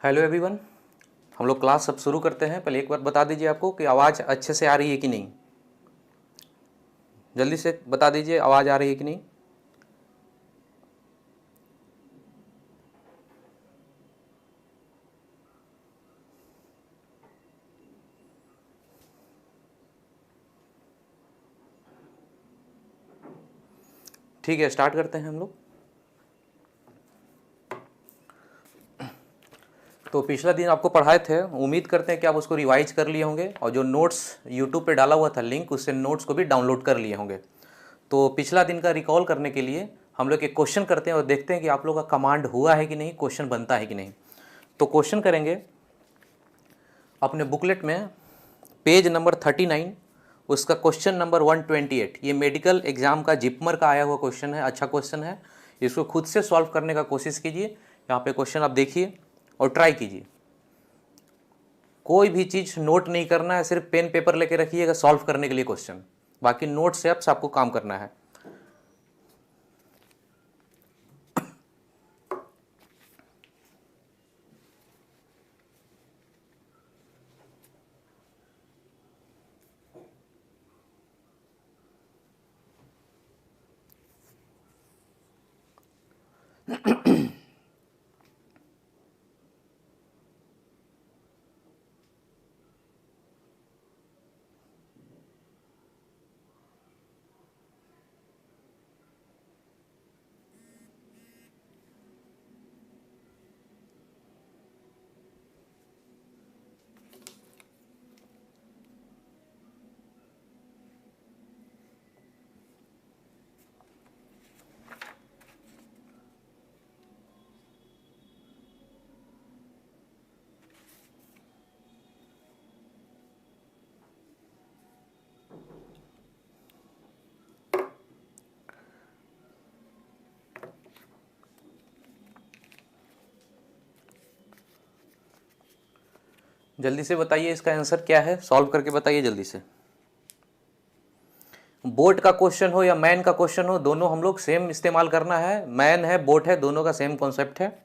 Hello everyone. हम लोग class अब शुरू करते हैं। पहले एक बात बता दीजिए आपको कि आवाज़ अच्छे से आ रही है कि नहीं। जल्दी से बता दीजिए आवाज़ आ रही है कि नहीं। ठीक है, स्टार्ट करते हैं हम लोग। तो पिछला दिन आपको पढ़ाए थे, उम्मीद करते हैं कि आप उसको रिवाइज कर लिए होंगे और जो नोट्स यूट्यूब पे डाला हुआ था लिंक, उससे नोट्स को भी डाउनलोड कर लिए होंगे। तो पिछला दिन का रिकॉल करने के लिए हम लोग एक क्वेश्चन करते हैं और देखते हैं कि आप लोग का कमांड हुआ है कि नहीं, क्वेश्चन बनता है कि नहीं। तो क्वेश्चन करेंगे अपने बुकलेट में, पेज नंबर 39, उसका क्वेश्चन नंबर 128। ये मेडिकल एग्जाम का जिपमर का आया हुआ क्वेश्चन है, अच्छा क्वेश्चन है। इसको खुद से सॉल्व करने का कोशिश कीजिए। यहाँ पे क्वेश्चन आप देखिए और ट्राई कीजिए। कोई भी चीज़ नोट नहीं करना है, सिर्फ पेन पेपर लेके रखिएगा सॉल्व करने के लिए क्वेश्चन। बाकी नोट से आपको काम करना है। जल्दी से बताइए इसका आंसर क्या है, सॉल्व करके बताइए जल्दी से। बोट का क्वेश्चन हो या मैन का क्वेश्चन हो, दोनों हम लोग सेम इस्तेमाल करना है। मैन है, बोट है, दोनों का सेम कॉन्सेप्ट है।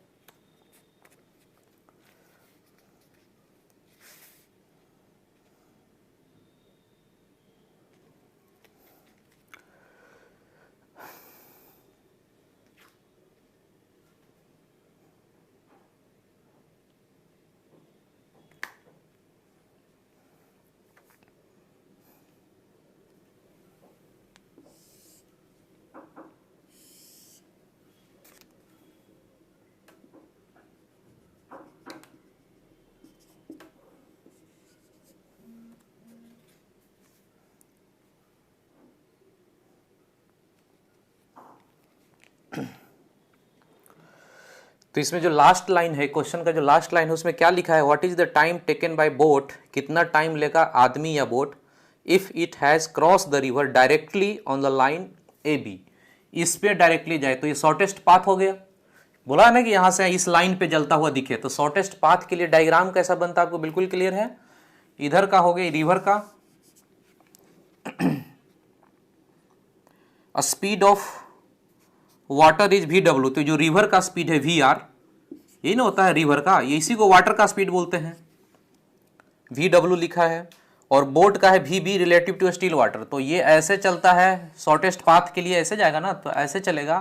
तो इसमें जो लास्ट लाइन है क्वेश्चन का, जो लास्ट लाइन है उसमें क्या लिखा है, what is the time taken by boat, कितना टाइम लेगा आदमी या boat, if it has cross the river directly on the line A B. इस पे डायरेक्टली जाए तो ये शॉर्टेस्ट पाथ हो गया। बोला ना कि यहां से इस लाइन पे जलता हुआ दिखे, तो शॉर्टेस्ट पाथ के लिए डायग्राम कैसा बनता है आपको बिल्कुल क्लियर है। इधर का हो गया रिवर का speed of water is V W, तो जो रिवर का स्पीड है वी आर, यही ना होता है रिवर का, ये इसी को वाटर का स्पीड बोलते हैं, वी डब्ल्यू लिखा है। और बोट का है V B relative to still water, तो ये ऐसे चलता है शॉर्टेस्ट पाथ के लिए, ऐसे जाएगा ना, तो ऐसे चलेगा।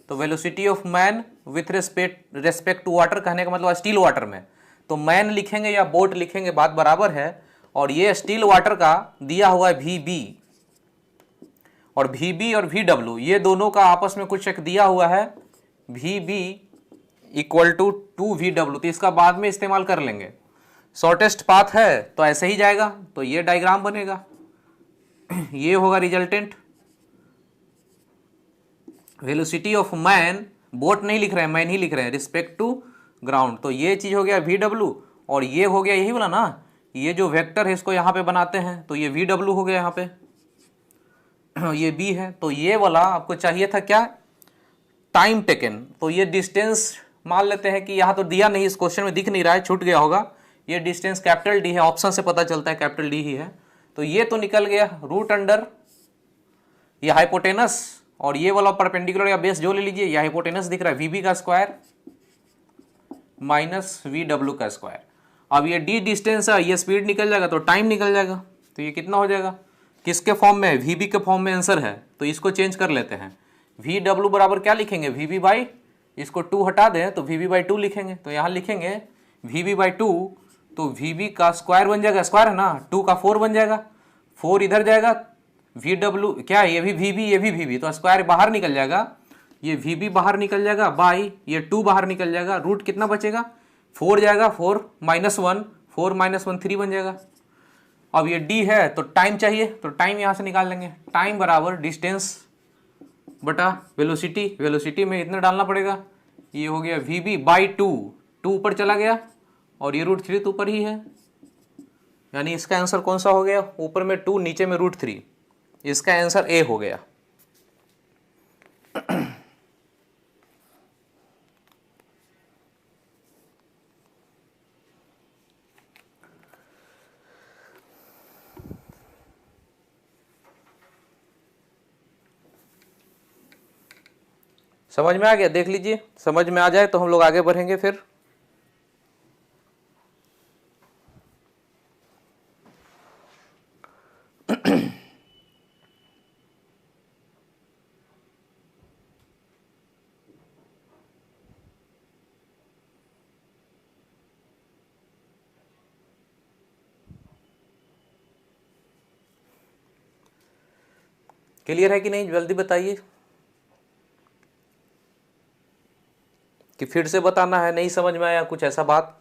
तो velocity of man with respect to water, कहने का मतलब स्टील वाटर में, तो मैन लिखेंगे या बोट लिखेंगे बात बराबर है। और ये स्टील वाटर का दिया हुआ है वी बी, और वी बी और वी डब्ल्यू ये दोनों का आपस में कुछ एक दिया हुआ है, V B equal to 2 VW, तो इसका बाद में इस्तेमाल कर लेंगे। शॉर्टेस्ट पाथ है तो ऐसे ही जाएगा, तो ये डायग्राम बनेगा, ये होगा resultant. Velocity of man, boat नहीं लिख रहे हैं, मैन ही लिख रहे हैं, रिस्पेक्ट टू ग्राउंड, तो ये चीज हो गया VW। और ये हो गया यही वाला ना, ये जो वेक्टर है इसको यहाँ पे बनाते हैं, तो ये VW हो गया यहाँ पे, ये B है। तो ये वाला आपको चाहिए था क्या, टाइम टेकन। तो ये डिस्टेंस मान लेते हैं कि यहाँ तो दिया नहीं, इस क्वेश्चन में दिख नहीं रहा है, छूट गया होगा। ये डिस्टेंस कैपिटल डी है, ऑप्शन से पता चलता है कैपिटल डी ही है। तो ये तो निकल गया रूट अंडर ये हाइपोटेनस, और ये वाला परपेंडिकुलर या बेस जो ले लीजिए, ये हाइपोटेनस दिख रहा है, वीबी का स्क्वायर माइनस वी डब्ल्यू का स्क्वायर। अब ये डी डिस्टेंस है, ये स्पीड निकल जाएगा तो टाइम निकल जाएगा, तो ये कितना हो जाएगा, किसके फॉर्म में है, वी बी के फॉर्म में आंसर है, तो इसको चेंज कर लेते हैं। वी डब्ल्यू बराबर क्या लिखेंगे, वी बी बाई, इसको 2 हटा दें तो वी बी बाई 2 लिखेंगे, तो यहाँ लिखेंगे वी बी बाई 2, तो वी बी का स्क्वायर बन जाएगा, स्क्वायर है ना, 2 का 4 बन जाएगा, 4 इधर जाएगा, वी डब्ल्यू क्या है, ये भी वी बी, ये भी वी बी, तो स्क्वायर बाहर निकल जाएगा, ये वी बी बाहर निकल जाएगा, बाई ये 2 बाहर निकल जाएगा, रूट कितना बचेगा, 4 जाएगा, 4 माइनस 1, 4 माइनस 1 3 बन जाएगा। अब ये डी है तो टाइम चाहिए, तो टाइम यहाँ से निकाल लेंगे, टाइम बराबर डिस्टेंस बटा वेलोसिटी, वेलोसिटी में इतना डालना पड़ेगा, ये हो गया वी बी बाई 2, 2 ऊपर चला गया और ये √3 तो ऊपर ही है, यानी इसका आंसर कौन सा हो गया, ऊपर में 2 नीचे में √3, इसका आंसर ए हो गया। समझ में आ गया, देख लीजिए, समझ में आ जाए तो हम लोग आगे बढ़ेंगे फिर। क्लियर है कि नहीं, जल्दी बताइए, कि फिर से बताना है, नहीं समझ में आया कुछ ऐसा बात।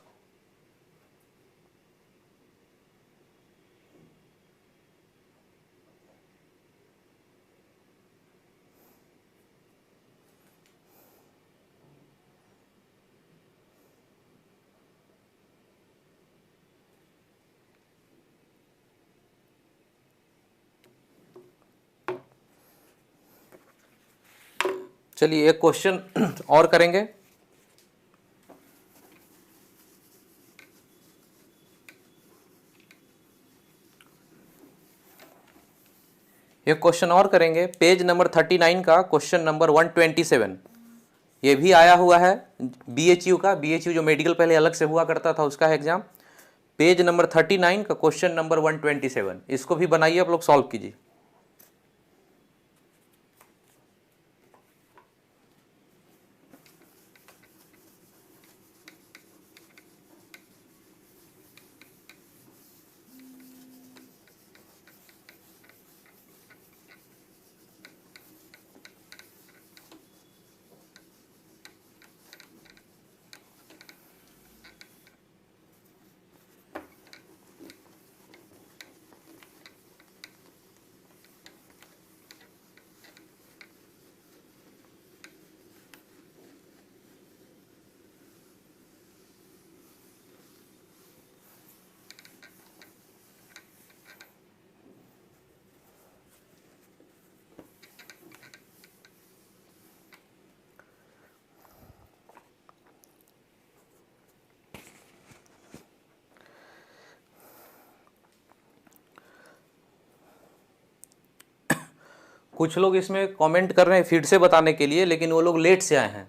चलिए एक क्वेश्चन और करेंगे। एक क्वेश्चन और करेंगे, पेज नंबर 39 का क्वेश्चन नंबर 127, ये भी आया हुआ है BHU का, BHU जो मेडिकल पहले अलग से हुआ करता था उसका है एग्जाम, पेज नंबर 39 का क्वेश्चन नंबर 127, इसको भी बनाइए आप लोग, सॉल्व कीजिए। कुछ लोग इसमें कमेंट कर रहे हैं फिर से बताने के लिए, लेकिन वो लोग लेट से आए हैं,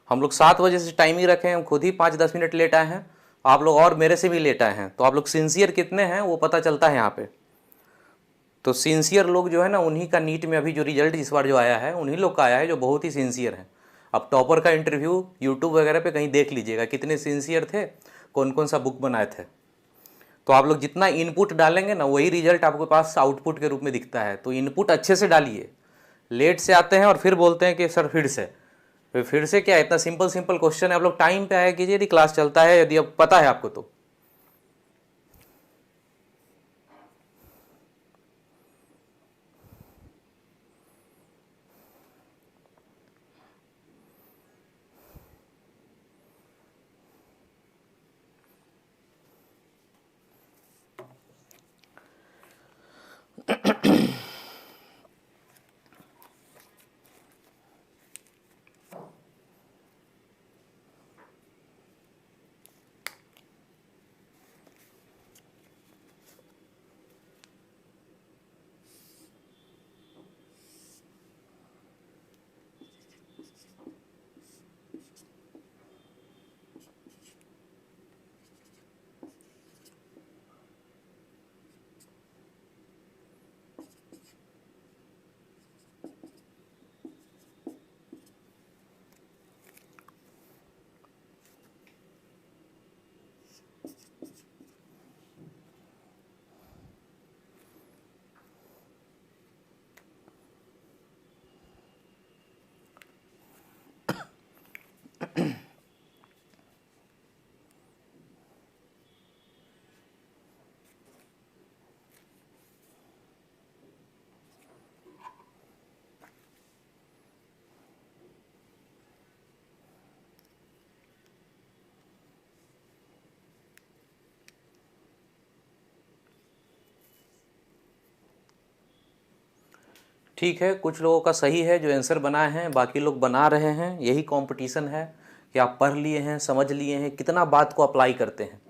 हम लोग 7 बजे से टाइमिंग रखे हैं, हम खुद ही 5-10 मिनट लेट आए हैं, आप लोग और मेरे से भी लेट आए हैं, तो आप लोग सिंसियर कितने हैं वो पता चलता है यहाँ पे। तो सिंसियर लोग जो है ना, उन्हीं का नीट में अभी जो रिजल्ट इस बार जो आया है उन्हीं लोग का आया है जो बहुत ही सिंसियर है। अब टॉपर का इंटरव्यू यूट्यूब वगैरह पे कहीं देख लीजिएगा कितने सिंसियर थे, कौन कौन सा बुक बनाए थे। तो आप लोग जितना इनपुट डालेंगे ना वही रिजल्ट आपके पास आउटपुट के रूप में दिखता है, तो इनपुट अच्छे से डालिए। लेट से आते हैं और फिर बोलते हैं कि सर फिर से क्या, इतना सिंपल सिंपल क्वेश्चन है, आप लोग टाइम पे आया कीजिए, यदि क्लास चलता है, यदि अब पता है आपको तो। ठीक है, कुछ लोगों का सही है जो आंसर बनाए हैं, बाकी लोग बना रहे हैं। यही कंपटीशन है कि आप पढ़ लिए हैं, समझ लिए हैं, कितना बात को अप्लाई करते हैं।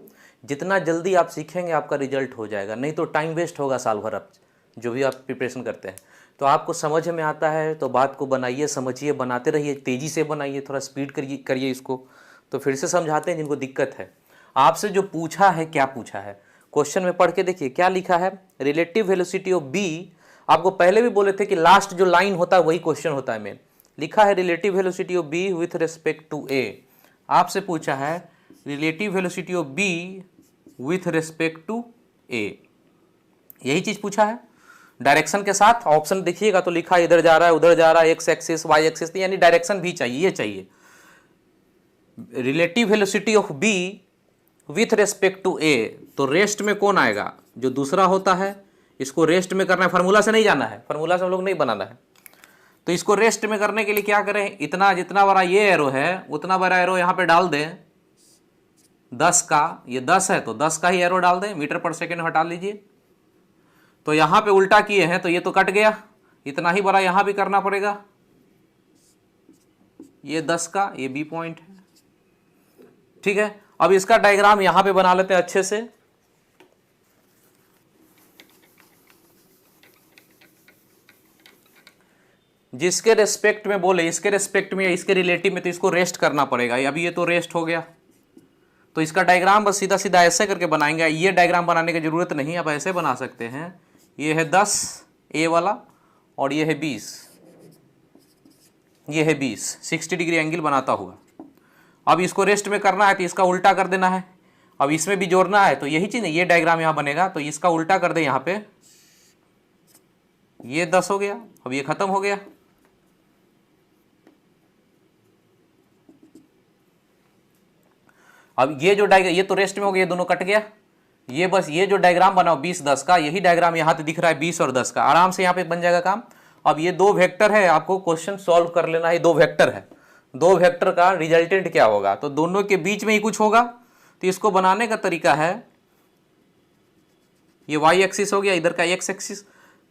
जितना जल्दी आप सीखेंगे आपका रिजल्ट हो जाएगा, नहीं तो टाइम वेस्ट होगा साल भर आप जो भी आप प्रिपरेशन करते हैं। तो आपको समझ में आता है तो बात को बनाइए, समझिए, बनाते रहिए, तेज़ी से बनाइए, थोड़ा स्पीड करिए इसको। तो फिर से समझाते हैं जिनको दिक्कत है। आपसे जो पूछा है, क्या पूछा है क्वेश्चन में, पढ़ के देखिए क्या लिखा है। रिलेटिव वेलोसिटी ऑफ बी, आपको पहले भी बोले थे कि लास्ट जो लाइन होता है वही क्वेश्चन होता है मेन। लिखा है relative velocity of B with respect to A. आपसे पूछा है relative velocity of B with respect to A, यही चीज पूछा है। डायरेक्शन के साथ ऑप्शन देखिएगा तो लिखा है इधर जा रहा है, उधर जा रहा है, एक्स एक्सिस, वाई एक्सिस, यानी डायरेक्शन भी चाहिए, ये चाहिए। Relative velocity of B with respect to A, तो रेस्ट में कौन आएगा, जो दूसरा होता है। इसको रेस्ट में करना है, फार्मूला से नहीं जाना है, फार्मूला से हम लोग नहीं बनाना है। तो इसको रेस्ट में करने के लिए क्या करें, इतना जितना बड़ा ये एरो है उतना बड़ा एरो यहाँ पे डाल दें, 10 का, ये 10 है तो 10 का ही एरो डाल दें, मीटर पर सेकेंड हटा लीजिए। तो यहाँ पे उल्टा किए हैं तो ये तो कट गया, इतना ही बड़ा यहाँ भी करना पड़ेगा। ये 10 का, ये बी पॉइंट है, ठीक है। अब इसका डायग्राम यहां पे बना लेते हैं अच्छे से। जिसके रेस्पेक्ट में बोले, इसके रेस्पेक्ट में या इसके रिलेटिव में, तो इसको रेस्ट करना पड़ेगा। अभी ये तो रेस्ट हो गया, तो इसका डायग्राम बस सीधा सीधा ऐसे करके बनाएंगे। ये डायग्राम बनाने की जरूरत नहीं, आप ऐसे बना सकते हैं। ये है 10 ए वाला और ये है 20, ये है 20, 60 डिग्री एंगल बनाता हुआ। अब इसको रेस्ट में करना है तो इसका उल्टा कर देना है। अब इसमें भी जोड़ना है तो यही चीज है, ये डायग्राम यहां बनेगा तो इसका उल्टा कर दे यहां पे, ये 10 हो गया, अब ये खत्म हो गया। अब ये जो डायग्राम, ये तो रेस्ट में हो गया, ये दोनों कट गया। ये बस ये जो डायग्राम बनाओ 20 10 का, यही डायग्राम यहां पे दिख रहा है 20 और 10 का, आराम से यहां पे बन जाएगा काम। अब ये दो वेक्टर है, आपको क्वेश्चन सॉल्व कर लेना है। दो वेक्टर है, दो वेक्टर का रिजल्टेंट क्या होगा, तो दोनों के बीच में ही कुछ होगा। तो इसको बनाने का तरीका है, ये वाई एक्सिस हो गया, इधर का एक्स एक्सिस।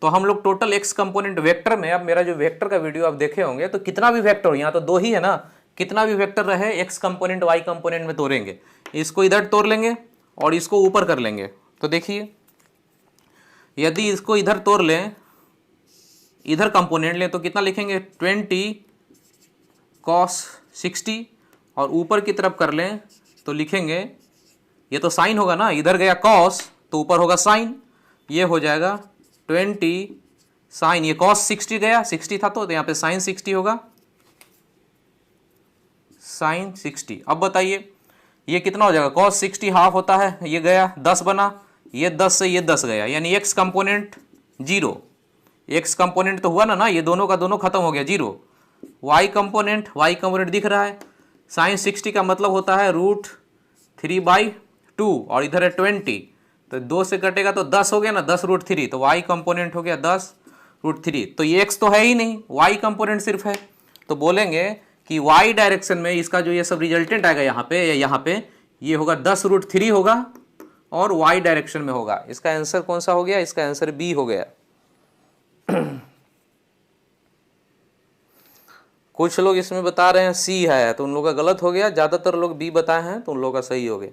तो हम लोग टोटल एक्स कंपोनेंट वेक्टर में, अब मेरा जो वेक्टर का वीडियो आप देखे होंगे, तो कितना भी वेक्टर हो, यहाँ तो दो ही है ना, कितना भी वेक्टर रहे एक्स कंपोनेंट वाई कंपोनेंट में तोड़ेंगे। इसको इधर तोड़ लेंगे और इसको ऊपर कर लेंगे। तो देखिए यदि इसको इधर तोड़ लें, इधर कंपोनेंट लें, तो कितना लिखेंगे 20 cos 60, और ऊपर की तरफ कर लें तो लिखेंगे, ये तो साइन होगा ना, इधर गया cos तो ऊपर होगा साइन, ये हो जाएगा 20 साइन, ये cos 60 गया, 60 था तो यहाँ पे साइन 60 होगा, साइन 60। अब बताइए ये कितना हो जाएगा, cos 60 हाफ होता है, ये गया 10 बना, ये 10 से ये 10 गया, यानी x कंपोनेंट 0, x कंपोनेंट तो हुआ ना, ये दोनों का दोनों खत्म हो गया 0। y कंपोनेंट दिख रहा है, साइन 60 का मतलब होता है √3/2, और इधर है 20, तो 2 से कटेगा तो 10 हो गया ना, 10 √3, तो y कंपोनेंट हो गया 10 √3। तो ये x तो है ही नहीं, y कंपोनेंट सिर्फ है। तो बोलेंगे कि y डायरेक्शन में इसका जो ये सब रिजल्टेंट आएगा यहाँ पे या यहाँ पे, ये होगा 10 √3 होगा और y डायरेक्शन में होगा। इसका आंसर कौन सा हो गया, इसका आंसर बी हो गया। कुछ लोग इसमें बता रहे हैं सी है, तो उन लोगों का गलत हो गया, ज्यादातर लोग बी बताए हैं तो उन लोगों का सही हो गया।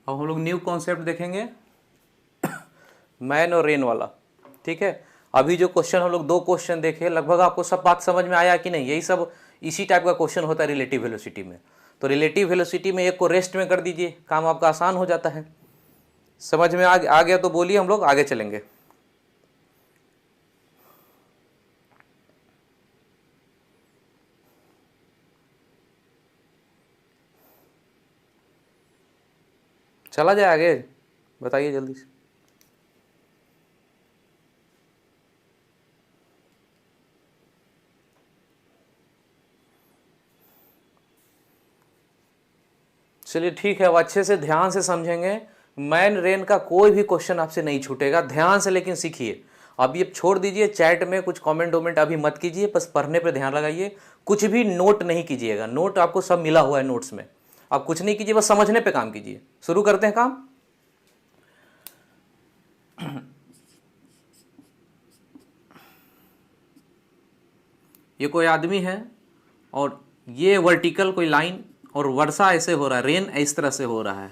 अब हम लोग न्यू कॉन्सेप्ट देखेंगे मैन और रेन वाला। ठीक है, अभी जो क्वेश्चन हम लोग 2 क्वेश्चन देखे, लगभग आपको सब बात समझ में आया कि नहीं? यही सब इसी टाइप का क्वेश्चन होता है रिलेटिव वेलोसिटी में। तो रिलेटिव वेलोसिटी में एक को रेस्ट में कर दीजिए, काम आपका आसान हो जाता है। समझ में आ गया तो बोलिए, हम लोग आगे चलेंगे। चला जाए आगे, बताइए जल्दी से। चलिए ठीक है, अब अच्छे से ध्यान से समझेंगे। मैन रेन का कोई भी क्वेश्चन आपसे नहीं छूटेगा, ध्यान से लेकिन सीखिए। अभी अब छोड़ दीजिए, चैट में कुछ कमेंट वमेंट अभी मत कीजिए, बस पढ़ने पे ध्यान लगाइए। कुछ भी नोट नहीं कीजिएगा, नोट आपको सब मिला हुआ है नोट्स में। आप कुछ नहीं कीजिए, बस समझने पे काम कीजिए। शुरू करते हैं काम। ये कोई आदमी है और ये वर्टिकल कोई लाइन, और वर्षा ऐसे हो रहा है, रेन इस तरह से हो रहा है,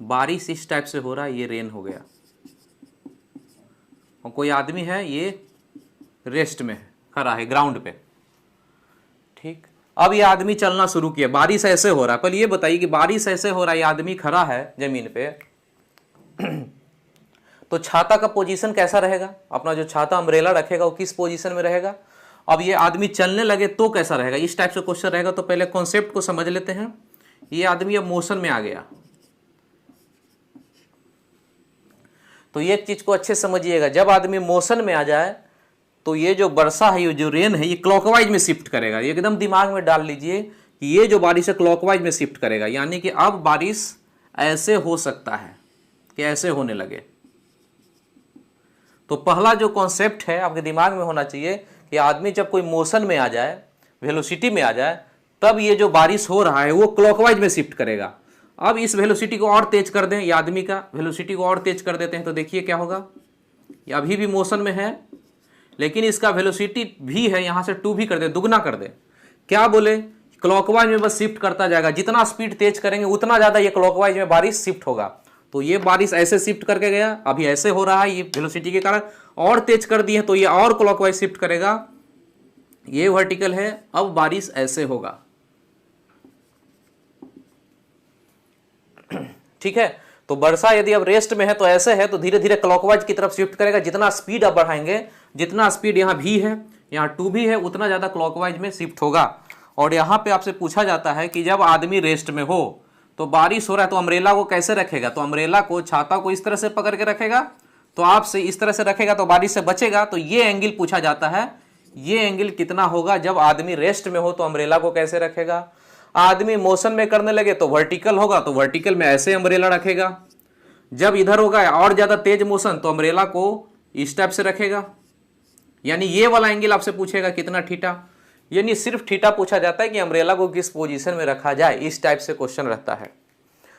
बारिश इस टाइप से हो रहा है, ये रेन हो गया। और कोई आदमी है, ये रेस्ट में खड़ा है ग्राउंड पे। ठीक, अब ये आदमी चलना शुरू किया, बारिश ऐसे हो रहा है। पहले ये बताइए कि बारिश ऐसे हो रहा है, ये आदमी खड़ा है जमीन पे, तो छाता का पोजीशन कैसा रहेगा? अपना जो छाता अम्ब्रेला रखेगा वो किस पोजीशन में रहेगा? अब ये आदमी चलने लगे तो कैसा रहेगा? इस टाइप से क्वेश्चन रहेगा। तो पहले कॉन्सेप्ट को समझ लेते हैं। ये आदमी अब मोशन में आ गया, तो ये चीज को अच्छे समझिएगा। जब आदमी मोशन में आ जाए तो ये जो वर्षा है, ये जो रेन है, ये क्लॉकवाइज में शिफ्ट करेगा। ये एकदम दिमाग में डाल लीजिए कि ये जो बारिश है क्लॉकवाइज में शिफ्ट करेगा, यानी कि अब बारिश ऐसे हो सकता है कि ऐसे होने लगे। तो पहला जो कॉन्सेप्ट है आपके दिमाग में होना चाहिए कि आदमी जब कोई मोशन में आ जाए, वेलोसिटी में आ जाए, तब ये जो बारिश हो रहा है वो क्लॉकवाइज में शिफ्ट करेगा। अब इस वेलोसिटी को और तेज कर दें, ये आदमी का वेलोसिटी को और तेज कर देते हैं, तो देखिए क्या होगा। ये अभी भी मोशन में है, लेकिन इसका वेलोसिटी भी है, यहां से 2 भी कर दे, दुगना कर दे। क्या बोले? क्लॉकवाइज में बस शिफ्ट करता जाएगा। जितना स्पीड तेज करेंगे उतना ज्यादा ये क्लॉकवाइज में बारिश शिफ्ट होगा। तो ये बारिश ऐसे शिफ्ट करके गया, अभी ऐसे हो रहा है, ये वेलोसिटी के कारण और तेज कर दिए तो ये और क्लॉकवाइज शिफ्ट करेगा। ये वर्टिकल है, अब बारिश ऐसे होगा। ठीक है, तो वर्षा यदि अब रेस्ट में है तो ऐसे है, तो धीरे धीरे क्लॉकवाइज की तरफ शिफ्ट करेगा। जितना स्पीड आप बढ़ाएंगे, जितना स्पीड यहाँ भी है, यहाँ 2 भी है, उतना ज्यादा क्लॉकवाइज में शिफ्ट होगा। और यहाँ पे आपसे पूछा जाता है कि जब आदमी रेस्ट में हो तो बारिश हो रहा है, तो अम्ब्रेला को कैसे रखेगा? तो अम्ब्रेला को, छाता को इस तरह से पकड़ के रखेगा, तो आपसे इस तरह से रखेगा तो बारिश से बचेगा। तो ये एंगल पूछा जाता है, ये एंगल कितना होगा जब आदमी रेस्ट में हो, तो अम्ब्रेला को कैसे रखेगा? आदमी मोशन में करने लगे तो वर्टिकल होगा, तो वर्टिकल में ऐसे अम्ब्रेला रखेगा। जब इधर होगा और ज्यादा तेज मोशन, तो अम्ब्रेला को इस टाइप से रखेगा। यानी ये वाला एंगल आपसे पूछेगा कितना थीटा, यानी सिर्फ थीटा पूछा जाता है कि अम्ब्रेला को किस पोजीशन में रखा जाए, इस टाइप से क्वेश्चन रहता है।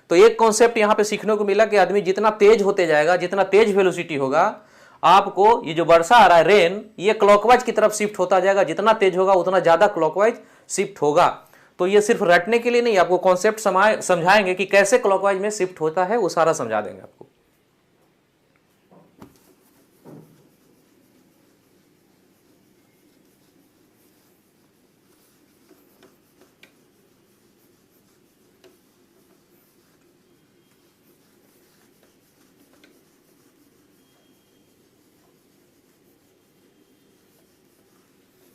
तो एक कॉन्सेप्ट यहां पे सीखने को मिला कि आदमी जितना तेज होते जाएगा, जितना तेज वेलोसिटी होगा, आपको ये जो वर्षा आ रहा है, रेन, ये क्लॉकवाइज की तरफ शिफ्ट होता जाएगा। जितना तेज होगा उतना ज्यादा क्लॉकवाइज शिफ्ट होगा। तो ये सिर्फ रटने के लिए नहीं, आपको कॉन्सेप्ट समझाएंगे कि कैसे क्लॉकवाइज में शिफ्ट होता है, वो सारा समझा देंगे आपको।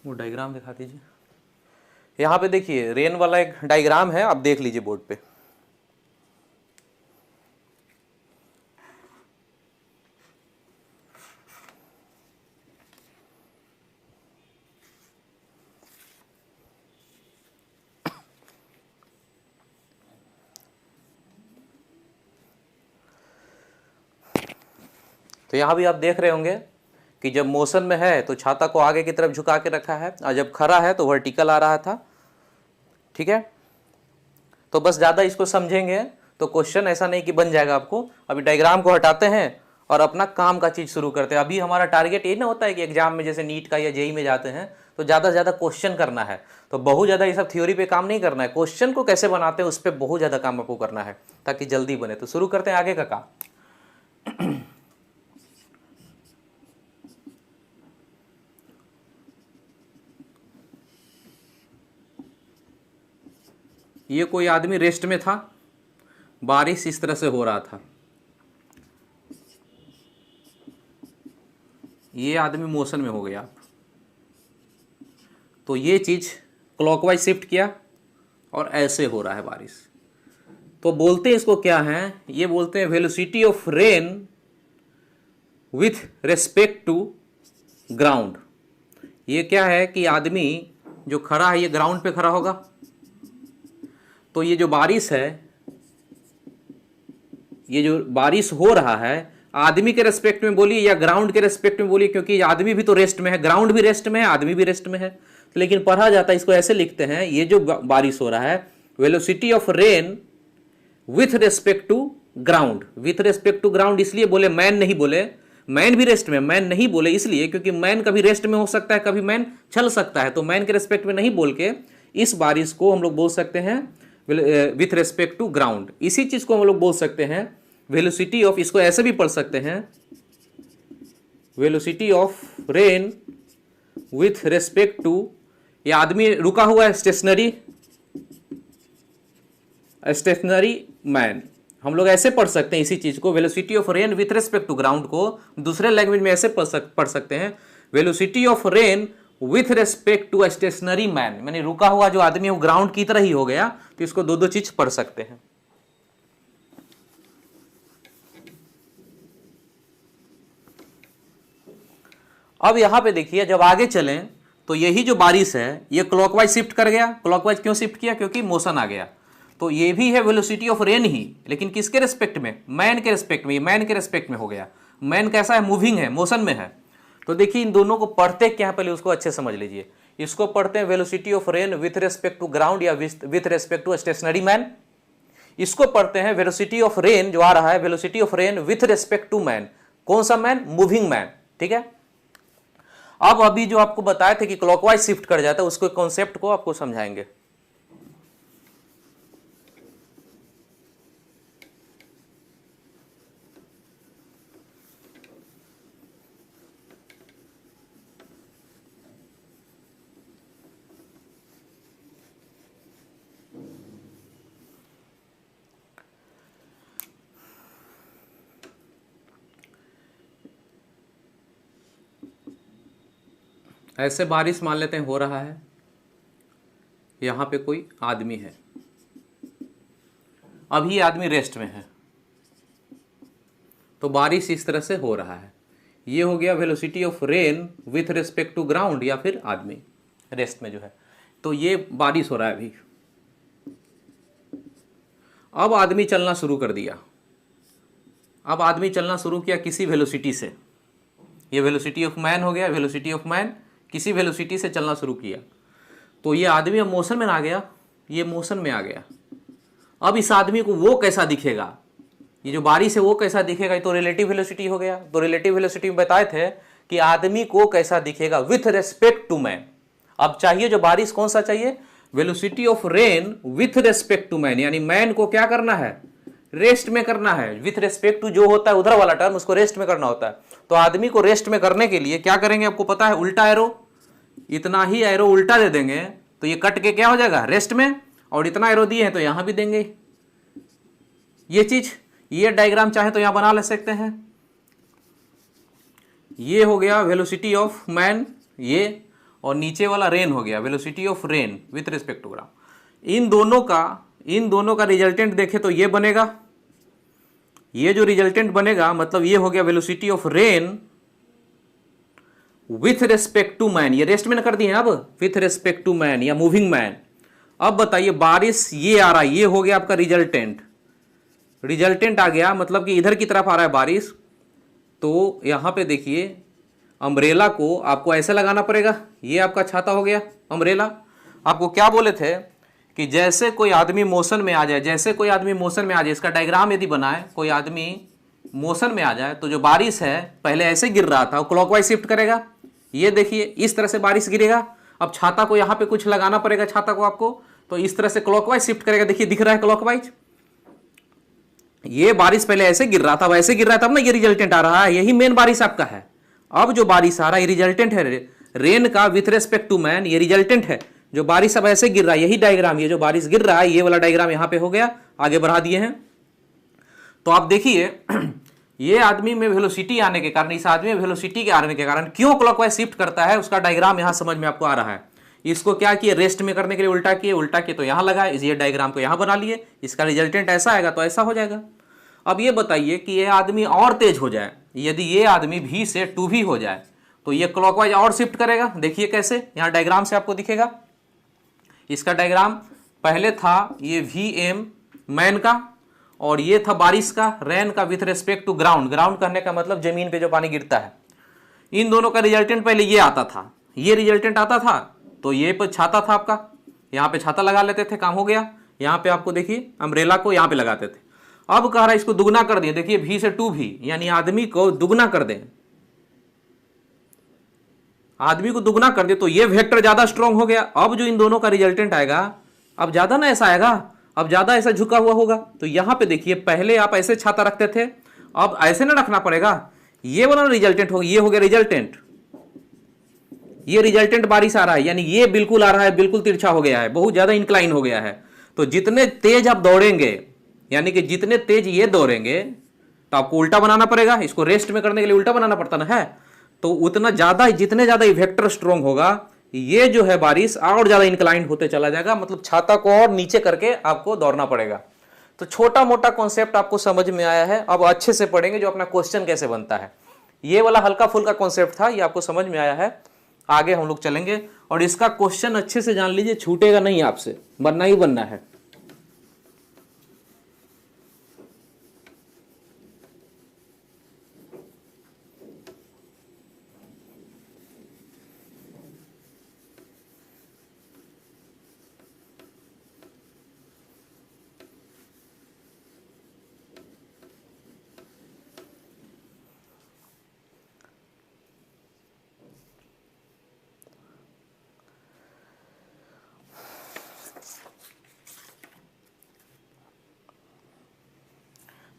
वो डायग्राम दिखा दीजिए। यहाँ पे देखिए रेन वाला एक डायग्राम है, आप देख लीजिए बोर्ड पे। तो यहाँ भी आप देख रहे होंगे कि जब मोशन में है तो छाता को आगे की तरफ झुका के रखा है, और जब खड़ा है तो वर्टिकल आ रहा था। ठीक है, तो बस ज़्यादा इसको समझेंगे तो क्वेश्चन ऐसा नहीं कि बन जाएगा आपको। अभी डायग्राम को हटाते हैं और अपना काम का चीज़ शुरू करते हैं। अभी हमारा टारगेट ये ना होता है कि एग्जाम में जैसे नीट का या जेई में जाते हैं तो ज़्यादा से ज़्यादा क्वेश्चन करना है, तो बहुत ज़्यादा ये सब थ्योरी पे काम नहीं करना है, क्वेश्चन को कैसे बनाते हैं उस पर बहुत ज़्यादा काम आपको करना है ताकि जल्दी बने। तो शुरू करते हैं आगे का काम। ये कोई आदमी रेस्ट में था, बारिश इस तरह से हो रहा था, ये आदमी मोशन में हो गया, तो ये चीज़ क्लॉकवाइज शिफ्ट किया और ऐसे हो रहा है बारिश। तो बोलते हैं इसको क्या है, ये बोलते हैं velocity of rain with respect to ground. ये क्या है कि आदमी जो खड़ा है ये ग्राउंड पे खड़ा होगा, तो ये जो बारिश है, ये जो बारिश हो रहा है आदमी के रेस्पेक्ट में बोलिए या ग्राउंड के रेस्पेक्ट में बोलिए, क्योंकि आदमी भी तो रेस्ट में है, ग्राउंड भी रेस्ट में है, आदमी भी रेस्ट में है। लेकिन पढ़ा जाता है इसको ऐसे लिखते हैं, ये जो बारिश हो रहा है velocity of rain with respect to ground. With respect to ground इसलिए बोले, मैन नहीं बोले, मैन भी रेस्ट में, मैन नहीं बोले इसलिए क्योंकि मैन कभी रेस्ट में हो सकता है, कभी मैन चल सकता है, तो मैन के रेस्पेक्ट में नहीं बोल के इस बारिश को हम लोग बोल सकते हैं विथ रेस्पेक्ट टू ग्राउंड। इसी चीज को हम लोग बोल सकते हैं वेलोसिटी ऑफ, इसको ऐसे भी पढ़ सकते हैं velocity of rain with respect to, ये आदमी रुका हुआ है, स्टेशनरी मैन, हम लोग ऐसे पढ़ सकते हैं इसी चीज को, velocity of rain with respect to ground को दूसरे लैंग्वेज में ऐसे पढ़ सकते हैं velocity of rain with respect to stationary man, मैंने रुका हुआ जो आदमी है वो ग्राउंड की तरह ही हो गया। तो इसको दो दो चीज पढ़ सकते हैं। अब यहां पे देखिए जब आगे चलें तो यही जो बारिश है ये क्लॉकवाइज शिफ्ट कर गया। क्लॉकवाइज क्यों शिफ्ट किया, क्योंकि मोशन आ गया। तो ये भी है वेलोसिटी ऑफ रेन ही, लेकिन किसके रेस्पेक्ट में, मैन के रेस्पेक्ट में। ये मैन के रेस्पेक्ट में हो गया। मैन कैसा है, मूविंग है, मोशन में है। तो देखिए इन दोनों को पढ़ते क्या है पहले उसको अच्छे समझ लीजिए। इसको पढ़ते हैं velocity of rain with respect to ground या with respect to stationary man. इसको पढ़ते हैं वेलोसिटी ऑफ रेन जो आ रहा है velocity of rain with respect to man. कौन सा मैन, मूविंग मैन। ठीक है। अब अभी जो आपको बताए थे कि क्लॉकवाइज शिफ्ट कर जाता है उसको कॉन्सेप्ट को आपको समझाएंगे। ऐसे बारिश मान लेते हैं हो रहा है, यहां पे कोई आदमी है, अभी आदमी रेस्ट में है, तो बारिश इस तरह से हो रहा है। ये हो गया velocity of rain with respect to ground या फिर आदमी रेस्ट में जो है। तो ये बारिश हो रहा है अभी। अब आदमी चलना शुरू कर दिया। अब आदमी चलना शुरू किया किसी वेलोसिटी से, ये वेलोसिटी ऑफ मैन हो गया। वेलोसिटी ऑफ मैन किसी वेलोसिटी से चलना शुरू किया, तो ये आदमी अब मोशन में आ गया, ये मोशन में आ गया। अब इस आदमी को वो कैसा दिखेगा, ये जो बारिश है वो कैसा दिखेगा, ये तो रिलेटिव वेलोसिटी हो गया। तो रिलेटिव वेलोसिटी में बताए थे कि आदमी को कैसा दिखेगा विथ रेस्पेक्ट टू मैन। अब चाहिए जो बारिश कौन सा चाहिए, velocity of rain with respect to man, यानी मैन को क्या करना है, रेस्ट में करना है। विथ रेस्पेक्ट टू जो होता है उधर वाला टर्म, उसको रेस्ट में करना होता है। तो आदमी को रेस्ट में करने के लिए क्या करेंगे आपको पता है, उल्टा एरो, इतना ही एरो उल्टा दे देंगे तो ये कट के क्या हो जाएगा, रेस्ट में। और इतना एरो दिए हैं तो यहां भी देंगे ये चीज। ये डायग्राम चाहे तो यहां बना ले सकते हैं। ये हो गया वेलोसिटी ऑफ मैन ये, और नीचे वाला रेन हो गया velocity of rain with respect to ground. इन दोनों का रिजल्टेंट देखे तो ये बनेगा, ये जो रिजल्टेंट बनेगा मतलब ये हो गया velocity of rain with respect to man. ये रेस्ट में कर दिए अब, विथ रेस्पेक्ट टू मैन या मूविंग मैन। अब बताइए बारिश ये आ रहा है, ये हो गया आपका रिजल्टेंट। रिजल्टेंट आ गया मतलब कि इधर की तरफ आ रहा है बारिश। तो यहां पे देखिए अम्ब्रेला को आपको ऐसे लगाना पड़ेगा, ये आपका छाता हो गया अम्ब्रेला। आपको क्या बोले थे कि जैसे कोई आदमी मोशन में आ जाए, जैसे कोई आदमी मोशन में आ जाए, इसका डायग्राम यदि बनाए, कोई आदमी मोशन में आ जाए तो जो बारिश है पहले ऐसे गिर रहा था वो क्लॉकवाइज शिफ्ट करेगा। ये देखिए इस तरह से बारिश गिरेगा। अब छाता को यहाँ पे कुछ लगाना पड़ेगा, छाता को आपको, तो इस तरह से क्लॉकवाइज शिफ्ट करेगा। देखिए दिख रहा है क्लॉकवाइज। ये बारिश पहले ऐसे गिर रहा था, अब ऐसे गिर रहा है, तब ना ये रिजल्टेंट आ रहा है। यही मेन बारिश आपका है। अब जो बारिश आ रहा है ये रिजल्टेंट है रेन का विथ रेस्पेक्ट टू मैन, ये रिजल्टेंट है। जो बारिश अब ऐसे गिर रहा है, यही डायग्राम, ये जो बारिश गिर रहा है ये वाला डायग्राम यहां पे हो गया, आगे बढ़ा दिए हैं। तो आप देखिए ये आदमी में वेलोसिटी आने के कारण, इस आदमी में वेलोसिटी के आने के कारण क्यों क्लॉकवाइज शिफ्ट करता है, उसका डायग्राम यहां समझ में आपको आ रहा है। इसको क्या किए, रेस्ट में करने के लिए उल्टा किए, उल्टा किए तो यहां लगा, ये डायग्राम को यहां बना लिए, इसका रिजल्टेंट ऐसा आएगा तो ऐसा हो जाएगा। अब ये बताइए कि ये आदमी और तेज हो जाए, यदि ये आदमी V से 2V हो जाए तो ये क्लॉकवाइज और शिफ्ट करेगा। देखिए कैसे, यहां डायग्राम से आपको दिखेगा। इसका डायग्राम पहले था ये VM मैन का, और ये था बारिश का, रेन का with respect to ground. Ground करने का मतलब जमीन पे जो पानी गिरता है। इन दोनों का रिजल्टेंट पहले ये आता था, ये रिजल्टेंट आता था, तो ये पर छाता था आपका, यहाँ पे छाता लगा लेते थे, काम हो गया। यहाँ पे आपको देखिए अम्ब्रेला को यहाँ पे लगाते थे। अब कह रहा है इसको दुगना कर दें, देखिए V से 2V, यानी आदमी को दुगना कर दें, आदमी को दुगना कर दे तो ये वेक्टर ज्यादा स्ट्रांग हो गया। अब जो इन दोनों का रिजल्टेंट आएगा, अब ज्यादा ना ऐसा आएगा, अब ज्यादा ऐसा झुका हुआ होगा। तो यहां पे देखिए पहले आप ऐसे छाता रखते थे, अब ऐसे ना रखना पड़ेगा, ये वाला रिजल्टेंट हो, ये हो गया रिजल्टेंट, ये रिजल्टेंट बारिश आ रहा है, यानी ये बिल्कुल आ रहा है, बिल्कुल तिरछा हो गया है, बहुत ज्यादा इंक्लाइन हो गया है। तो जितने तेज आप दौड़ेंगे, यानी कि जितने तेज ये दौड़ेंगे तो आपको उल्टा बनाना पड़ेगा, इसको रेस्ट में करने के लिए उल्टा बनाना पड़ता ना है, तो उतना ज्यादा, जितने ज्यादा वेक्टर स्ट्रांग होगा, ये जो है बारिश और ज्यादा इंक्लाइन होते चला जाएगा, मतलब छाता को और नीचे करके आपको दौड़ना पड़ेगा। तो छोटा मोटा कॉन्सेप्ट आपको समझ में आया है। अब अच्छे से पढ़ेंगे जो अपना क्वेश्चन कैसे बनता है। ये वाला हल्का फुल्का कॉन्सेप्ट था, ये आपको समझ में आया है। आगे हम लोग चलेंगे और इसका क्वेश्चन अच्छे से जान लीजिए, छूटेगा नहीं आपसे, बनना ही बनना है।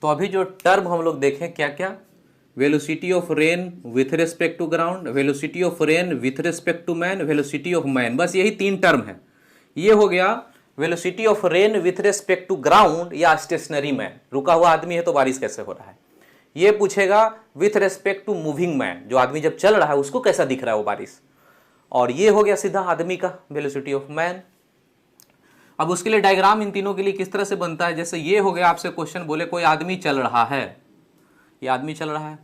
तो अभी जो टर्म हम लोग देखें क्या क्या, velocity of rain with respect to ground, velocity of rain with respect to man, velocity of man, बस यही 3 टर्म है। ये हो गया velocity of rain with respect to ground या स्टेशनरी मैन, रुका हुआ आदमी है तो बारिश कैसे हो रहा है। ये पूछेगा with respect to moving man, जो आदमी जब चल रहा है उसको कैसा दिख रहा है वो बारिश। और ये हो गया सीधा आदमी का वेलोसिटी ऑफ मैन। अब उसके लिए डायग्राम इन तीनों के लिए किस तरह से बनता है, जैसे ये हो गया, आपसे क्वेश्चन बोले कोई आदमी चल रहा है, ये आदमी चल रहा है,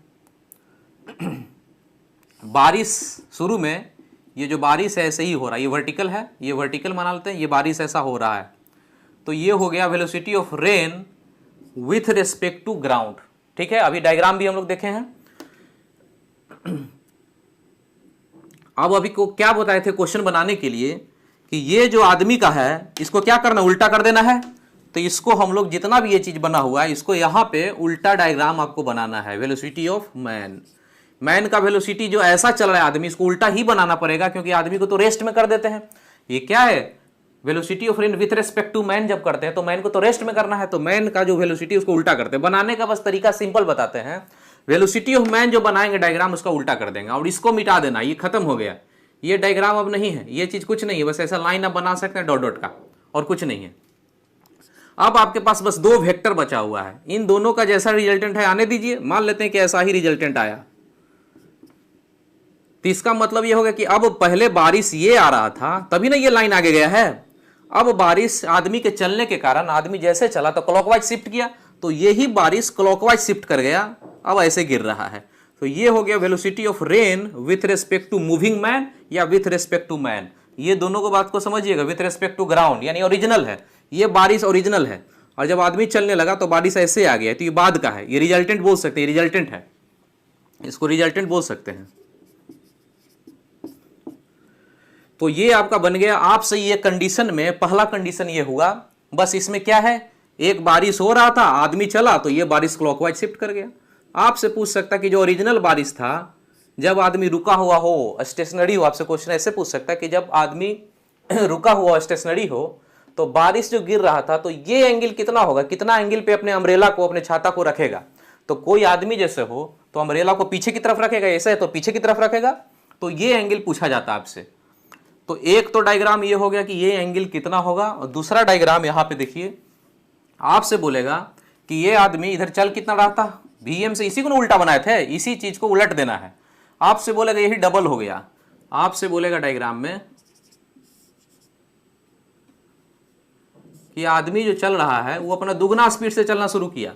बारिश शुरू में, ये जो बारिश है ऐसे ही हो रहा है, ये वर्टिकल है, ये वर्टिकल मान लेते हैं, ये बारिश ऐसा हो रहा है। तो ये हो गया velocity of rain with respect to ground. ठीक है, अभी डायग्राम भी हम लोग देखे हैं। अब अभी को क्या बताए थे क्वेश्चन बनाने के लिए कि ये जो आदमी का है इसको क्या करना, उल्टा कर देना है। तो इसको हम लोग जितना भी ये चीज बना हुआ है इसको यहाँ पे उल्टा डायग्राम आपको बनाना है। वेलोसिटी ऑफ मैन, मैन का वेलोसिटी जो ऐसा चल रहा है आदमी, इसको उल्टा ही बनाना पड़ेगा, क्योंकि आदमी को तो रेस्ट में कर देते हैं। ये क्या है, velocity of rain with respect to man जब करते हैं तो मैन को तो रेस्ट में करना है, तो मैन का जो वेलोसिटी उसको उल्टा करते हैं। बनाने का बस तरीका सिंपल बताते हैं, वेलोसिटी ऑफ मैन जो बनाएंगे डायग्राम उसका उल्टा कर देंगे और इसको मिटा देना, ये खत्म हो गया। ये डायग्राम अब नहीं है, ये चीज कुछ नहीं है, बस ऐसा लाइन आप बना सकते हैं डॉट डॉट का, और कुछ नहीं है। अब आपके पास बस 2 वेक्टर बचा हुआ है, इन दोनों का जैसा रिजल्टेंट है आने दीजिए। मान लेते हैं कि ऐसा ही रिजल्टेंट आया, तो इसका मतलब ये होगा कि अब पहले बारिश ये आ रहा था तभी ना ये लाइन आगे गया है। अब बारिश आदमी के चलने के कारण, आदमी जैसे चला तो क्लॉकवाइज शिफ्ट किया, तो यही बारिश क्लॉकवाइज शिफ्ट कर गया, अब ऐसे गिर रहा है। तो ये हो गया velocity of rain with respect to moving man या विथ रेस्पेक्ट टू मैन। ये दोनों को बात को समझिएगा, विथ रेस्पेक्ट टू ग्राउंड यानी ओरिजिनल है, ये बारिश ओरिजिनल है, और जब आदमी चलने लगा तो बारिश ऐसे आ गया, तो ये बाद का है, ये रिजल्टेंट बोल सकते हैं, रिजल्टेंट है, इसको रिजल्टेंट बोल सकते हैं। तो ये आपका बन गया आपसे। ये कंडीशन में पहला कंडीशन ये हुआ, बस इसमें क्या है, एक बारिश हो रहा था, आदमी चला तो ये बारिश क्लॉकवाइज शिफ्ट कर गया। आपसे पूछ सकता है कि जो ओरिजिनल बारिश था, जब आदमी रुका हुआ हो, स्टेशनरी हो, आपसे क्वेश्चन ऐसे पूछ सकता है कि जब आदमी रुका हुआ स्टेशनरी हो तो बारिश जो गिर रहा था तो ये एंगल कितना होगा, कितना एंगल पे अपने अम्ब्रेला को, अपने छाता को रखेगा। तो कोई आदमी जैसे हो तो अम्ब्रेला को पीछे की तरफ रखेगा, ऐसा है तो पीछे की तरफ रखेगा, तो ये एंगल पूछा जाता है आपसे। तो एक तो डायग्राम ये हो गया कि ये एंगल कितना होगा, और दूसरा डायग्राम यहाँ पे देखिए, आपसे बोलेगा कि ये आदमी इधर चल कितना रहा था, वीएम से, इसी को ना उल्टा बनाए थे, इसी चीज को उलट देना है। आपसे बोलेगा यही डबल हो गया, आपसे बोलेगा डायग्राम में कि आदमी जो चल रहा है वो अपना दुगना स्पीड से चलना शुरू किया।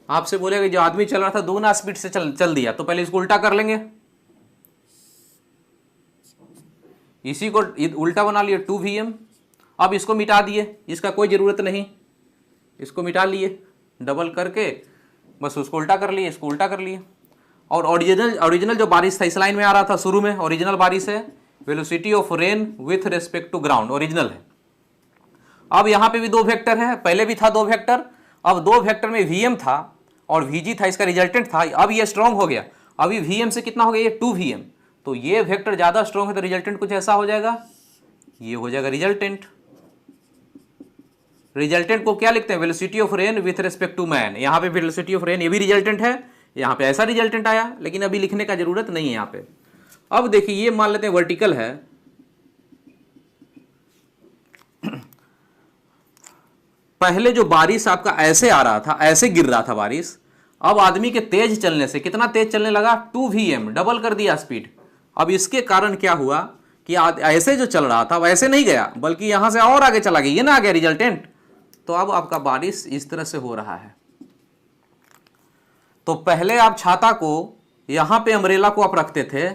आपसे बोलेगा जो आदमी चल रहा था दुगना स्पीड से चल दिया, तो पहले इसको उल्टा कर लेंगे, इसी को उल्टा बना लिए 2Vm। अब इसको मिटा दिए, इसका कोई जरूरत नहीं, इसको मिटा लिए डबल करके, बस उसको उल्टा कर लिए, इसको उल्टा कर लिए। और ओरिजिनल जो बारिश था इस लाइन में आ रहा था शुरू में, ओरिजिनल बारिश है, velocity of rain with respect to ground, original है। अब यहां पे भी दो वेक्टर है, पहले भी था दो वेक्टर, अब दो वेक्टर में Vm था और Vg था, इसका रिजल्टेंट था। अब ये स्ट्रॉन्ग हो गया, अभी Vm से कितना हो गया, ये 2Vm, तो ये वेक्टर ज्यादा स्ट्रॉन्ग है तो रिजल्टेंट कुछ ऐसा हो जाएगा, ये हो जाएगा रिजल्टेंट। रिजल्टेंट को क्या लिखते हैं, velocity of rain with respect to man. यहां पे वेलोसिटी ऑफ रेन ये भी रिजल्टेंट है, यहां पे ऐसा रिजल्टेंट आया, लेकिन अभी लिखने का जरूरत नहीं है यहां पे। अब देखिए ये मान लेते हैं वर्टिकल है, पहले जो बारिश आपका ऐसे आ रहा था, ऐसे गिर रहा था बारिश, अब आदमी के तेज चलने से कितना तेज चलने लगा, 2Vm, डबल कर दिया स्पीड। अब इसके कारण क्या हुआ कि ऐसे जो चल रहा था वैसे नहीं गया, बल्कि यहां से और आगे चला गया, ये ना आ गया रिजल्टेंट। तो अब आपका बारिश इस तरह से हो रहा है। तो पहले आप छाता को यहां पे अम्ब्रेला को आप रखते थे,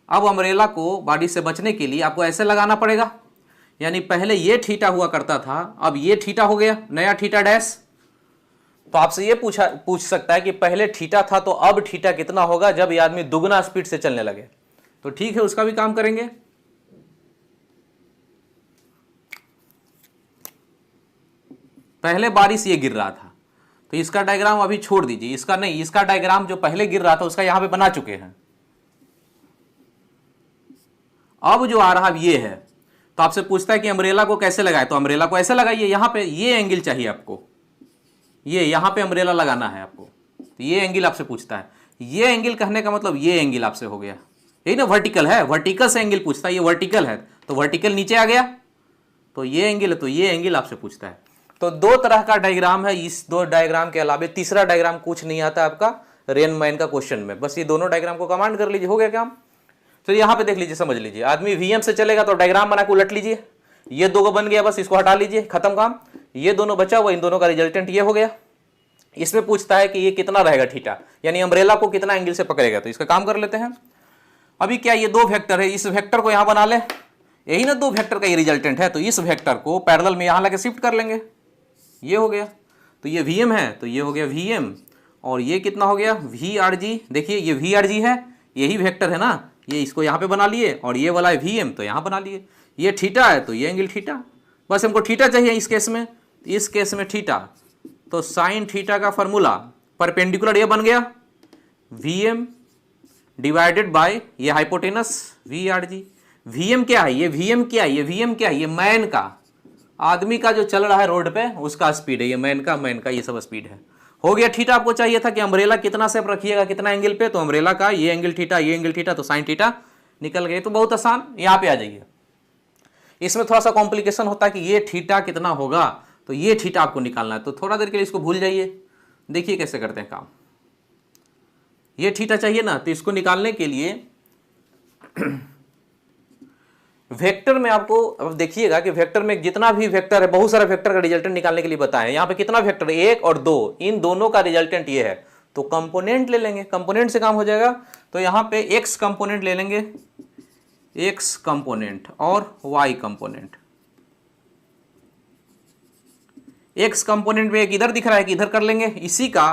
अब अम्ब्रेला को बारिश से बचने के लिए आपको ऐसे लगाना पड़ेगा, यानी पहले ये थीटा हुआ करता था, अब ये थीटा हो गया, नया थीटा डैश। तो आपसे ये पूछ सकता है कि पहले थीटा था तो अब थीटा कितना होगा जब ये आदमी दुगना स्पीड से चलने लगे। तो ठीक है, उसका भी काम करेंगे। पहले बारिश ये गिर रहा था तो इसका डायग्राम अभी छोड़ दीजिए, इसका नहीं, इसका डायग्राम जो पहले गिर रहा था उसका यहां पे बना चुके हैं। अब जो आ रहा ये है, तो आपसे पूछता है कि अम्ब्रेला को कैसे लगाए, तो अम्ब्रेला को ऐसे लगाइए, यहां पे ये एंगल चाहिए आपको, ये यहां पे अम्ब्रेला लगाना है आपको, तो ये एंगल आपसे पूछता है। ये एंगल कहने का मतलब ये एंगल आपसे हो गया, यही ना वर्टिकल है, वर्टिकल से एंगल पूछता है, ये वर्टिकल है तो वर्टिकल नीचे आ गया, तो ये एंगल है, तो ये एंगल आपसे पूछता है। तो दो तरह का डायग्राम है, इस दो डायग्राम के अलावा तीसरा डायग्राम कुछ नहीं आता आपका रेन मैन का क्वेश्चन में, बस ये दोनों डायग्राम को कमांड कर लीजिए, हो गया काम। तो यहाँ पे देख लीजिए, समझ लीजिए, आदमी Vm से चलेगा तो डायग्राम बना के उलट लीजिए, ये दो को बन गया, बस इसको हटा लीजिए, खत्म काम। ये दोनों बचा हुआ, इन दोनों का रिजल्टेंट ये हो गया। इसमें पूछता है कि ये कितना रहेगा थीटा, यानी अम्ब्रेला को कितना एंगल से पकड़ेगा, तो इसका काम कर लेते हैं। अभी क्या ये दो वेक्टर है, इस वेक्टर को यहां बना ले, यही ना दो वेक्टर का ये रिजल्टेंट है, तो इस वेक्टर को पैरेलल में यहां लाके शिफ्ट कर लेंगे, ये हो गया। तो ये Vm है तो ये हो गया Vm, और ये कितना हो गया Vrg। देखिए ये Vrg है, यही वेक्टर है ना, ये इसको यहाँ पे बना लिए, और ये वाला है Vm तो यहाँ बना लिए। ये थीटा है तो ये एंगल थीटा, बस हमको थीटा चाहिए इस केस में, इस केस में थीटा, तो साइन थीटा का फॉर्मूला परपेंडिकुलर ये बन गया Vm डिवाइडेड बाय ये हाइपोटेनस Vrg। Vm क्या है, ये Vm क्या है, ये Vm क्या है, ये मैन का, आदमी का जो चल रहा है रोड पे उसका स्पीड है, ये मैन का ये सब स्पीड है। हो गया थीटा, आपको चाहिए था कि अम्ब्रेला कितना से रखिएगा, कितना एंगल पे, तो अम्ब्रेला का ये एंगल थीटा, ये एंगल थीटा, तो साइन थीटा निकल गए। तो बहुत आसान, यहाँ पे आ जाइए। इसमें थोड़ा सा कॉम्प्लिकेशन होता है कि ये थीटा कितना होगा, तो ये थीटा आपको निकालना है, तो थोड़ा देर के लिए इसको भूल जाइए, देखिए कैसे करते हैं काम। ये थीटा चाहिए ना, तो इसको निकालने के लिए वेक्टर में आपको, अब देखिएगा कि वेक्टर में जितना भी वेक्टर है, बहुत सारे वेक्टर का रिजल्टेंट निकालने के लिए बताएं। यहाँ पे कितना वेक्टर है, 1 और 2, इन दोनों का रिजल्टेंट ये है, तो कंपोनेंट ले लेंगे, कंपोनेंट से काम हो जाएगा। तो यहाँ पे x कंपोनेंट ले लेंगे, x कंपोनेंट और y कंपोनेंट। x कंपोनेंट में एक इधर दिख रहा है कि इधर कर लेंगे, इसी का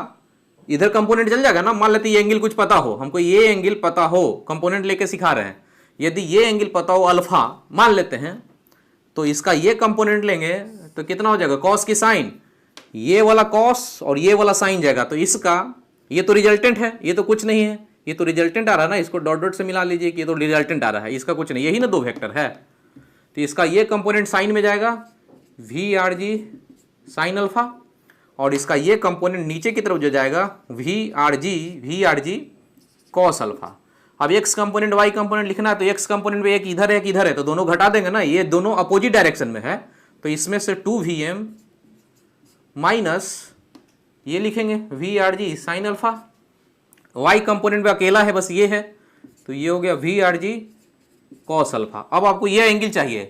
इधर कंपोनेंट चल जाएगा ना। मान लेते ये एंगल कुछ पता हो, हमको ये एंगल पता हो, कंपोनेंट लेके सिखा रहे हैं, यदि ये एंगल पता हो अल्फा मान लेते हैं, तो इसका ये कंपोनेंट लेंगे तो कितना हो जाएगा, कॉस की साइन, ये वाला कॉस और ये वाला साइन जाएगा, तो इसका ये तो रिजल्टेंट है, ये तो कुछ नहीं है, ये तो रिजल्टेंट आ रहा है ना, इसको डॉट डॉट से मिला लीजिए कि ये तो रिजल्टेंट आ रहा है, इसका कुछ नहीं, यही ना दो वेक्टर है। तो इसका ये कंपोनेंट साइन में जाएगा V R G sine alpha, और इसका ये कंपोनेंट नीचे की तरफ जो जाएगा V R G cos alpha. अब एक्स कंपोनेंट वाई कंपोनेंट लिखना है तो एक्स कंपोनेंट में एक इधर है तो दोनों घटा देंगे ना, ये दोनों अपोजिट डायरेक्शन में है, तो इसमें से 2Vm माइनस ये लिखेंगे V R G sine alpha. Y component में अकेला है बस ये है, तो ये हो गया V R G cos alpha. अब आपको ये एंगल चाहिए,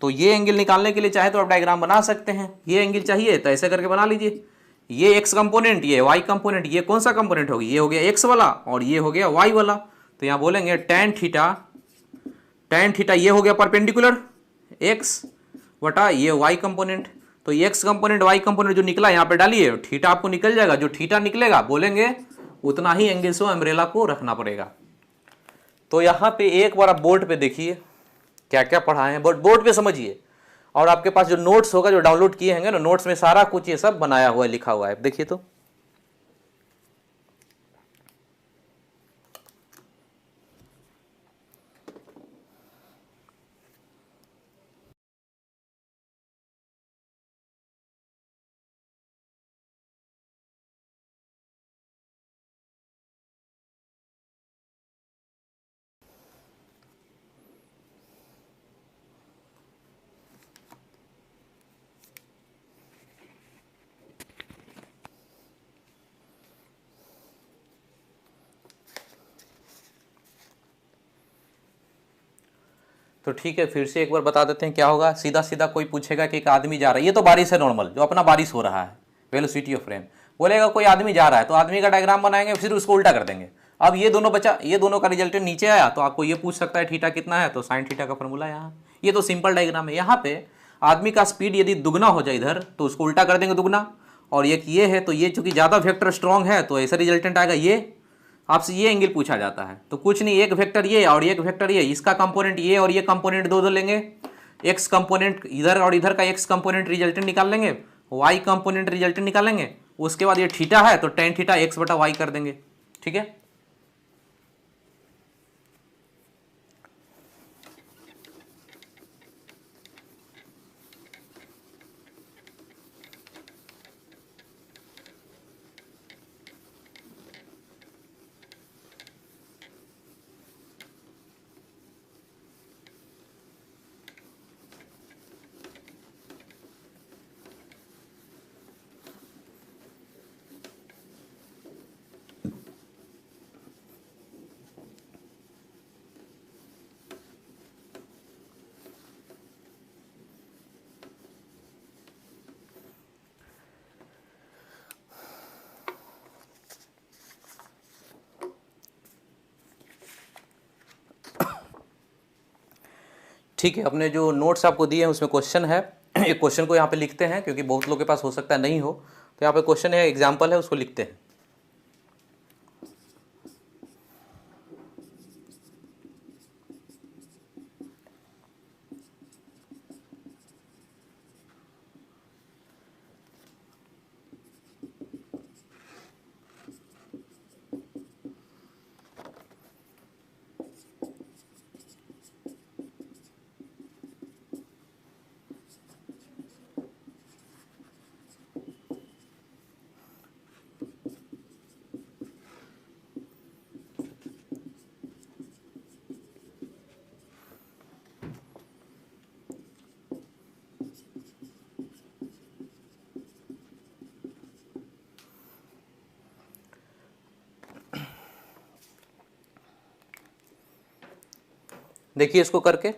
तो ये एंगल निकालने के लिए चाहे तो आप डायग्राम बना सकते हैं, ये एंगल चाहिए तो ऐसे करके बना लीजिए, ये एक्स कंपोनेंट ये वाई कंपोनेंट, ये कौन सा कंपोनेंट होगी, ये हो गया एक्स वाला और ये हो गया वाई वाला, तो यहां बोलेंगे टेन थीटा ये हो गया परपेंडिकुलर एक्स बटा ये वाई कंपोनेंट, तो एक्स कंपोनेंट वाई कंपोनेंट जो निकला यहां पे डालिए, थीटा आपको निकल जाएगा, जो थीटा निकलेगा बोलेंगे उतना ही एंगल से अम्ब्रेला को रखना पड़ेगा। तो यहां पे एक बार आप बोर्ड पे देखिए क्या क्या पढ़ाए हैं, बोर्ड पे समझिए, और आपके पास जो नोट्स होगा जो डाउनलोड किए होंगे ना, नोट्स में सारा कुछ ये सब बनाया हुआ है, लिखा हुआ है, देखिए तो। तो ठीक है, फिर से एक बार बता देते हैं क्या होगा। सीधा सीधा कोई पूछेगा कि एक आदमी जा रहा है, ये तो बारिश है नॉर्मल, जो अपना बारिश हो रहा है, वेलोसिटी ऑफ रेन, बोलेगा कोई आदमी जा रहा है तो आदमी का डायग्राम बनाएंगे, फिर उसको उल्टा कर देंगे। अब ये दोनों बचा, ये दोनों का रिजल्टेंट नीचे आया तो आपको ये पूछ सकता है थीटा कितना है, तो साइन थीटा का फॉर्मूला यहाँ, ये तो सिंपल डायग्राम है। यहाँ पे आदमी का स्पीड यदि दुगना हो जाए इधर तो उसको उल्टा कर देंगे दुगना, और एक ये है तो ये चूंकि ज़्यादा वेक्टर स्ट्रॉन्ग है तो ऐसा रिजल्टेंट आएगा, ये आपसे ये एंगल पूछा जाता है, तो कुछ नहीं, एक वेक्टर ये और एक वेक्टर ये, इसका कंपोनेंट ये और ये कंपोनेंट दो दो लेंगे, एक्स कंपोनेंट इधर और इधर का एक्स कंपोनेंट रिजल्टेंट निकाल लेंगे, वाई कंपोनेंट रिजल्टेंट निकाल लेंगे, उसके बाद ये थीटा है तो टेन थीटा एक्स बटा वाई कर देंगे, ठीक है। ठीक है, अपने जो नोट्स आपको दिए हैं उसमें क्वेश्चन है, एक क्वेश्चन को यहाँ पे लिखते हैं क्योंकि बहुत लोगों के पास हो सकता है नहीं हो, तो यहाँ पे क्वेश्चन है, एग्जाम्पल है, उसको लिखते हैं। देखिए इसको करके,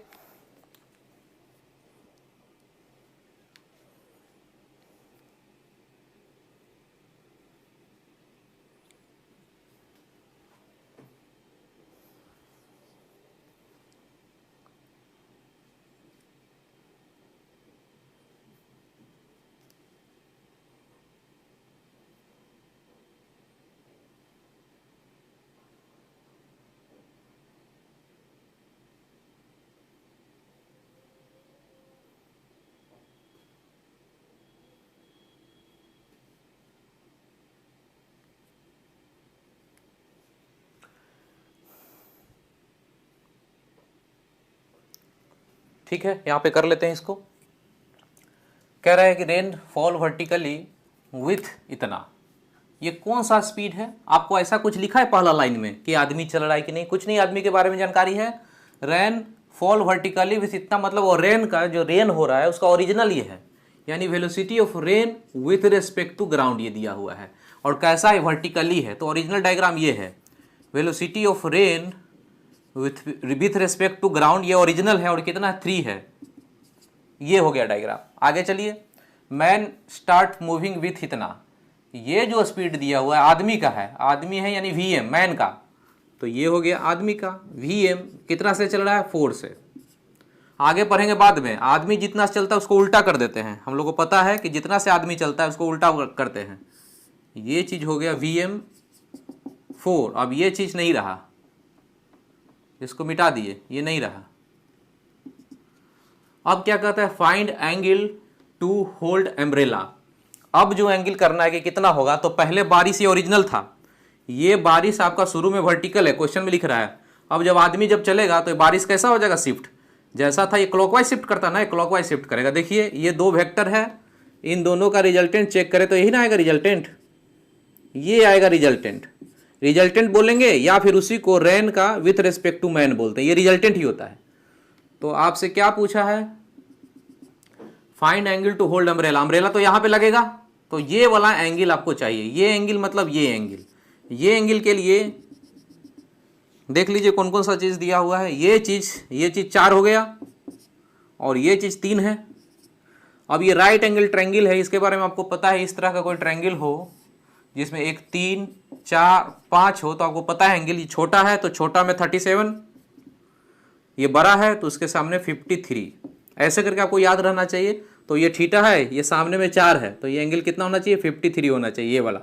ठीक है, यहाँ पे कर लेते हैं इसको। कह रहा है कि रेन फॉल वर्टिकली विथ इतना, ये कौन सा स्पीड है? आपको ऐसा कुछ लिखा है पहला लाइन में कि आदमी चल रहा है कि नहीं? कुछ नहीं, आदमी के बारे में जानकारी है। रेन फॉल वर्टिकली विथ इतना मतलब, और रेन का जो रेन हो रहा है उसका ओरिजिनल ये है, यानी velocity of rain with respect to ground ये दिया हुआ है। और कैसा है? वर्टिकली है, तो ओरिजिनल डायग्राम ये है, velocity of rain with respect to ground, ये ओरिजिनल है और कितना 3 है। ये हो गया डायग्राम। आगे चलिए, मैन स्टार्ट मूविंग विथ इतना, ये जो स्पीड दिया हुआ है आदमी का है, आदमी है यानी वीएम मैन का, तो ये हो गया आदमी का वीएम कितना से चल रहा है? 4 से। आगे पढ़ेंगे बाद में, आदमी जितना से चलता है उसको उल्टा कर देते हैं, हम लोग को पता है कि जितना से आदमी चलता है उसको उल्टा करते हैं। ये चीज हो गया वीएम 4। अब ये चीज नहीं रहा, इसको मिटा दिए, ये नहीं रहा। अब क्या कहता है? Find angle to hold umbrella. अब जो एंगल करना है कि कितना होगा, तो पहले बारिश ये ओरिजिनल था, ये बारिश आपका शुरू में वर्टिकल है, क्वेश्चन में लिख रहा है। अब जब आदमी जब चलेगा तो बारिश कैसा हो जाएगा? शिफ्ट। जैसा था ये क्लॉकवाइज शिफ्ट करता ना, क्लॉकवाइज शिफ्ट करेगा। देखिए ये 2 वेक्टर है, इन दोनों का रिजल्टेंट चेक करें तो यही ना आएगा रिजल्टेंट, ये आएगा रिजल्टेंट। रिजल्टेंट बोलेंगे या फिर उसी को रेन का विथ रिस्पेक्ट टू मैन बोलते हैं, ये रिजल्टेंट ही होता है। तो आपसे क्या पूछा है? Find angle to hold umbrella. Umbrella तो यहां पे लगेगा, तो ये वाला एंगल आपको चाहिए। ये एंगल मतलब ये एंगल, ये एंगल के लिए देख लीजिए कौन कौन सा चीज दिया हुआ है। ये चीज 4 हो गया और ये चीज 3 है। अब ये राइट एंगल ट्रायंगल है, इसके बारे में आपको पता है, इस तरह का कोई ट्रायंगल हो जिसमें 1 3 4 5 हो, तो आपको पता है एंगल, ये छोटा है तो छोटा में 37, ये बड़ा है तो उसके सामने 53, ऐसे करके आपको याद रहना चाहिए। तो ये थीटा है, ये सामने में 4 है, तो ये एंगल कितना होना चाहिए? 53 होना चाहिए, ये वाला।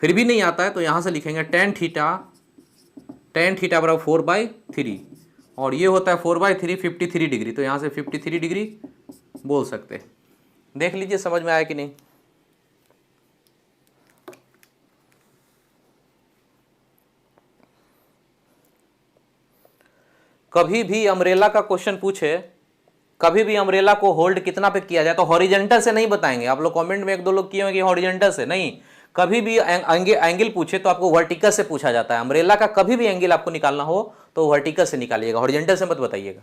फिर भी नहीं आता है तो यहाँ से लिखेंगे tan थीटा बराबर 4/3, और ये होता है 4/3 53 डिग्री, तो यहाँ से 53 डिग्री बोल सकते हैं। देख लीजिए समझ में आया कि नहीं? कभी भी अम्ब्रेला का क्वेश्चन पूछे, कभी भी अम्ब्रेला को होल्ड कितना पे किया जाए, तो हॉरिजॉन्टल से नहीं बताएंगे। आप लोग कमेंट में 1-2 लोग किए होंगे हॉरिजॉन्टल से, नहीं, कभी भी एंगल पूछे तो आपको वर्टिकल से पूछा जाता है। अम्ब्रेला का कभी भी एंगल आपको निकालना हो तो वर्टिकल से निकालिएगा, हॉरिजॉन्टल से मत बताइएगा।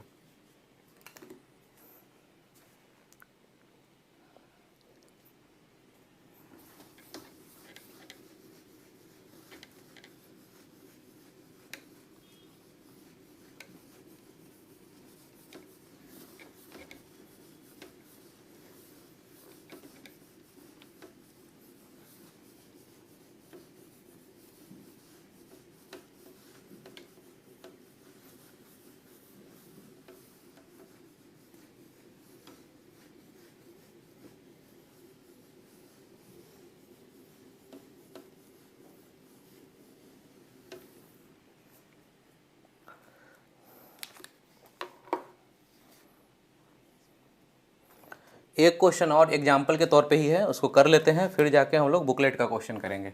एक क्वेश्चन और एग्जाम्पल के तौर पे ही है, उसको कर लेते हैं, फिर जाके हम लोग बुकलेट का क्वेश्चन करेंगे।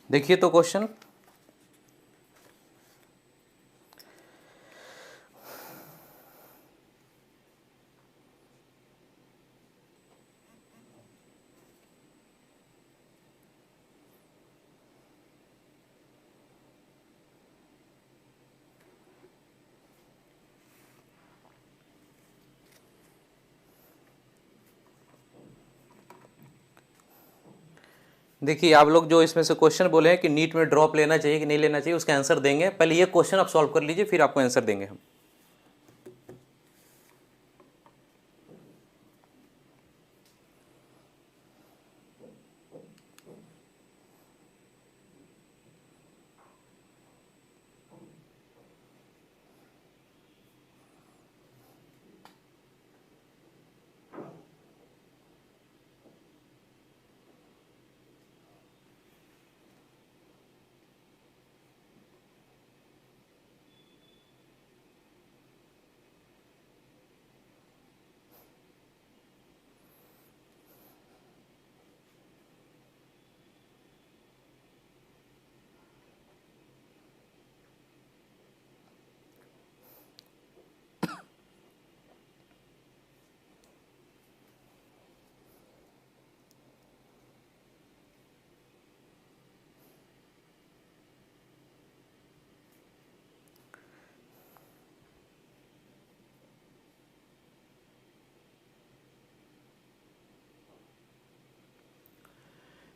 देखिए तो क्वेश्चन, देखिए आप लोग जो इसमें से क्वेश्चन बोले हैं कि नीट में ड्रॉप लेना चाहिए कि नहीं लेना चाहिए, उसका आंसर देंगे। पहले ये क्वेश्चन आप सॉल्व कर लीजिए, फिर आपको आंसर देंगे हम।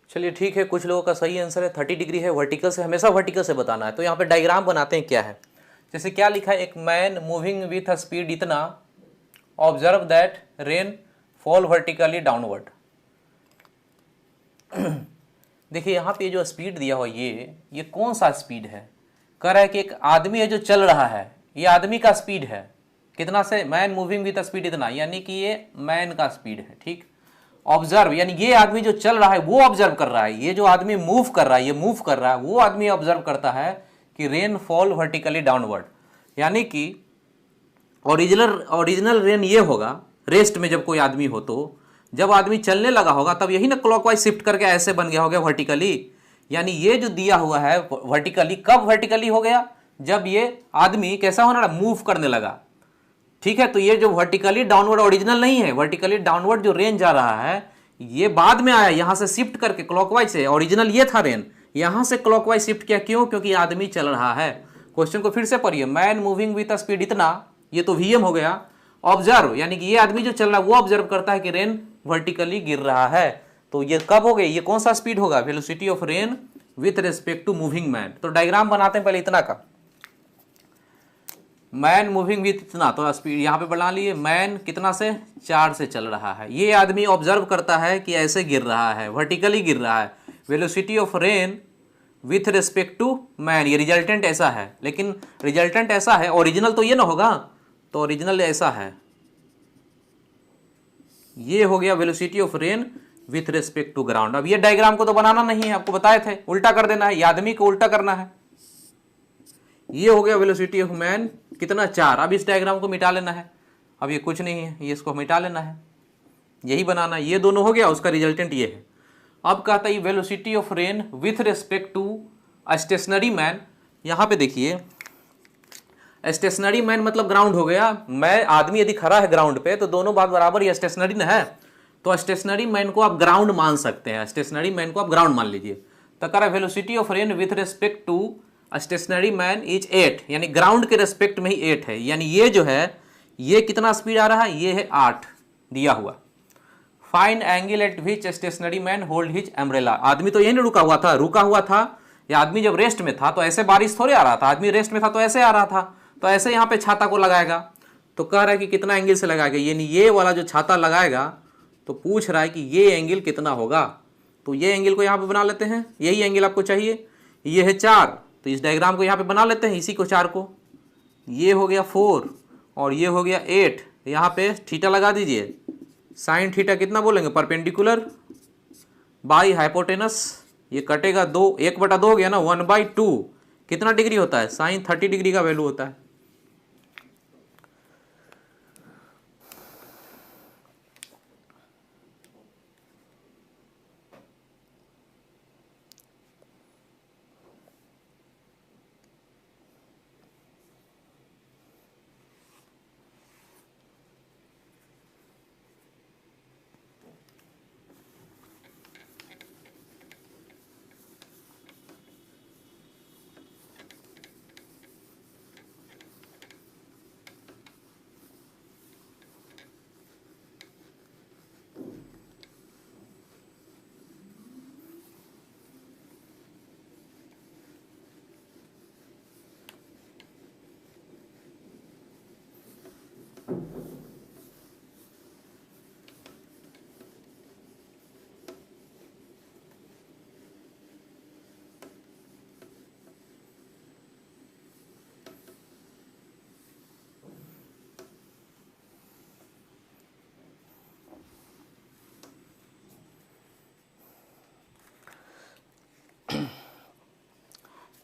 चलिए ठीक है, कुछ लोगों का सही आंसर है 30 डिग्री है, वर्टिकल से, हमेशा वर्टिकल से बताना है। तो यहाँ पे डायग्राम बनाते हैं क्या है। जैसे क्या लिखा है, एक man moving with a speed इतना, observe that rain fall vertically downward. देखिए यहाँ पे जो स्पीड दिया हुआ ये कौन सा स्पीड है। कह रहा है कि एक आदमी है जो चल रहा है, ये आदमी का स्पीड है कितना से, मैन मूविंग विथ स्पीड इतना, यानी कि ये मैन का स्पीड है। ठीक, ऑब्जर्व यानी ये आदमी जो चल रहा है वो ऑब्जर्व कर रहा है, ये जो आदमी मूव कर रहा है ये मूव कर रहा है, वो आदमी ऑब्जर्व करता है कि रेन फॉल वर्टिकली डाउनवर्ड। यानी कि ओरिजिनल रेन ये होगा रेस्ट में, जब कोई आदमी हो तो जब आदमी चलने लगा होगा तब यही ना क्लॉकवाइज शिफ्ट करके ऐसे बन गया होगा वर्टिकली। यानी ये जो दिया हुआ है वर्टिकली, कब वर्टिकली हो गया, जब ये आदमी कैसा होना, मूव करने लगा। ठीक है, तो ये जो वर्टिकली डाउनवर्ड ओरिजिनल नहीं है, वर्टिकली डाउनवर्ड जो रेन जा रहा है ये बाद में आया, यहां से शिफ्ट करके क्लॉकवाइज से। ओरिजिनल ये था रेन, यहां से क्लॉकवाइज शिफ्ट किया, क्यों, क्योंकि आदमी चल रहा है। क्वेश्चन को फिर से पढ़िए, मैन मूविंग विथ स्पीड इतना, ये तो वीएम हो गया। ऑब्जर्व यानी कि ये आदमी जो चल रहा है वो ऑब्जर्व करता है कि रेन वर्टिकली गिर रहा है। तो ये कब हो गई, ये कौन सा स्पीड होगा, velocity of rain with respect to moving man. तो डायग्राम बनाते हैं पहले इतना का, मैन मूविंग विथ इतना, तो स्पीड यहाँ पे बना लिए, मैन कितना से 4 से चल रहा है, ये आदमी ऑब्जर्व करता है कि ऐसे गिर रहा है, वर्टिकली गिर रहा है। Velocity of rain with respect to man, ये रिजल्टेंट ऐसा है, लेकिन रिजल्टेंट ऐसा है, ओरिजिनल तो ये ना होगा, तो ओरिजिनल ऐसा है, ये हो गया velocity of rain with respect to ground. अब ये डायग्राम को तो बनाना नहीं है, आपको बताए थे, उल्टा कर देना है, ये आदमी को उल्टा करना है। ये हो गया वेलोसिटी ऑफ मैन कितना 4। अब इस डायग्राम को मिटा लेना है, अब ये कुछ नहीं है, ये इसको मिटा लेना है, यही बनाना है, ये दोनों हो गया, उसका रिजल्टेंट ये है। अब कहता है velocity of rain with respect to stationary man. यहां पे देखिए स्टेशनरी मैन मतलब ग्राउंड हो गया, मैं आदमी यदि खड़ा है ग्राउंड पे तो दोनों बात बराबर, ही स्टेशनरी ना है, तो स्टेशनरी मैन को आप ग्राउंड मान सकते हैं, स्टेशनरी मैन को आप ग्राउंड मान लीजिए। तो कह रहा है velocity of rain with respect to stationary man is 8, यानी ग्राउंड के रेस्पेक्ट में ही 8 है, यानी ये जो है ये कितना स्पीड आ रहा है, ये है 8 दिया हुआ। Find angle at which stationary man hold his umbrella, आदमी तो यही नहीं रुका हुआ था, या आदमी जब रेस्ट में था तो ऐसे बारिश थोड़े आ रहा था, आदमी रेस्ट में था तो ऐसे आ रहा था, तो ऐसे यहाँ पे छाता को लगाएगा। तो कह रहा है कि कितना एंगल से लगाएगा, यानी ये वाला जो छाता लगाएगा, तो पूछ रहा है कि ये एंगल कितना होगा। तो ये एंगल को यहाँ पे बना लेते हैं, यही एंगल आपको चाहिए, ये है 4, तो इस डायग्राम को यहाँ पे बना लेते हैं, इसी को 4 को, ये हो गया 4 और ये हो गया 8, यहाँ पे थीटा लगा दीजिए, साइन थीटा कितना बोलेंगे, परपेंडिकुलर बाई हाइपोटेनस, ये कटेगा 2, 1/2 हो गया ना, 1/2 कितना डिग्री होता है, साइन 30 डिग्री का वैल्यू होता है।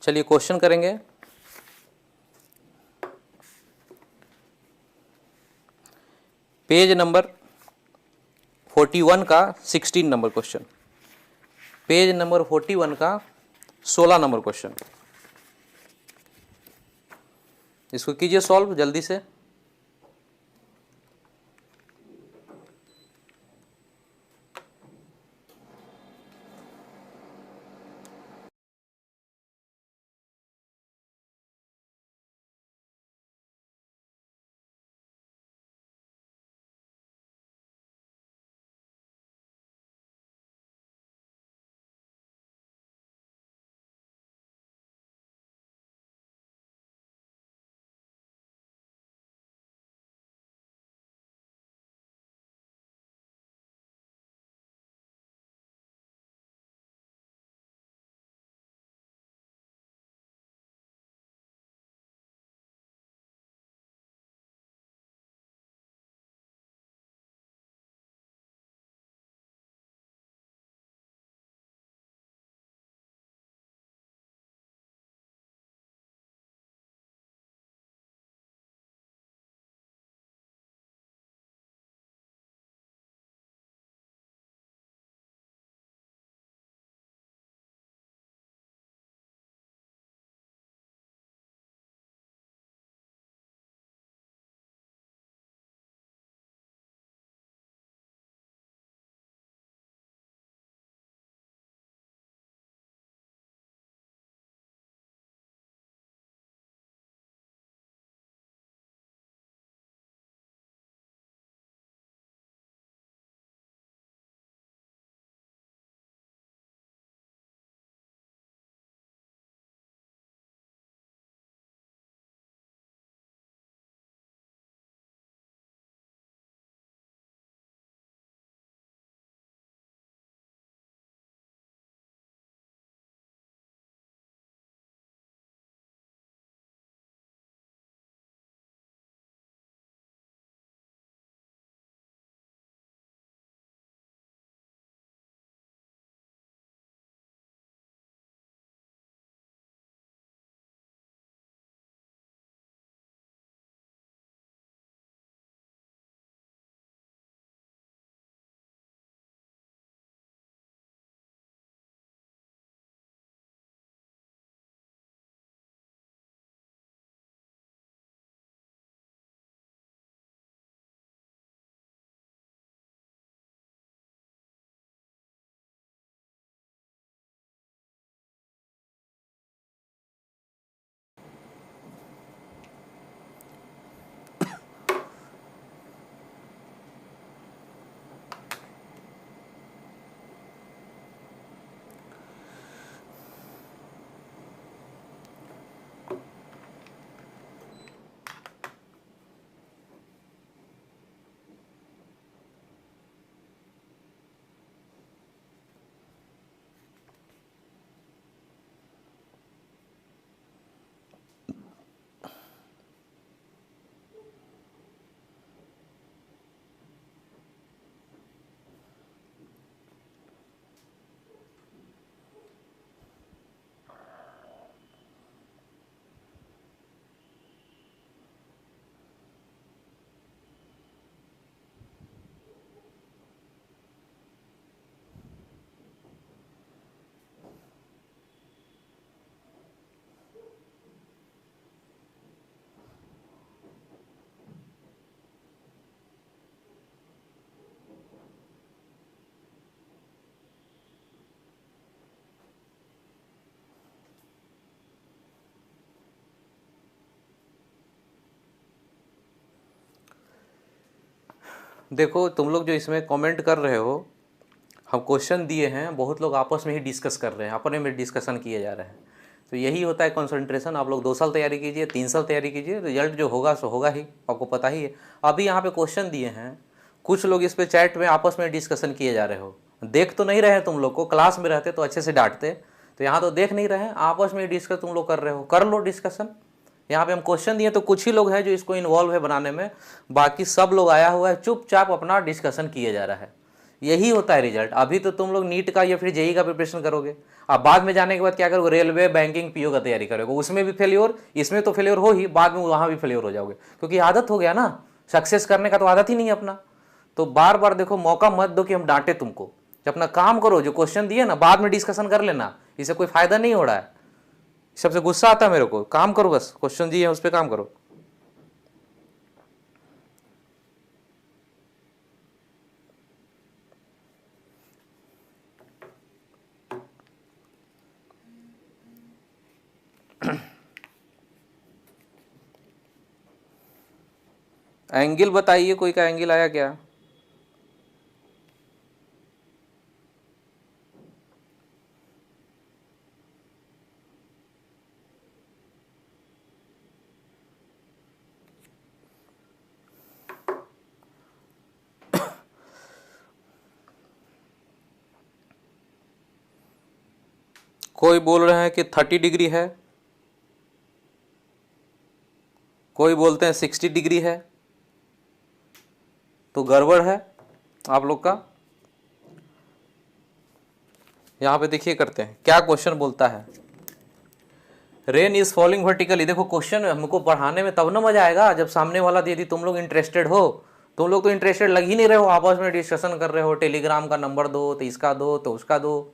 चलिए क्वेश्चन करेंगे। पेज नंबर 41 का 16 नंबर क्वेश्चन, पेज नंबर 41 का 16 नंबर क्वेश्चन, इसको कीजिए सॉल्व जल्दी से। देखो तुम लोग जो इसमें कमेंट कर रहे हो, हम क्वेश्चन दिए हैं, बहुत लोग आपस में ही डिस्कस कर रहे हैं, अपने में डिस्कशन किए जा रहे हैं। तो यही होता है कंसंट्रेशन। आप लोग 2 साल तैयारी कीजिए, 3 साल तैयारी कीजिए, रिजल्ट जो होगा सो होगा ही, आपको पता ही है। अभी यहाँ पे क्वेश्चन दिए हैं, कुछ लोग इस पे चैट में आपस में डिस्कशन किए जा रहे हो, देख तो नहीं रहे तुम लोग को, क्लास में रहते तो अच्छे से डांटते, तो यहाँ तो देख नहीं रहे हैं, आपस में डिस्कस तुम लोग कर रहे हो, कर लो डिस्कशन। यहाँ पे हम क्वेश्चन दिए तो कुछ ही लोग हैं जो इसको इन्वॉल्व है बनाने में, बाकी सब लोग आया हुआ है चुपचाप अपना डिस्कशन किए जा रहा है। यही होता है रिजल्ट। अभी तो तुम लोग नीट का या फिर जेई का प्रिपरेशन करोगे, अब बाद में जाने के बाद क्या करोगे, रेलवे बैंकिंग पीओ का तैयारी करोगे, उसमें भी फेल्योर, इसमें तो फेल्योर हो ही, बाद में वहां भी फेल्योर हो जाओगे, क्योंकि आदत हो गया ना, सक्सेस करने का तो आदत ही नहीं है अपना। तो बार बार देखो, मौका मत दो कि हम डांटे तुमको, जब अपना काम करो, जो क्वेश्चन दिए ना बाद में डिस्कशन कर लेना, इससे कोई फायदा नहीं हो रहा है। सबसे गुस्सा आता है मेरे को, काम करो, बस क्वेश्चन दिए उस पर काम करो। एंगल बताइए, कोई का एंगल आया क्या? कोई बोल रहे हैं कि 30 डिग्री है, कोई बोलते हैं 60 डिग्री है, तो गड़बड़ है आप लोग का। यहां पे देखिए, करते हैं क्या क्वेश्चन बोलता है, रेन इज फॉलिंग वर्टिकली। देखो क्वेश्चन हमको पढ़ाने में तब ना मजा आएगा जब सामने वाला दे दी, तुम लोग इंटरेस्टेड हो। तुम लोग तो इंटरेस्टेड लग ही नहीं रहे हो, आपस में डिस्कशन कर रहे हो, टेलीग्राम का नंबर दो तो इसका दो तो उसका दो।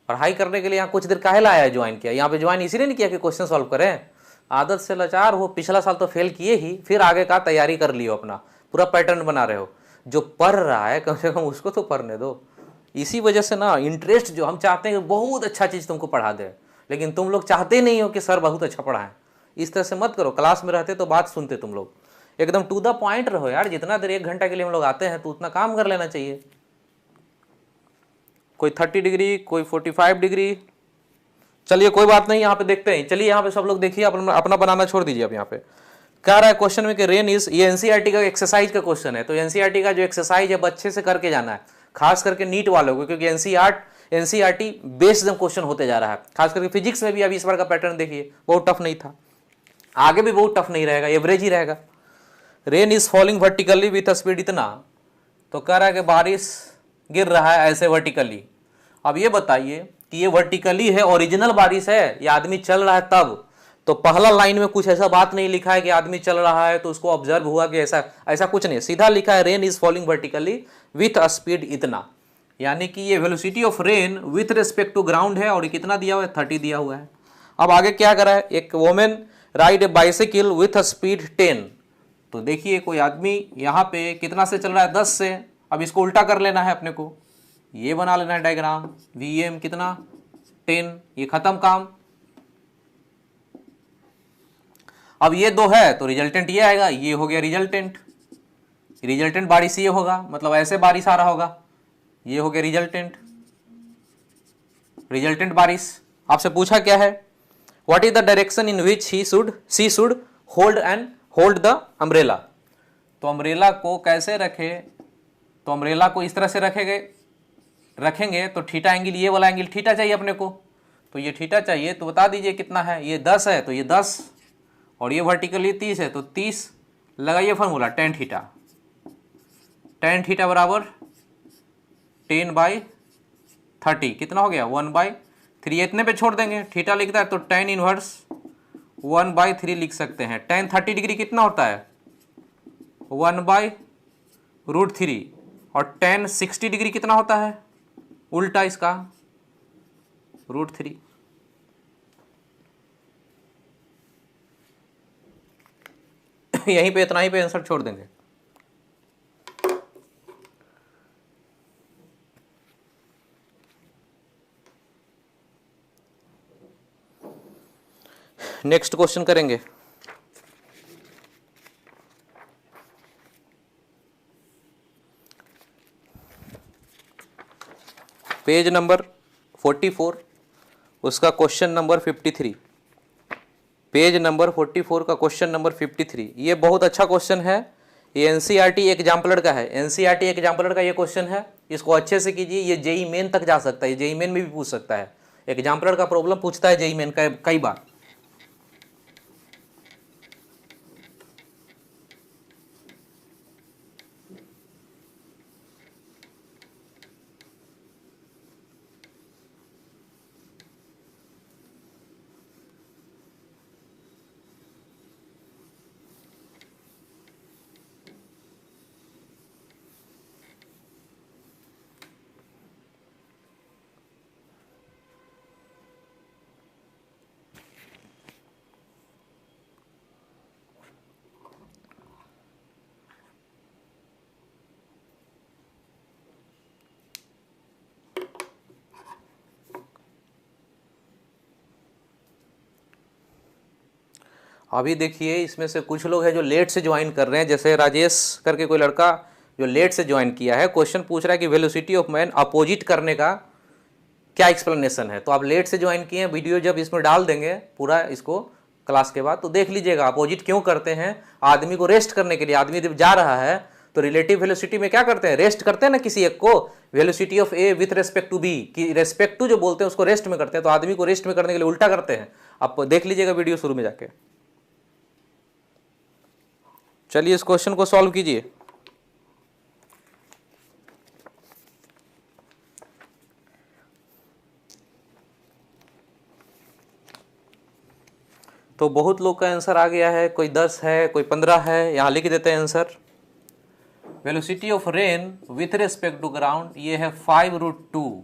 पढ़ाई करने के लिए यहाँ कुछ देर काहे लाया है, ज्वाइन किया यहाँ पे, ज्वाइन इसीलिए नहीं किया कि क्वेश्चन सॉल्व करें। आदत से लाचार हो, पिछला साल तो फेल किए ही, फिर आगे का तैयारी कर लियो, अपना पूरा पैटर्न बना रहे हो। जो पढ़ रहा है कम से कम उसको तो पढ़ने दो। इसी वजह से ना, इंटरेस्ट जो हम चाहते हैं बहुत अच्छा चीज़ तुमको पढ़ा दे, लेकिन तुम लोग चाहते नहीं हो कि सर बहुत अच्छा पढ़ाएं। इस तरह से मत करो, क्लास में रहते तो बात सुनते तुम लोग, एकदम टू द पॉइंट रहो यार। जितना देर 1 घंटा के लिए हम लोग आते हैं तो उतना काम कर लेना चाहिए। कोई 30 डिग्री, कोई 45 डिग्री, चलिए कोई बात नहीं, यहाँ पे देखते हैं। चलिए यहाँ पे सब लोग देखिए, अपना बनाना छोड़ दीजिए। अब यहाँ पे कह रहा है क्वेश्चन में कि रेन इज, ये एनसीईआरटी का एक्सरसाइज का क्वेश्चन है, तो एनसीईआरटी का जो एक्सरसाइज है अच्छे से करके जाना है, खास करके नीट वालों को, क्योंकि एनसीईआरटी बेस्ड क्वेश्चन होते जा रहा है। खास करके फिजिक्स में भी अभी इस बार का पैटर्न देखिए, बहुत टफ नहीं था, आगे भी बहुत टफ नहीं रहेगा, एवरेज ही रहेगा। Rain is falling vertically with speed इतना, तो कह रहा है कि बारिश गिर रहा है ऐसे वर्टिकली। अब ये बताइए कि ये वर्टिकली है, ओरिजिनल बारिश है, या आदमी चल रहा है तब? तो पहला लाइन में कुछ ऐसा बात नहीं लिखा है कि आदमी चल रहा है तो उसको ऑब्जर्व हुआ कि ऐसा ऐसा कुछ नहीं, सीधा लिखा है rain is falling vertically with speed इतना, यानी कि ये velocity of rain with respect to ground है, और ये कितना दिया हुआ है, 30 दिया हुआ है। अब आगे क्या करा है, एक women ride A bicycle with speed 10, तो देखिए कोई आदमी यहाँ पे कितना से चल रहा है, 10 से। अब इसको उल्टा कर लेना है अपने को, ये बना लेना है डायग्राम, वीएम कितना 10, ये खत्म काम। अब ये दो है तो रिजल्टेंट ये आएगा, ये हो गया रिजल्टेंट। रिजल्टेंट बारिश ये होगा, मतलब ऐसे बारिश आ रहा होगा, ये हो गया रिजल्टेंट। रिजल्टेंट बारिश आपसे पूछा क्या है, what is the direction in which she should hold the umbrella. तो अम्ब्रेला को कैसे रखे, तो अम्ब्रेला को इस तरह से रखेंगे तो थीटा एंगल, ये वाला एंगल थीटा चाहिए अपने को, तो ये थीटा चाहिए, तो बता दीजिए कितना है, ये 10 है तो ये 10, और ये वर्टिकली 30 है तो 30, लगाइए फॉर्मूला टेन थीटा बराबर 10/30, कितना हो गया 1/3, इतने पे छोड़ देंगे, थीटा लिखता है तो tan इनवर्स 1/3 लिख सकते हैं। tan 30 डिग्री कितना होता है 1/√3, और tan 60 डिग्री कितना होता है उल्टा इसका √3। यहीं पे इतना ही पे आंसर छोड़ देंगे। नेक्स्ट क्वेश्चन करेंगे, पेज नंबर 44, उसका क्वेश्चन नंबर 53। पेज नंबर 44 का क्वेश्चन नंबर 53, ये बहुत अच्छा क्वेश्चन है, ये एनसीईआरटी एग्जाम्पलर का है, एनसीईआरटी एग्जाम्पलर का ये क्वेश्चन है, इसको अच्छे से कीजिए, ये जेई मेन तक जा सकता है, जेई मेन में भी पूछ सकता है, एग्जाम्पलर का प्रॉब्लम पूछता है जेई मेन का कई बार। अभी देखिए इसमें से कुछ लोग हैं जो लेट से ज्वाइन कर रहे हैं, जैसे राजेश करके कोई लड़का जो लेट से ज्वाइन किया है। क्वेश्चन पूछ रहा है कि वेलोसिटी ऑफ मैन अपोजिट करने का क्या एक्सप्लेनेशन है। तो आप लेट से ज्वाइन किए हैं, वीडियो जब इसमें डाल देंगे पूरा इसको क्लास के बाद तो देख लीजिएगा अपोजिट क्यों करते हैं। आदमी को रेस्ट करने के लिए, आदमी जब जा रहा है तो रिलेटिव वेलोसिटी में क्या करते हैं, रेस्ट करते हैं ना किसी एक को। Velocity of A with respect to B की रेस्पेक्ट टू जो बोलते हैं उसको रेस्ट में करते हैं, तो आदमी को रेस्ट में करने के लिए उल्टा करते हैं। आप देख लीजिएगा वीडियो शुरू में जाके। चलिए इस क्वेश्चन को सॉल्व कीजिए। तो बहुत लोग का आंसर आ गया है, कोई 10 है, कोई 15 है। यहाँ लिख देते हैं answer. Velocity of rain with respect to ground ये है 5√2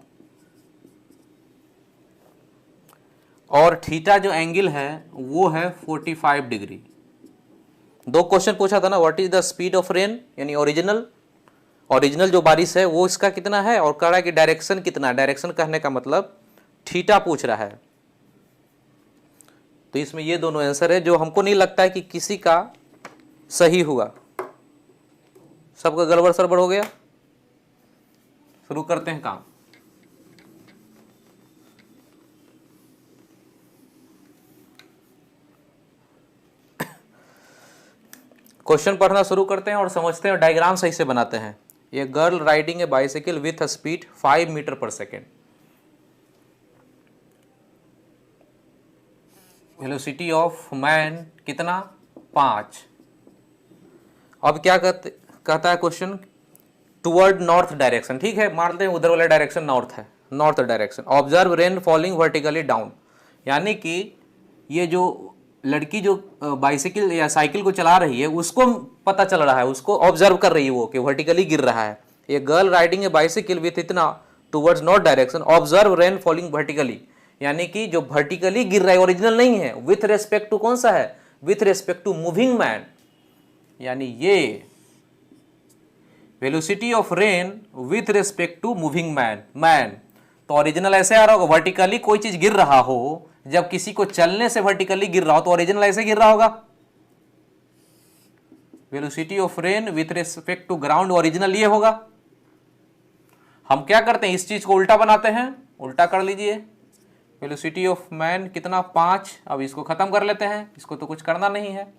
और थीटा जो एंगल है वो है 45 डिग्री। दो क्वेश्चन पूछा था ना, what is the speed of rain, यानी ओरिजिनल जो बारिश है वो इसका कितना है, और कह रहा है कि डायरेक्शन कितना है। डायरेक्शन कहने का मतलब थीटा पूछ रहा है। तो इसमें ये दोनों आंसर है जो हमको नहीं लगता है कि किसी का सही हुआ, सबका गड़बड़ सड़बड़ हो गया। शुरू करते हैं काम। क्वेश्चन पढ़ना शुरू करते हैं और समझते हैं और डायग्राम सही से बनाते हैं। ये girl riding a bicycle with a speed 5 meter per second. Velocity of man कितना, 5। अब क्या कहता है क्वेश्चन, टुवर्ड नॉर्थ डायरेक्शन। ठीक है, मानते हैं उधर वाला डायरेक्शन नॉर्थ है, north direction. Observe rain falling vertically down, यानी कि ये जो लड़की जो बाइसाइकिल या साइकिल को चला रही है उसको पता चल रहा है, उसको ऑब्जर्व कर रही है वो कि वर्टिकली गिर रहा है। ये girl riding a bicycle with इतना towards north direction, observe rain falling vertically, यानी कि जो वर्टिकली गिर रहा है ओरिजिनल नहीं है। विथ रेस्पेक्ट टू कौन सा है, with respect to moving man, यानी ये velocity of rain with respect to moving man. तो ओरिजिनल ऐसे आ रहा होगा, वर्टिकली कोई चीज गिर रहा हो, जब किसी को चलने से वर्टिकली गिर रहा हो तो ओरिजिनल ऐसे गिर रहा होगा। Velocity of rain with respect to ground original ये होगा। हम क्या करते हैं, इस चीज को उल्टा बनाते हैं, उल्टा कर लीजिए। वेलोसिटी ऑफ मैन कितना, 5। अब इसको खत्म कर लेते हैं, इसको तो कुछ करना नहीं है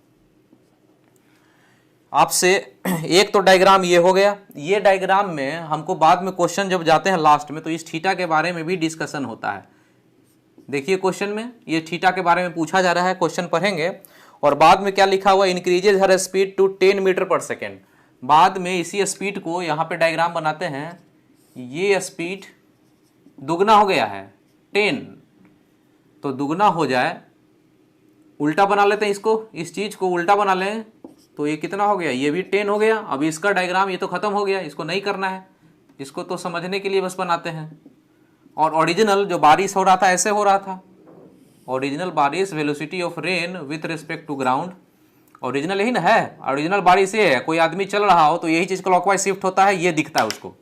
आपसे। एक तो डायग्राम ये हो गया। ये डायग्राम में हमको बाद में क्वेश्चन जब जाते हैं लास्ट में तो इस थीटा के बारे में भी डिस्कशन होता है। देखिए क्वेश्चन में ये थीटा के बारे में पूछा जा रहा है, क्वेश्चन पढ़ेंगे। और बाद में क्या लिखा हुआ, increases her speed to 10 meter per second. बाद में इसी स्पीड को यहाँ पे डायग्राम बनाते हैं, ये स्पीड दुगना हो गया है 10, तो दुगना हो जाए, उल्टा बना लेते हैं इसको, इस चीज को उल्टा बना लें तो ये कितना हो गया, ये भी 10 हो गया। अब इसका डायग्राम ये तो खत्म हो गया, इसको नहीं करना है, इसको तो समझने के लिए बस बनाते हैं। और ओरिजिनल जो बारिश हो रहा था ऐसे हो रहा था, ओरिजिनल बारिश velocity of rain with respect to ground, original यही ना है। ओरिजिनल बारिश ये है, कोई आदमी चल रहा हो तो यही चीज क्लॉकवाइज शिफ्ट होता है, ये दिखता है उसको।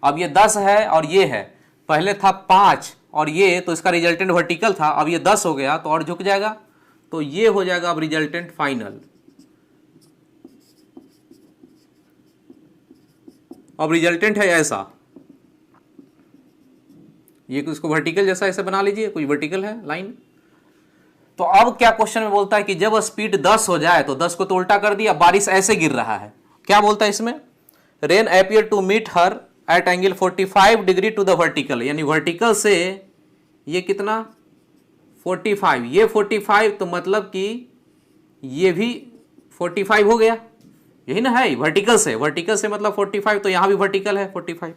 अब ये 10 है और ये है, पहले था 5 और ये, तो इसका रिजल्टेंट वर्टिकल था, अब ये 10 हो गया तो और झुक जाएगा, तो ये हो जाएगा अब रिजल्टेंट फाइनल। अब रिजल्टेंट है ऐसा, ये इसको वर्टिकल जैसा ऐसे बना लीजिए, कोई वर्टिकल है लाइन। तो अब क्या क्वेश्चन में बोलता है कि जब स्पीड 10 हो जाए, तो 10 को तो उल्टा कर दिया, बारिश ऐसे गिर रहा है। क्या बोलता है इसमें, rain appear to meet her at angle 45 degree to the vertical, यानी वर्टिकल से ये कितना 45, ये 45, तो मतलब कि ये भी 45 हो गया, यही ना है, वर्टिकल से मतलब 45, तो यहां भी वर्टिकल है 45।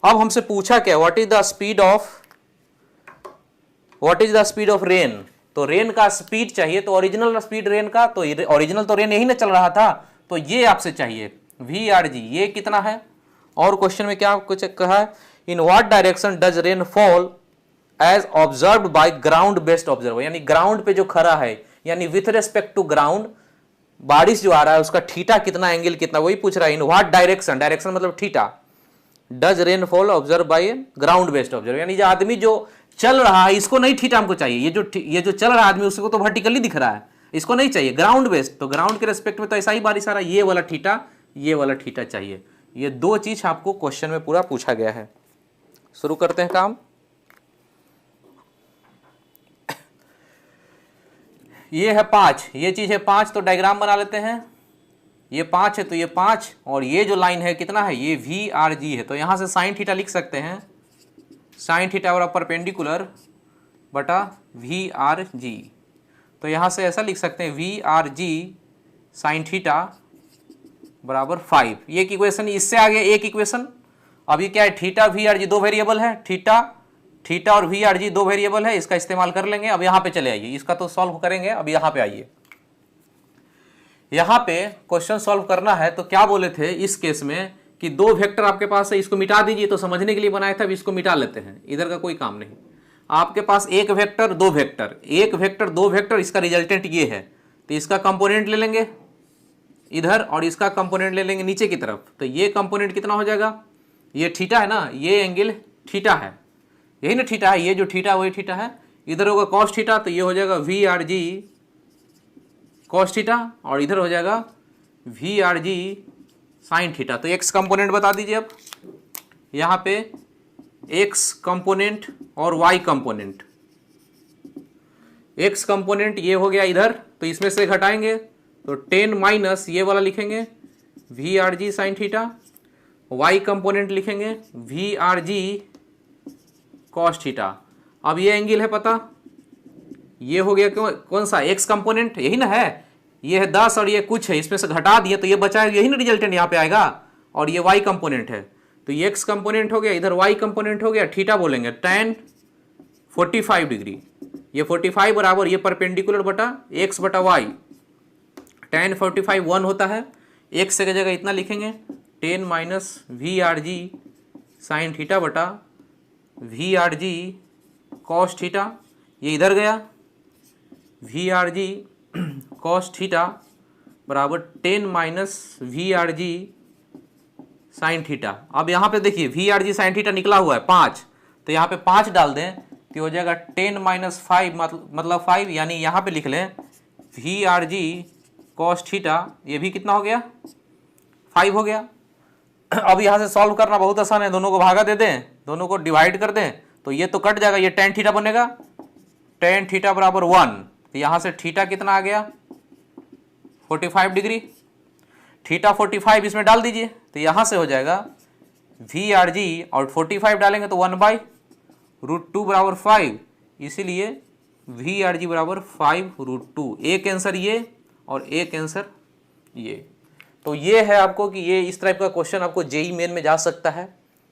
अब हमसे पूछा क्या, what is the speed of rain, तो रेन का स्पीड चाहिए, तो ओरिजिनल स्पीड रेन का, तो ओरिजिनल तो रेन यही ना चल रहा था, तो ये आपसे चाहिए VRG, ये कितना है। और क्वेश्चन में क्या कुछ कहा है, in what direction does rain fall as observed by ground based observer, यानी ग्राउंड पे जो खड़ा है, यानी विथ रेस्पेक्ट टू ग्राउंड बारिश जो आ रहा है उसका थीटा कितना, एंगल कितना, वही पूछ रहा है। इन व्हाट डायरेक्शन, डायरेक्शन मतलब theta, does rain fall observe by ground based observer, यानी जो आदमी जो चल रहा है इसको नहीं थीटा हमको चाहिए, ये जो चल रहा है आदमी उसको तो वर्टिकली दिख रहा है, इसको नहीं चाहिए ग्राउंड बेस्ड, तो ग्राउंड के रेस्पेक्ट में तो ऐसा ही बारिश आ रहा है, ये वाला थीटा, ये वाला थीटा चाहिए। ये दो चीज आपको क्वेश्चन में पूरा पूछा गया है। शुरू करते हैं काम। ये है 5, ये चीज है 5, तो डायग्राम बना लेते हैं। ये 5 है तो ये 5, और ये जो लाइन है कितना है, ये VRG है, तो यहां से साइन थीटा लिख सकते हैं, साइन थीटा बराबर परपेंडिकुलर बटा VRG। तो यहां से ऐसा लिख सकते हैं VRG साइन थीटा बराबर 5। ये एक इक्वेशन, इससे आगे एक इक्वेशन। अभी क्या है, थीटा VRG दो वेरिएबल है, थीटा और VRG दो वेरिएबल है, इसका इस्तेमाल कर लेंगे। अब यहाँ पे चले आइए, इसका तो सॉल्व करेंगे। अब यहाँ पे आइए, यहाँ पे क्वेश्चन सॉल्व करना है। तो क्या बोले थे इस केस में कि दो वेक्टर आपके पास है, इसको मिटा दीजिए, तो समझने के लिए बनाया था। अब इसको मिटा लेते हैं, इधर का कोई काम नहीं। आपके पास एक वेक्टर दो वेक्टर, एक वेक्टर दो वेक्टर, इसका रिजल्टेंट ये है, तो इसका कंपोनेंट ले लेंगे इधर और इसका कंपोनेंट ले लेंगे नीचे की तरफ। तो ये कंपोनेंट कितना हो जाएगा, ये थीटा है ना, ये एंगल थीटा है, यही ना थीटा है, ये जो थीटा वही थीटा है। इधर होगा कॉस थीटा, तो ये हो जाएगा VRG कॉस थीटा, और इधर हो जाएगा VRG साइन थीटा। तो एक्स कंपोनेंट बता दीजिए। अब यहाँ पे एक्स कंपोनेंट और वाई कंपोनेंट, एक्स कंपोनेंट ये हो गया इधर, तो इसमें से घटाएंगे तो 10 माइनस ये वाला लिखेंगे VRG sine theta, Y component लिखेंगे VRG कॉस थीटा। अब ये एंगल है पता, ये हो गया कौन सा, एक्स कंपोनेंट यही ना है, ये है 10 और ये कुछ है, इसमें से घटा दिए तो ये बचा है, यही ना रिजल्टेंट यहाँ पे आएगा। और ये वाई कंपोनेंट है, तो ये एक्स कंपोनेंट हो गया, इधर वाई कंपोनेंट हो गया, थीटा बोलेंगे tan 45 डिग्री। ये 45 बराबर ये परपेंडिकुलर बटा एक्स बटा वाई, tan 45 1 होता है, एक्स की जगह इतना लिखेंगे 10 माइनस VRG साइन थीटा बटा VRG कॉस थीटा। ये इधर गया, VRG कॉस थीटा बराबर 10 माइनस VRG साइन थीटा। अब यहाँ पे देखिए VRG साइन थीटा निकला हुआ है 5, तो यहाँ पे 5 डाल दें तो हो जाएगा 10 माइनस 5 मतलब 5, यानी यहाँ पे लिख लें VRG कॉस थीटा, ये भी कितना हो गया 5 हो गया। अब यहाँ से सॉल्व करना बहुत आसान है, दोनों को भागा दे दें, दोनों को डिवाइड कर दें, तो ये तो कट जाएगा, ये tan थीटा बनेगा, tan थीटा बराबर 1। तो यहाँ से थीटा कितना आ गया 45 डिग्री, थीटा 45 इसमें डाल दीजिए, तो यहाँ से हो जाएगा VRG और 45 डालेंगे तो 1/√2 बराबर 5, इसीलिए VRG बराबर 5√2। एक आंसर ये और एक आंसर ये। तो ये है आपको कि ये इस टाइप का क्वेश्चन आपको जेई मेन में जा सकता है,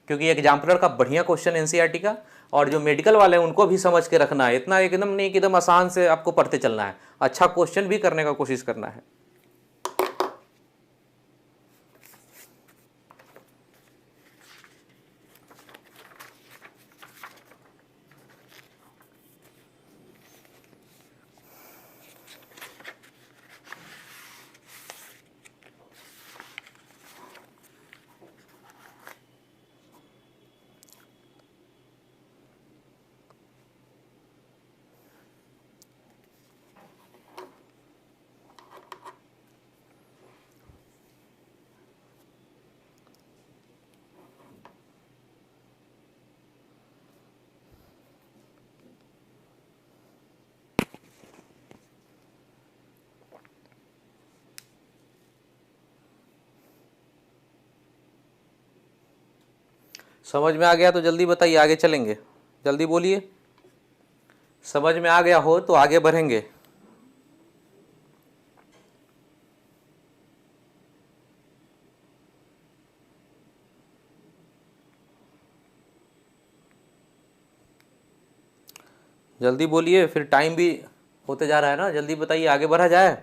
क्योंकि एग्जाम्पलर का बढ़िया क्वेश्चन एनसीईआरटी का। और जो मेडिकल वाले हैं उनको भी समझ के रखना है, इतना एकदम नहीं कि एकदम आसान से आपको पढ़ते चलना है, अच्छा क्वेश्चन भी करने का कोशिश करना है। समझ में आ गया तो जल्दी बताइए, आगे चलेंगे, जल्दी बोलिए। समझ में आ गया हो तो आगे बढ़ेंगे। जल्दी बोलिए, फिर टाइम भी होते जा रहा है ना, जल्दी बताइए, आगे बढ़ा जाए।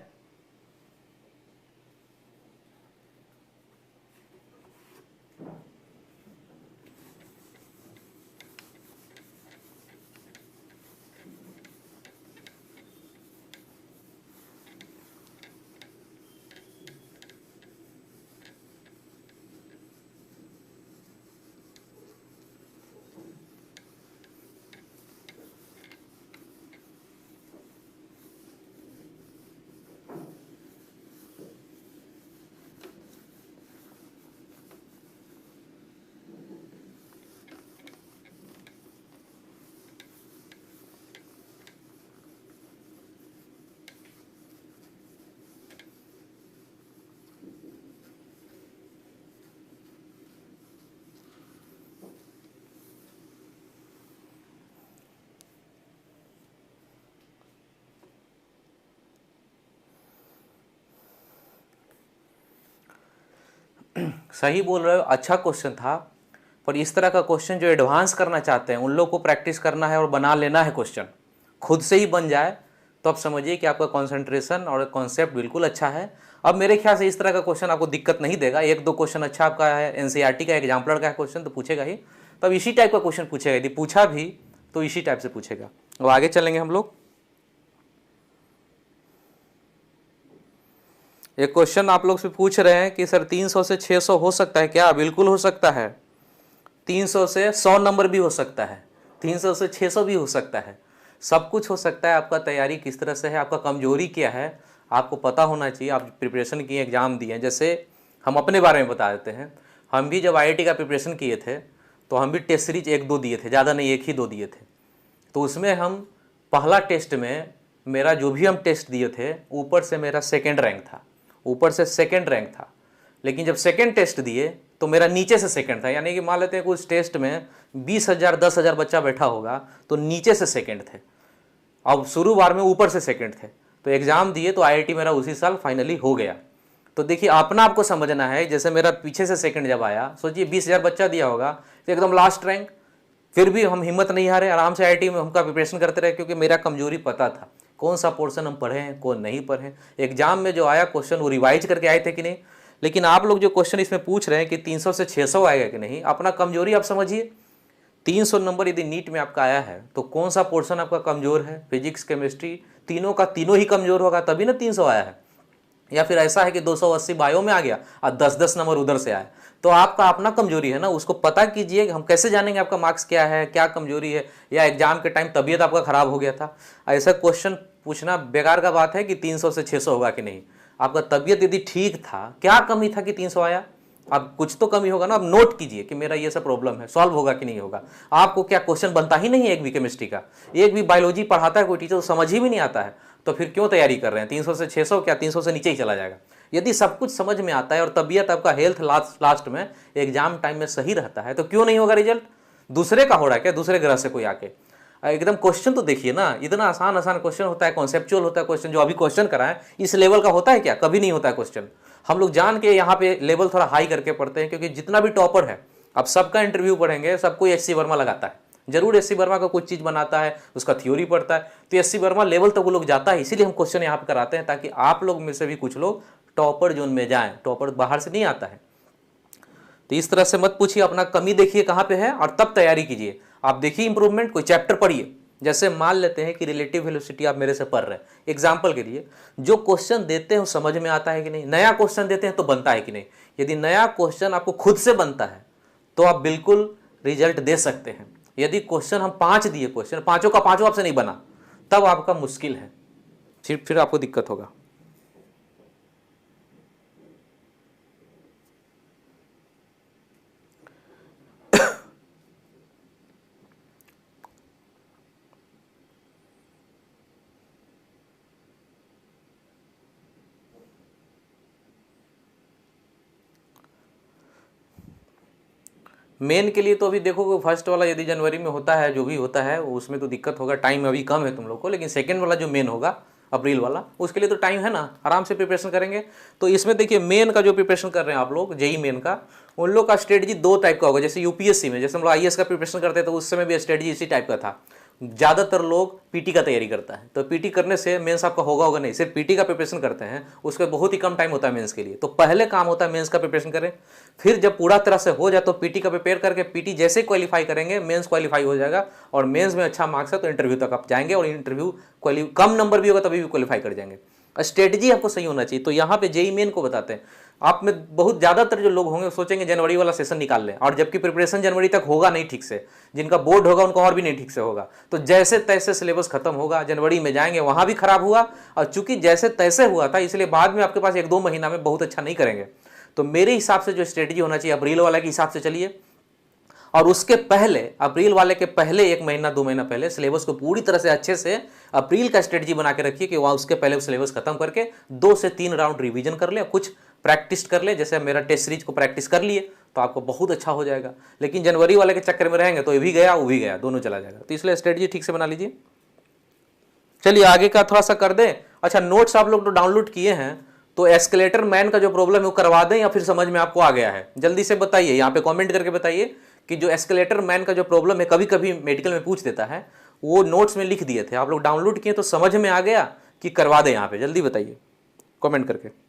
सही बोल रहे हो, अच्छा क्वेश्चन था, पर इस तरह का क्वेश्चन जो एडवांस करना चाहते हैं उन लोग को प्रैक्टिस करना है और बना लेना है क्वेश्चन, खुद से ही बन जाए तो आप समझिए कि आपका कंसंट्रेशन और कॉन्सेप्ट बिल्कुल अच्छा है। अब मेरे ख्याल से इस तरह का क्वेश्चन आपको दिक्कत नहीं देगा, एक दो क्वेश्चन अच्छा आपका है, एनसीईआरटी का एग्जाम्पलर का क्वेश्चन तो पूछेगा ही, तब इसी टाइप का क्वेश्चन पूछेगा, यदि पूछा भी तो इसी टाइप से पूछेगा। अब आगे चलेंगे हम लोग। एक क्वेश्चन आप लोग से पूछ रहे हैं कि सर 300 से 600 हो सकता है क्या? बिल्कुल हो सकता है। 300 से 100 नंबर भी हो सकता है, 300 से 600 भी हो सकता है, सब कुछ हो सकता है। आपका तैयारी किस तरह से है, आपका कमजोरी क्या है, आपको पता होना चाहिए। आप प्रिपरेशन किए, एग्जाम दिए, जैसे हम अपने बारे में बता देते हैं। हम भी जब आईआईटी का प्रिपरेशन किए थे तो हम भी टेस्ट सीरीज 1-2 दिए थे, ज़्यादा नहीं, 1 ही 2 दिए थे। तो उसमें हम पहला टेस्ट में मेरा जो भी हम टेस्ट दिए थे ऊपर से मेरा सेकेंड रैंक था, ऊपर से सेकेंड रैंक था। लेकिन जब सेकेंड टेस्ट दिए तो मेरा नीचे से सेकंड था, यानी कि मान लेते हैं कुछ टेस्ट में 20,000 10,000 बच्चा बैठा होगा तो नीचे से सेकंड थे, अब शुरू बार में ऊपर से सेकंड थे। तो एग्जाम दिए तो आईआईटी मेरा उसी साल फाइनली हो गया। तो देखिए अपना आपको समझना है, जैसे मेरा पीछे से सेकंड जब आया, सोचिए 20,000 बच्चा दिया होगा तो एकदम लास्ट रैंक, फिर भी हम हिम्मत नहीं हारे, आराम से आईआईटी में हमका प्रिपरेशन करते रहे, क्योंकि मेरा कमजोरी पता था कौन सा पोर्शन हम पढ़े हैं कौन नहीं पढ़े। एग्जाम में जो आया क्वेश्चन वो रिवाइज करके आए थे कि नहीं। लेकिन आप लोग जो क्वेश्चन इसमें पूछ रहे हैं कि 300 से 600 आएगा कि नहीं, अपना कमजोरी आप समझिए। 300 नंबर यदि नीट में आपका आया है तो कौन सा पोर्शन आपका कमजोर है? फिजिक्स, केमिस्ट्री, तीनों का तीनों ही कमजोर होगा तभी ना 300 आया है। या फिर ऐसा है कि 280 बायो में आ गया और 10-10 नंबर उधर से आया, तो आपका अपना कमजोरी है ना, उसको पता कीजिए। हम कैसे जानेंगे आपका मार्क्स क्या है, क्या कमजोरी है, या एग्जाम के टाइम तबीयत आपका खराब हो गया था, ऐसा क्वेश्चन पूछना बेकार का बात है कि 300 से 600 होगा कि नहीं। आपका तबीयत यदि ठीक था, क्या कमी था कि 300 आया? अब कुछ तो कमी होगा ना, अब नोट कीजिए कि मेरा ये सब प्रॉब्लम है, सॉल्व होगा कि नहीं होगा। आपको क्या क्वेश्चन बनता ही नहीं है एक भी केमिस्ट्री का, एक भी बायोलॉजी पढ़ाता है कोई टीचर तो समझ ही भी नहीं आता है, तो फिर क्यों तैयारी कर रहे हैं? 300 से 600 क्या 300 से नीचे ही चला जाएगा। यदि सब कुछ समझ में आता है और तबीयत आपका हेल्थ लास्ट में एग्जाम टाइम में सही रहता है तो क्यों नहीं होगा रिजल्ट? दूसरे का हो रहा है क्या, दूसरे ग्रह से कोई आके? एकदम क्वेश्चन तो देखिए ना, इतना आसान आसान क्वेश्चन होता है, कॉन्सेप्चुअल होता है क्वेश्चन। जो अभी क्वेश्चन कराएं इस लेवल का होता है क्या? कभी नहीं होता है क्वेश्चन। हम लोग जान के यहाँ पे लेवल थोड़ा हाई करके पढ़ते हैं, क्योंकि जितना भी टॉपर है, अब सबका इंटरव्यू पढ़ेंगे, सबको एससी वर्मा लगाता है, जरूर एससी वर्मा का कुछ चीज बनाता है, उसका थ्योरी पढ़ता है, तो एससी वर्मा लेवल तक वो लोग जाता है। इसीलिए हम क्वेश्चन यहाँ पे कराते हैं ताकि आप लोग में से भी कुछ लोग टॉपर जोन में जाएं। टॉपर बाहर से नहीं आता है, तो इस तरह से मत पूछिए, अपना कमी देखिए कहाँ पे है और तब तैयारी कीजिए। आप देखिए इंप्रूवमेंट, कोई चैप्टर पढ़िए। जैसे मान लेते हैं कि रिलेटिव वेलोसिटी आप मेरे से पढ़ रहे हैं, एग्जाम्पल के लिए जो क्वेश्चन देते हैं वो समझ में आता है कि नहीं, नया क्वेश्चन देते हैं तो बनता है कि नहीं। यदि नया क्वेश्चन आपको खुद से बनता है तो आप बिल्कुल रिजल्ट दे सकते हैं। यदि क्वेश्चन हम 5 दिए, क्वेश्चन पांचों का पांचों आपसे नहीं बना, तब आपका मुश्किल है, फिर आपको दिक्कत होगा। मेन के लिए तो अभी देखो, फर्स्ट वाला यदि जनवरी में होता है, जो भी होता है उसमें तो दिक्कत होगा, टाइम अभी कम है तुम लोग को। लेकिन सेकंड वाला जो मेन होगा अप्रैल वाला, उसके लिए तो टाइम है ना, आराम से प्रिपरेशन करेंगे। तो इसमें देखिए मेन का जो प्रिपरेशन कर रहे हैं आप लोग, जेई मेन का, उन लोग का स्ट्रेटजी 2 टाइप का होगा। जैसे यूपीएससी में, जैसे हम लोग आईएएस का प्रिपरेशन करते हैं तो उस समय भी स्ट्रेटजी इसी टाइप का था। ज़्यादातर लोग पीटी का तैयारी करता है, तो पीटी करने से मेंस आपका होगा नहीं, सिर्फ पीटी का प्रिपरेशन करते हैं, उसका बहुत ही कम टाइम होता है मेंस के लिए। तो पहले काम होता है मेंस का प्रिपरेशन करें, फिर जब पूरा तरह से हो जाए तो पीटी का प्रिपेयर करके पीटी जैसे क्वालिफाई करेंगे मेंस क्वालिफाई हो जाएगा, और मेंस में अच्छा मार्क्स है तो इंटरव्यू तक आप जाएंगे, और इंटरव्यू कम नंबर भी होगा तभी भी क्वालिफाई कर जाएंगे। स्ट्रेटजी आपको सही होना चाहिए। तो यहाँ पे जेई मेन को बताते हैं, आप में बहुत ज़्यादातर जो लोग होंगे सोचेंगे जनवरी वाला सेशन निकाल लें, और जबकि प्रिपरेशन जनवरी तक होगा नहीं ठीक से, जिनका बोर्ड होगा उनका और भी नहीं ठीक से होगा। तो जैसे तैसे सिलेबस खत्म होगा, जनवरी में जाएंगे वहाँ भी खराब हुआ, और चूंकि जैसे तैसे हुआ था इसलिए बाद में आपके पास 1-2 महीना में बहुत अच्छा नहीं करेंगे। तो मेरे हिसाब से जो स्ट्रेटजी होना चाहिए, अप्रैल वाला के हिसाब से चलिए, और उसके पहले अप्रैल वाले के पहले 1 महीना 2 महीना पहले सिलेबस को पूरी तरह से अच्छे से अप्रैल का स्ट्रेटजी बना के रखिए कि वहाँ उसके पहले सिलेबस खत्म करके 2 से 3 राउंड रिवीजन कर ले, कुछ प्रैक्टिस कर ले। जैसे मेरा टेस्ट सीरीज को प्रैक्टिस कर लिए तो आपको बहुत अच्छा हो जाएगा। लेकिन जनवरी वाले के चक्कर में रहेंगे तो ये भी गया वो भी गया, दोनों चला जाएगा। तो इसलिए स्ट्रेटजी ठीक से बना लीजिए। चलिए आगे का थोड़ा सा कर दें। अच्छा, नोट्स आप लोग तो डाउनलोड किए हैं, तो एस्केलेटर मैन का जो प्रॉब्लम है वो करवा दें या फिर समझ में आपको आ गया है? जल्दी से बताइए, यहाँ पे कमेंट करके बताइए कि जो एस्केलेटर मैन का जो प्रॉब्लम है, कभी कभी मेडिकल में पूछ देता है, वो नोट्स में लिख दिए थे, आप लोग डाउनलोड किए तो समझ में आ गया कि करवा दें? यहाँ पे जल्दी बताइए कमेंट करके।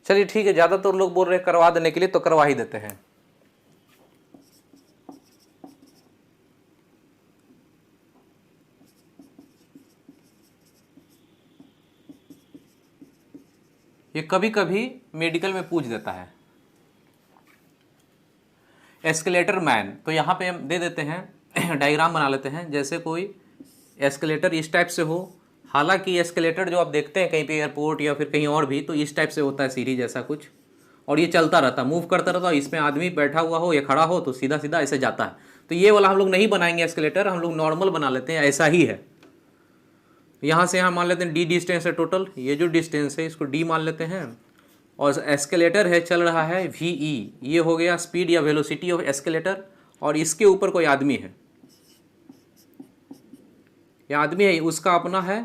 चलिए ठीक है, ज्यादातर लोग बोल रहे हैं करवा देने के लिए, तो करवा ही देते हैं। ये कभी कभी मेडिकल में पूछ देता है एस्केलेटर मैन, तो यहाँ पे हम दे देते हैं डायग्राम बना लेते हैं, जैसे कोई एस्केलेटर इस टाइप से हो। हालांकि एस्केलेटर जो आप देखते हैं कहीं पे एयरपोर्ट या फिर कहीं और भी, तो इस टाइप से होता है, सीढ़ी जैसा कुछ, और ये चलता रहता, मूव करता रहता, इसमें आदमी बैठा हुआ हो या खड़ा हो तो सीधा सीधा ऐसे जाता है। तो ये वाला हम लोग नहीं बनाएंगे एस्केलेटर, हम लोग नॉर्मल बना लेते हैं, ऐसा ही है। यहाँ से यहाँ मान लेते हैं डी डिस्टेंस है टोटल, ये जो डिस्टेंस है इसको डी मान लेते हैं, और एस्केलेटर है चल रहा है वी ई, ये हो गया स्पीड या वेलोसिटी ऑफ एस्केलेटर, और इसके ऊपर कोई आदमी है, ये आदमी है, उसका अपना है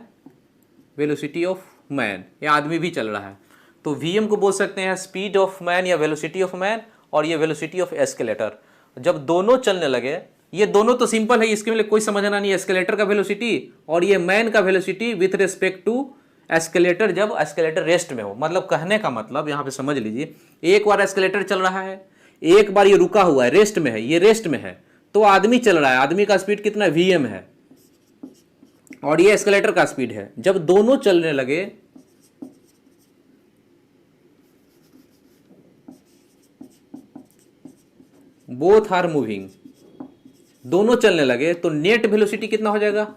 वेलोसिटी ऑफ मैन, ये आदमी भी चल रहा है। तो वीएम को बोल सकते हैं स्पीड ऑफ मैन या वेलोसिटी ऑफ मैन, और ये वेलोसिटी ऑफ एस्केलेटर। जब दोनों चलने लगे, ये दोनों तो सिंपल है, इसके लिए कोई समझना नहीं है, एस्केलेटर का वेलोसिटी और ये मैन का velocity with respect to escalator, जब एस्केलेटर रेस्ट में हो। मतलब कहने का मतलब यहाँ पे समझ लीजिए, एक बार एस्केलेटर चल रहा है, एक बार ये रुका हुआ है, रेस्ट में है, ये रेस्ट में है, तो आदमी चल रहा है, आदमी का स्पीड कितना है, वीएम है, और ये एस्केलेटर का स्पीड है। जब दोनों चलने लगे, बोथ आर मूविंग, दोनों चलने लगे, तो नेट वेलोसिटी कितना हो जाएगा,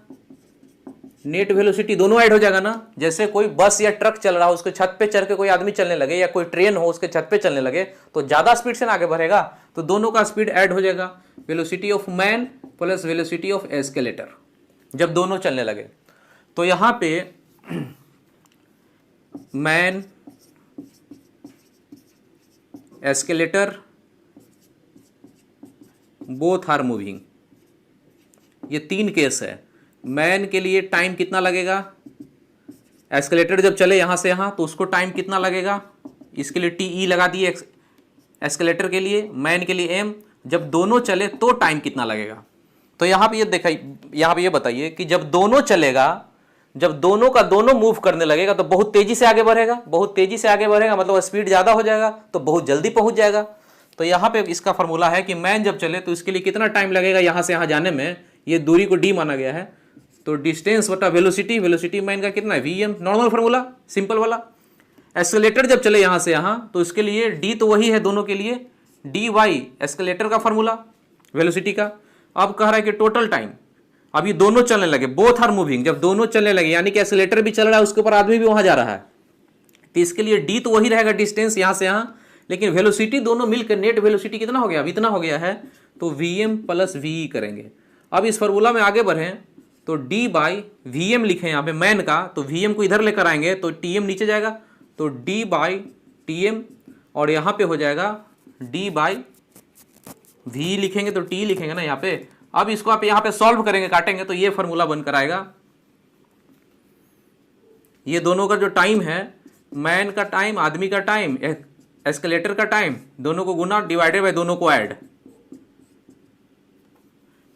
नेट वेलोसिटी दोनों ऐड हो जाएगा ना। जैसे कोई बस या ट्रक चल रहा हो, उसके छत पे चढ़ के कोई आदमी चलने लगे, या कोई ट्रेन हो उसके छत पे चलने लगे, तो ज्यादा स्पीड से ना आगे बढ़ेगा, तो दोनों का स्पीड ऐड हो जाएगा, velocity of man plus velocity of escalator, जब दोनों चलने लगे। तो यहां पे man, escalator both are moving, ये तीन केस है। मैन के लिए टाइम कितना लगेगा, एस्केलेटर जब चले यहां से यहां तो उसको टाइम कितना लगेगा, इसके लिए टी ई लगा दिए एस्केलेटर के लिए, मैन के लिए एम, जब दोनों चले तो टाइम कितना लगेगा। तो यहां पे ये देखा, यहां पे ये बताइए कि जब दोनों चलेगा, जब दोनों का दोनों मूव करने लगेगा तो बहुत तेजी से आगे बढ़ेगा, बहुत तेजी से आगे बढ़ेगा मतलब स्पीड ज्यादा हो जाएगा, तो बहुत जल्दी पहुंच जाएगा। तो यहां पे इसका फॉर्मूला है कि मैन जब चले तो इसके लिए कितना टाइम लगेगा यहां से यहां जाने में, ये दूरी को डी माना गया है, तो डिस्टेंस बटा वेलोसिटी, वेलोसिटी मैन का कितना है वीएम, नॉर्मल फार्मूला सिंपल वाला। एस्केलेटर जब चले यहां से यहां तो इसके लिए डी तो वही है दोनों के लिए, डी वाई एस्केलेटर का फार्मूला वेलोसिटी का। अब कह रहा है कि टोटल टाइम, अब ये दोनों चलने लगे, बोथ आर मूविंग, जब दोनों चलने लगे यानी कि एस्केलेटर भी चल रहा है, उसके ऊपर आदमी भी वहां जा रहा है, तो इसके लिए डी तो वही रहेगा डिस्टेंस यहां से यहां, लेकिन वेलोसिटी दोनों मिलकर नेट वेलोसिटी कितना हो गया, अब इतना हो गया है, तो वीएम प्लस वीई करेंगे। अब इस फॉर्मूला में आगे बढ़ें तो डी बाई वीएम लिखें यहाँ पे मैन का, तो वीएम को इधर लेकर आएंगे तो टीएम नीचे जाएगा, तो डी बाई टीएम, और यहाँ पे हो जाएगा डी बाई वी लिखेंगे तो टी लिखेंगे ना यहाँ पे। अब इसको आप यहाँ पे सॉल्व करेंगे, काटेंगे, तो ये फॉर्मूला बनकर आएगा, ये दोनों का जो टाइम है, मैन का टाइम, आदमी का टाइम, एस्केलेटर का टाइम, दोनों को गुना डिवाइडेड बाय दोनों को ऐड,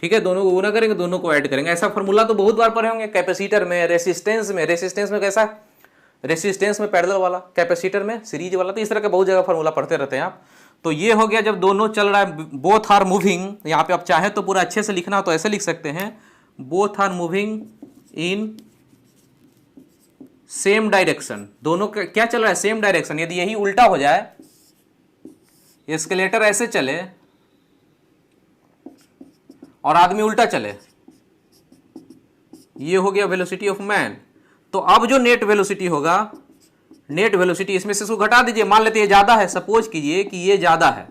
ठीक है, दोनों को गुना करेंगे, दोनों को ऐड करेंगे। ऐसा फॉर्मूला तो बहुत बार पढ़े होंगे, कैपेसिटर में, रेसिस्टेंस में, रेसिस्टेंस में कैसा, रेसिस्टेंस में पैरेलल वाला, कैपेसिटर में सीरीज वाला, तो इस तरह का बहुत जगह फॉर्मूला पढ़ते रहते हैं आप। तो ये हो गया जब दोनों चल रहा है, बोथ आर मूविंग, यहाँ पे आप चाहे तो पूरा अच्छे से लिखना हो तो ऐसे लिख सकते हैं, both are moving in same direction, दोनों का क्या चल रहा है, सेम डायरेक्शन। यदि यही उल्टा हो जाए, एस्केलेटर ऐसे चले और आदमी उल्टा चले, ये हो गया वेलोसिटी ऑफ मैन। तो अब जो नेट वेलोसिटी होगा, नेट वेलोसिटी, इसमें से इसको घटा दीजिए, मान लेते हैं ये ज्यादा है, सपोज कीजिए कि ये ज्यादा है,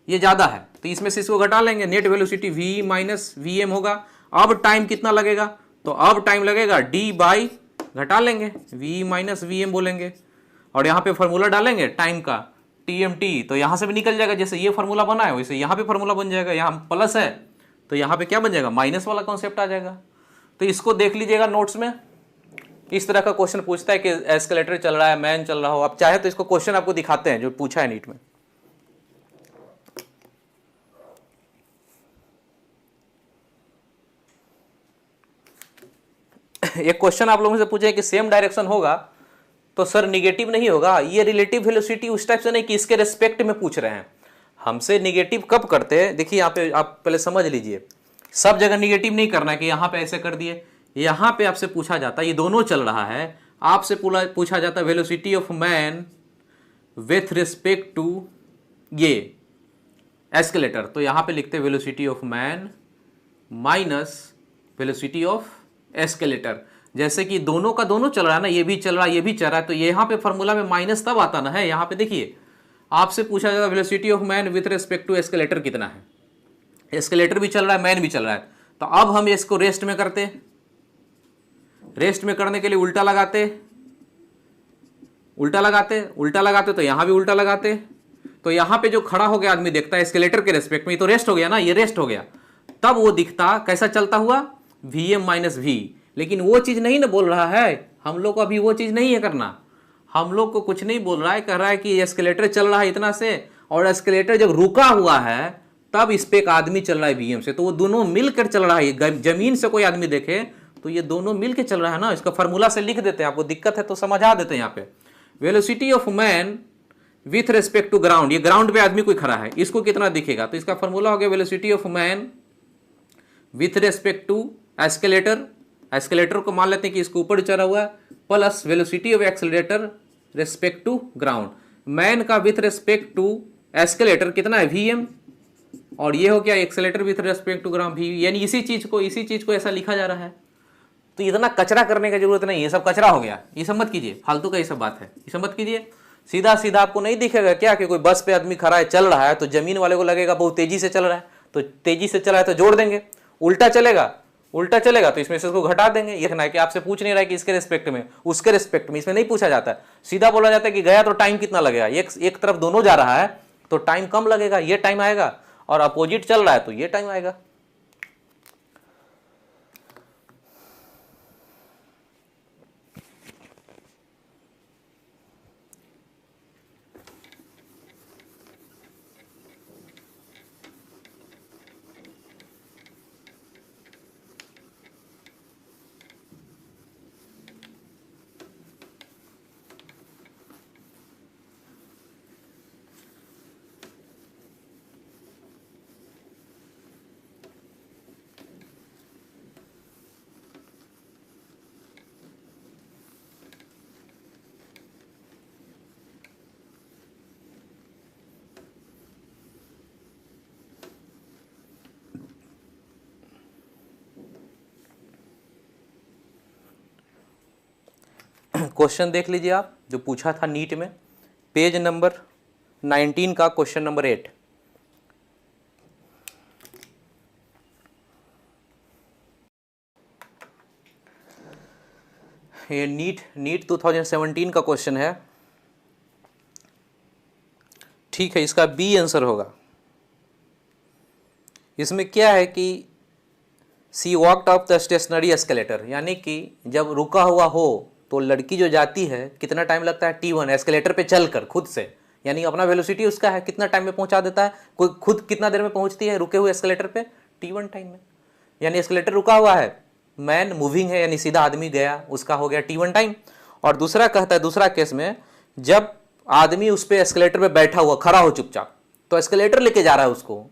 ये ज्यादा है, तो इसमें से इसको घटा लेंगे, net velocity v minus V M होगा। अब टाइम कितना लगेगा, तो अब टाइम लगेगा d बाई, घटा लेंगे v माइनस वी एम बोलेंगे, और यहाँ पे फॉर्मूला डालेंगे टाइम का TMT, तो यहाँ से भी निकल जाएगा, जैसे ये फॉर्मूला बना है वैसे यहाँ पे फॉर्मूला बन जाएगा, यहाँ प्लस है तो यहाँ पे क्या बन जाएगा, माइनस वाला कॉन्सेप्ट आ जाएगा। तो इसको देख लीजिएगा नोट्स में, इस तरह का क्वेश्चन पूछता है कि एस्केलेटर चल रहा है, मैन चल रहा हो। आप चाहे तो इसको क्वेश्चन आपको दिखाते हैं जो पूछा है नीट में। एक क्वेश्चन आप लोगों से पूछे कि सेम डायरेक्शन होगा तो सर निगेटिव नहीं होगा, ये रिलेटिव वेलोसिटी उस टाइप से नहीं कि इसके रेस्पेक्ट में पूछ रहे हैं। हमसे निगेटिव कब करते हैं, देखिए यहाँ पे आप पहले समझ लीजिए, सब जगह निगेटिव नहीं करना है कि यहाँ पे ऐसे कर दिए। यहाँ पे आपसे पूछा जाता है, ये दोनों चल रहा है, आपसे पूछा जाता है velocity of man with respect to ये एस्केलेटर, तो यहाँ पे लिखते हैं velocity of man minus velocity of escalator. जैसे कि दोनों का दोनों चल रहा है ना, ये भी चल रहा है, ये भी चल रहा है, तो यहाँ पे फॉर्मूला में माइनस तब आता ना है। यहाँ पे देखिए आपसे पूछा जाता है velocity of man with respect to escalator कितना है, एस्केलेटर भी चल रहा है, मैन भी चल रहा है। तो अब हम इसको रेस्ट में करते, रेस्ट में करने के लिए उल्टा लगाते, उल्टा लगाते, उल्टा लगाते, तो यहां भी उल्टा लगाते, तो यहां पे जो खड़ा हो गया आदमी देखता है एस्केलेटर के रेस्पेक्ट में, ये तो रेस्ट हो गया ना, ये रेस्ट हो गया, तब वो दिखता कैसा चलता हुआ, Vm माइनस वी। लेकिन वो चीज नहीं ना बोल रहा है, हम लोग को अभी वो चीज नहीं है करना, हम लोग को कुछ नहीं बोल रहा है, कह रहा है कि एस्केलेटर चल रहा है इतना से, और एस्केलेटर जब रुका हुआ है तब इस पे एक आदमी चल रहा है Vm से, तो वो दोनों मिलकर चल रहा है। जमीन से कोई आदमी देखे तो ये दोनों मिलकर चल रहा है ना, इसका फॉर्मूला से लिख देते हैं, आपको दिक्कत है तो समझा देते हैं। यहाँ पे velocity of man with respect to ground, ये ग्राउंड पे आदमी कोई खड़ा है, इसको कितना दिखेगा, तो इसका फॉर्मूला हो गया velocity of man with respect to escalator, escalator को मान लेते हैं कि इसको ऊपर चढ़ा हुआ है, plus velocity of accelerator respect to ground. Man का विथ रिस्पेक्ट टू एस्केलेटर कितना है Vm, और ये हो गया accelerator with respect to ground V, यानी इसी चीज को ऐसा लिखा जा रहा है। तो इतना कचरा करने की जरूरत नहीं है, सब कचरा हो गया, ये सब मत कीजिए, फालतू का ये सब बात है, ये सब मत कीजिए। सीधा सीधा आपको नहीं दिखेगा क्या कि कोई बस पे आदमी खड़ा है चल रहा है, तो जमीन वाले को लगेगा बहुत तेजी से चल रहा है, तो तेजी से चला है तो जोड़ देंगे, उल्टा चलेगा, उल्टा चलेगा तो इसमें से इसको घटा देंगे। ये ना है कि आपसे पूछ नहीं रहा है कि इसके रिस्पेक्ट में उसके रिस्पेक्ट में, इसमें नहीं पूछा जाता है, सीधा बोला जाता है कि गया तो टाइम कितना लगेगा, एक तरफ दोनों जा रहा है तो टाइम कम लगेगा, ये टाइम आएगा, और अपोजिट चल रहा है तो ये टाइम आएगा। क्वेश्चन देख लीजिए आप, जो पूछा था नीट में, पेज नंबर 19 का क्वेश्चन नंबर 8। ये नीट 2017 का क्वेश्चन है, ठीक है, इसका बी आंसर होगा। इसमें क्या है कि she walked up the stationary escalator, यानी कि जब रुका हुआ हो तो लड़की जो जाती है कितना टाइम लगता है T1 एस्केलेटर पे चलकर खुद से, यानी अपना वेलोसिटी उसका है, कितना टाइम में पहुंचा देता है, कोई खुद कितना देर में पहुंचती है रुके हुए एस्केलेटर पे T1 टाइम में, यानी एस्केलेटर रुका हुआ है, मैन मूविंग है यानी सीधा आदमी गया, उसका हो गया T1 टाइम। और दूसरा कहता है, दूसरा केस में जब आदमी उस पे एस्केलेटर पे बैठा हुआ खड़ा हो चुपचाप, तो एस्केलेटर लेके जा रहा है उसको,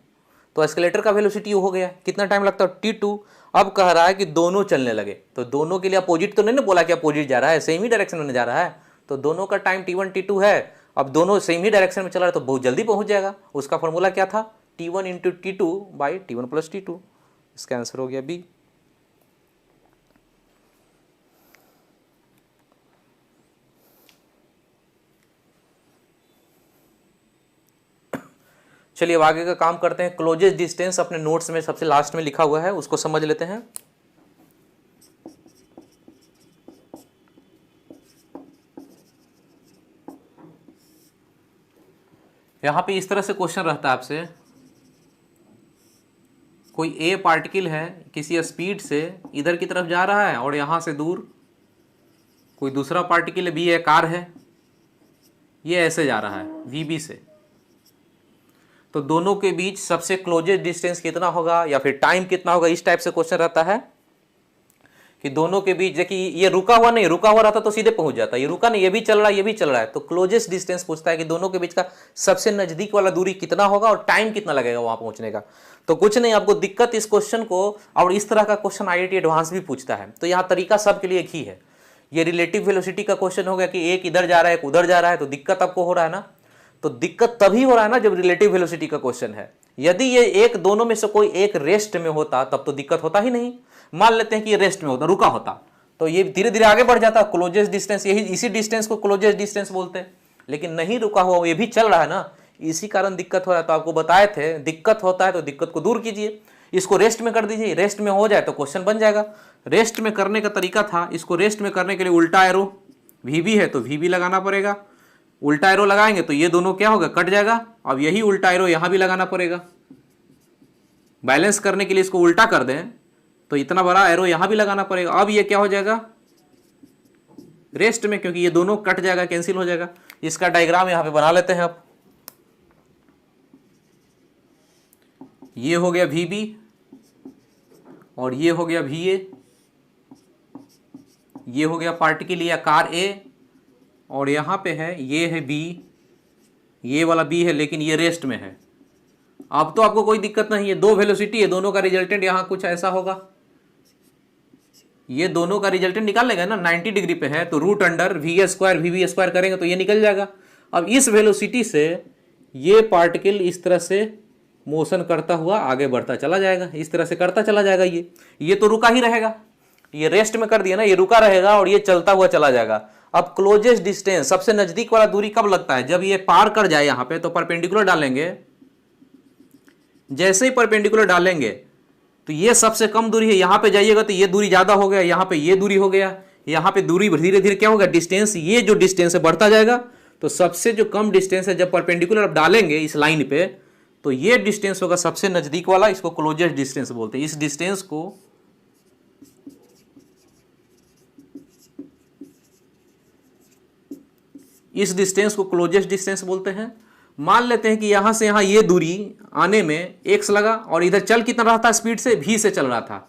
तो एस्केलेटर का वेलोसिटी हो गया, कितना टाइम लगता है t2। अब कह रहा है कि दोनों चलने लगे, तो दोनों के लिए अपोजिट तो नहीं ना बोला कि अपोजिट जा रहा है, सेम ही डायरेक्शन में जा रहा है, तो दोनों का टाइम t1 t2 है। अब दोनों सेम ही डायरेक्शन में चल रहा है तो बहुत जल्दी पहुंच जाएगा। उसका फॉर्मूला क्या था, t1 into t2 by t1 plus t2। इसका आंसर हो गया बी। चलिए अब आगे का काम करते हैं। क्लोजेस्ट डिस्टेंस अपने नोट्स में सबसे लास्ट में लिखा हुआ है, उसको समझ लेते हैं। यहां पे इस तरह से क्वेश्चन रहता है आपसे, कोई ए पार्टिकल है किसी स्पीड से इधर की तरफ जा रहा है और यहां से दूर कोई दूसरा पार्टिकल बी है, कार है, ये ऐसे जा रहा है वी बी से, तो दोनों के बीच सबसे क्लोजेस्ट डिस्टेंस कितना होगा या फिर टाइम कितना होगा, इस टाइप से क्वेश्चन रहता है। कि दोनों के बीच, देखिए ये रुका हुआ नहीं, रुका हुआ रहता तो सीधे पहुंच जाता, ये रुका नहीं, ये भी चल रहा है ये भी चल रहा है, तो क्लोजेस्ट डिस्टेंस पूछता है कि दोनों के बीच का सबसे नजदीक वाला दूरी कितना होगा और टाइम कितना लगेगा वहां पहुंचने का। तो कुछ नहीं, आपको दिक्कत इस क्वेश्चन को, और इस तरह का क्वेश्चन IIT एडवांस भी पूछता है, तो यहाँ तरीका सबके लिए एक ही है। ये रिलेटिव वेलोसिटी का क्वेश्चन हो गया कि एक इधर जा रहा है एक उधर जा रहा है, तो दिक्कत आपको हो रहा है ना, तो दिक्कत तभी हो रहा है ना जब रिलेटिव वेलोसिटी का क्वेश्चन है। यदि ये एक दोनों में से कोई एक रेस्ट में होता तब तो दिक्कत होता ही नहीं। मान लेते हैं कि ये रेस्ट में होता, रुका होता, तो ये धीरे धीरे आगे बढ़ जाता, क्लोजेस्ट डिस्टेंस, यही इसी डिस्टेंस को क्लोजेस्ट डिस्टेंस बोलते हैं। लेकिन नहीं रुका हुआ, ये भी चल रहा है ना, इसी कारण दिक्कत हो रहा है। तो आपको बताए थे दिक्कत होता है तो दिक्कत को दूर कीजिए, इसको रेस्ट में कर दीजिए, रेस्ट में हो जाए तो क्वेश्चन बन जाएगा। रेस्ट में करने का तरीका था, इसको रेस्ट में करने के लिए उल्टा एरो VB है तो VB लगाना पड़ेगा, उल्टा एरो लगाएंगे तो ये दोनों क्या होगा, कट जाएगा। अब यही उल्टा एरो यहां भी लगाना पड़ेगा, बैलेंस करने के लिए इसको उल्टा कर दें तो इतना बड़ा एरो यहां भी लगाना पड़ेगा। अब ये क्या हो जाएगा, रेस्ट में, क्योंकि ये दोनों कट जाएगा, कैंसिल हो जाएगा। इसका डायग्राम यहां पे बना लेते हैं। अब ये हो गया VB और ये हो गया VA, ये हो गया पार्टिकल या कार A, और यहां पे है ये है B, ये वाला B है लेकिन ये रेस्ट में है। अब तो आपको कोई दिक्कत नहीं है, दो वेलोसिटी है, दोनों का रिजल्टेंट यहां कुछ ऐसा होगा, ये दोनों का रिजल्टेंट निकाल लेगा ना, 90 डिग्री पे है तो root under VA square VB square करेंगे तो ये निकल जाएगा। अब इस वेलोसिटी से ये पार्टिकल इस तरह से मोशन करता हुआ आगे बढ़ता चला जाएगा, इस तरह से करता चला जाएगा। ये तो रुका ही रहेगा, ये रेस्ट में कर दिया ना, ये रुका रहेगा और ये चलता हुआ चला जाएगा। अब क्लोजेस्ट डिस्टेंस, सबसे नजदीक वाला दूरी कब लगता है, जब ये पार कर जाए यहां पे, तो परपेंडिकुलर डालेंगे, जैसे ही परपेंडिकुलर डालेंगे तो ये सबसे कम दूरी है, यहां पे जाइएगा तो ये दूरी ज्यादा हो गया, यहां पे ये दूरी हो गया, यहां पे दूरी धीरे धीरे क्या होगा, डिस्टेंस, ये जो डिस्टेंस है बढ़ता जाएगा। तो सबसे जो कम डिस्टेंस है जब परपेंडिकुलर आप डालेंगे इस लाइन पे, तो ये डिस्टेंस होगा सबसे नजदीक वाला, इसको क्लोजेस्ट डिस्टेंस बोलते हैं। इस डिस्टेंस को क्लोजेस्ट डिस्टेंस बोलते हैं। मान लेते हैं कि यहां से यहां ये दूरी आने में x लगा, और इधर चल कितना रहा था, स्पीड से v से चल रहा था,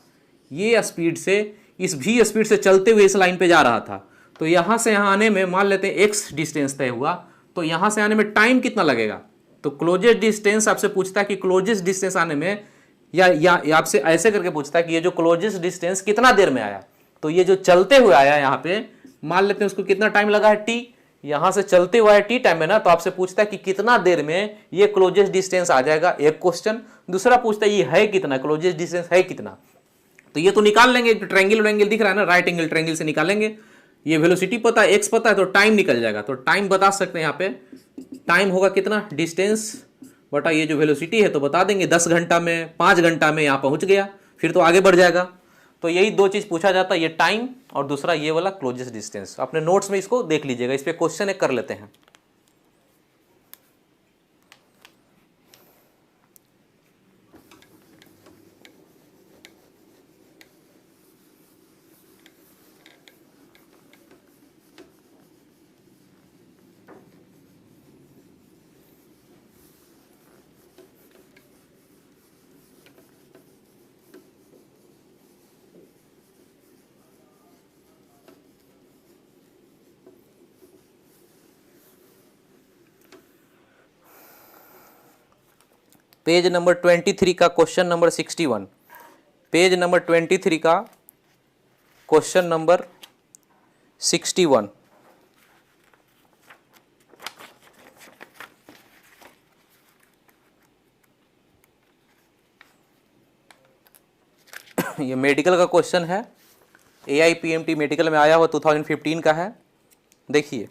ये स्पीड से, इस v स्पीड से चलते हुए इस लाइन पे जा रहा था, तो यहां से यहां आने में मान लेते हैं x डिस्टेंस तय हुआ, तो यहां से आने में टाइम कितना लगेगा। तो क्लोजेस्ट डिस्टेंस आपसे पूछता है कि क्लोजेस्ट डिस्टेंस आने में, या आपसे ऐसे करके पूछता है कि ये जो क्लोजेस्ट डिस्टेंस कितना देर में आया, तो ये जो चलते हुए आया यहाँ पे, मान लेते हैं उसको कितना टाइम लगा है t, यहां से चलते हुआ है t टाइम में ना, तो आपसे पूछता है कि कितना देर में ये क्लोजेस्ट डिस्टेंस आ जाएगा, एक क्वेश्चन। दूसरा पूछता है ये है कितना, क्लोजेस्ट डिस्टेंस है कितना, तो ये तो निकाल लेंगे, ट्रायंगल दिख रहा है ना, राइट एंगल ट्रायंगल से निकालेंगे। ये वेलोसिटी पता है, x पता है, तो टाइम निकल जाएगा। तो टाइम बता सकते हैं, यहाँ पे टाइम होगा कितना, डिस्टेंस बटा ये जो वेलोसिटी है, तो बता देंगे 10 घंटा में, 5 घंटा में यहाँ पहुंच गया, फिर तो आगे बढ़ जाएगा। तो यही दो चीज पूछा जाता है, ये टाइम और दूसरा ये वाला क्लोजेस्ट डिस्टेंस। अपने नोट्स में इसको देख लीजिएगा, इस पे क्वेश्चन एक कर लेते हैं। पेज नंबर 23 का क्वेश्चन नंबर 61, पेज नंबर 23 का क्वेश्चन नंबर 61। ये मेडिकल का क्वेश्चन है, AIPMT मेडिकल में आया हुआ 2015 का है। देखिए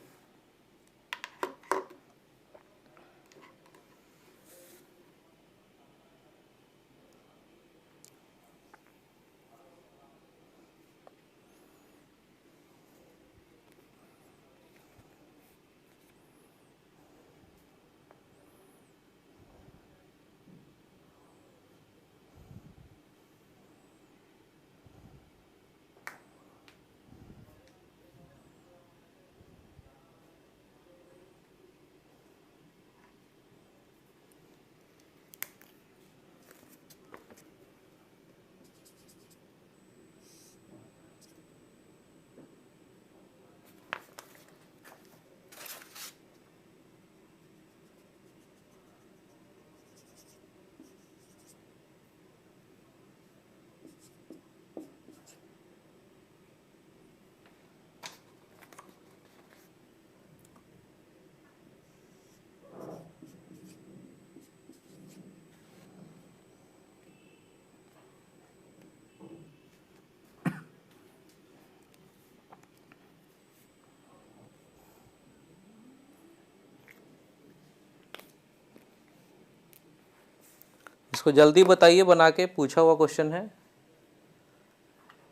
इसको जल्दी बताइए, बना के पूछा हुआ क्वेश्चन है।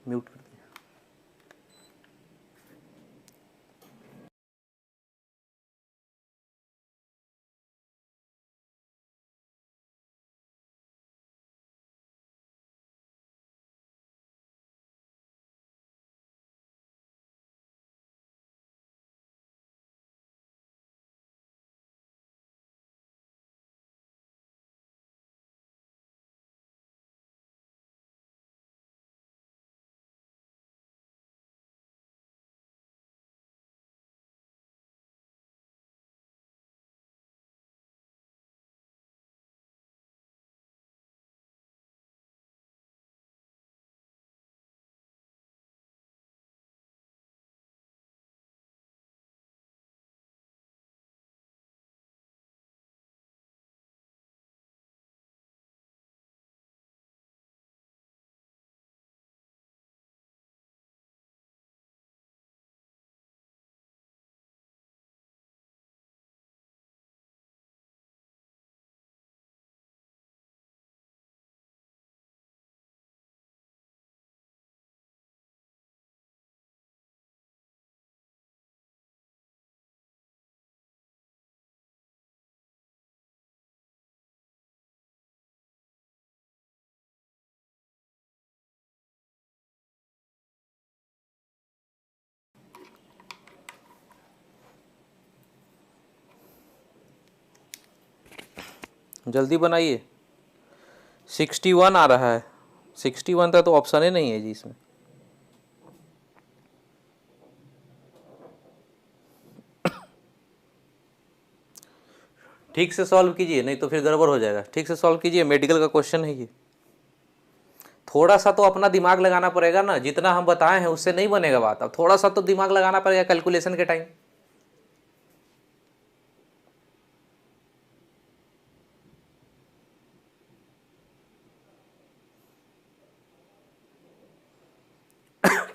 म्यूट कर दिया। जल्दी बनाइए। 61 आ रहा है, 61 था तो ऑप्शन ही नहीं है जी इसमें। ठीक से सॉल्व कीजिए, नहीं तो फिर गड़बड़ हो जाएगा। ठीक से सॉल्व कीजिए, मेडिकल का क्वेश्चन है ये। थोड़ा सा तो अपना दिमाग लगाना पड़ेगा ना, जितना हम बताए हैं उससे नहीं बनेगा बात। अब थोड़ा सा तो दिमाग लगाना पड़ेगा कैलकुलेशन के टाइम।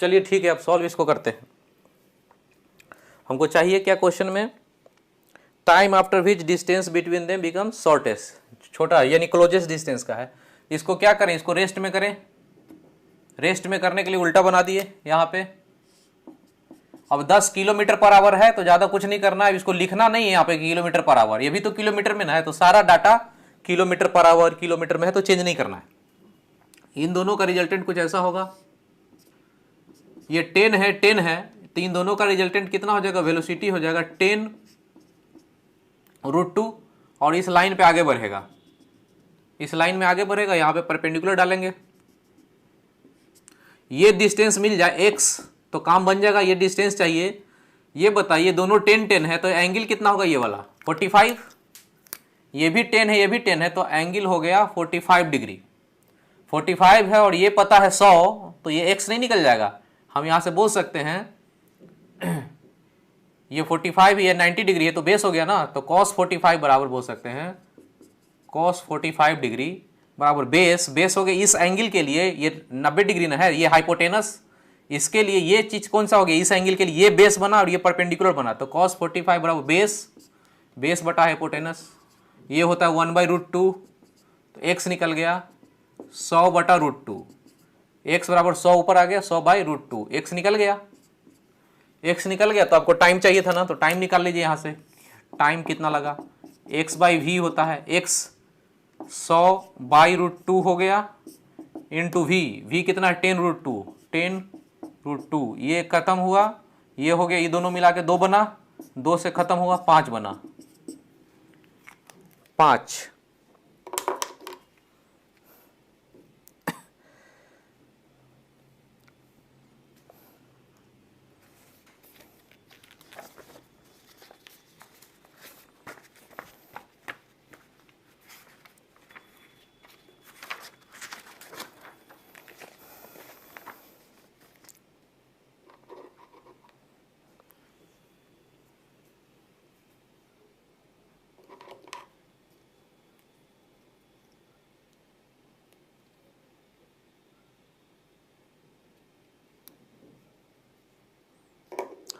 चलिए ठीक है, अब सॉल्व इसको करते हैं। हमको चाहिए क्या क्वेश्चन में, time after which distance between them become shortest, छोटा यानी क्लोजेस्ट डिस्टेंस का है। इसको क्या करें, इसको रेस्ट में करें। रेस्ट में करने के लिए उल्टा बना दिए यहाँ पे। अब 10 किलोमीटर पर आवर है तो ज्यादा कुछ नहीं करना है, इसको लिखना नहीं है यहाँ पे किलोमीटर पर आवर, ये भी तो किलोमीटर में ना है, तो सारा data kilometre per hour kilometre में है, तो चेंज नहीं करना है। इन दोनों का रिजल्टेंट कुछ ऐसा होगा, ये 10 है 10 है, तो इन दोनों का रिजल्टेंट कितना हो जाएगा, वेलोसिटी हो जाएगा 10√2, और इस लाइन पे आगे बढ़ेगा, इस लाइन में आगे बढ़ेगा, यहां पे परपेंडिकुलर डालेंगे। ये डिस्टेंस मिल जाए x तो काम बन जाएगा। ये डिस्टेंस चाहिए, ये बताइए दोनों 10 10 है तो एंगल कितना होगा, ये वाला 45, ये भी 10 है, ये भी 10 है, तो एंगल हो गया 45 डिग्री। 45 है और ये पता है 100, तो ये x नहीं निकल जाएगा। हम यहां से बोल सकते हैं ये 45 ये 90 डिग्री है, तो बेस हो गया ना, तो cos 45 बराबर बोल सकते हैं cos 45 डिग्री बराबर बेस हो गया। इस एंगल के लिए ये 90 डिग्री ना है, ये हाइपोटेनस, इसके लिए ये चीज कौन सा हो गया, इस एंगल के लिए ये बेस बना और ये परपेंडिकुलर बना, तो cos 45 बराबर बेस बटा हाइपोटेनस, ये होता है 1/√2, तो x निकल गया 100/√2, x बराबर 100 ऊपर आ गया 100/√2, x निकल गया, x निकल गया। तो आपको टाइम चाहिए था ना, तो टाइम निकाल लीजिए यहाँ से, टाइम कितना लगा, x/v होता है, x 100/√2 हो गया इंटू v कितना है 10√2, ये खत्म हुआ, ये हो गया, ये दोनों मिला के 2 बना, 2 से खत्म हुआ 5 बना, 5।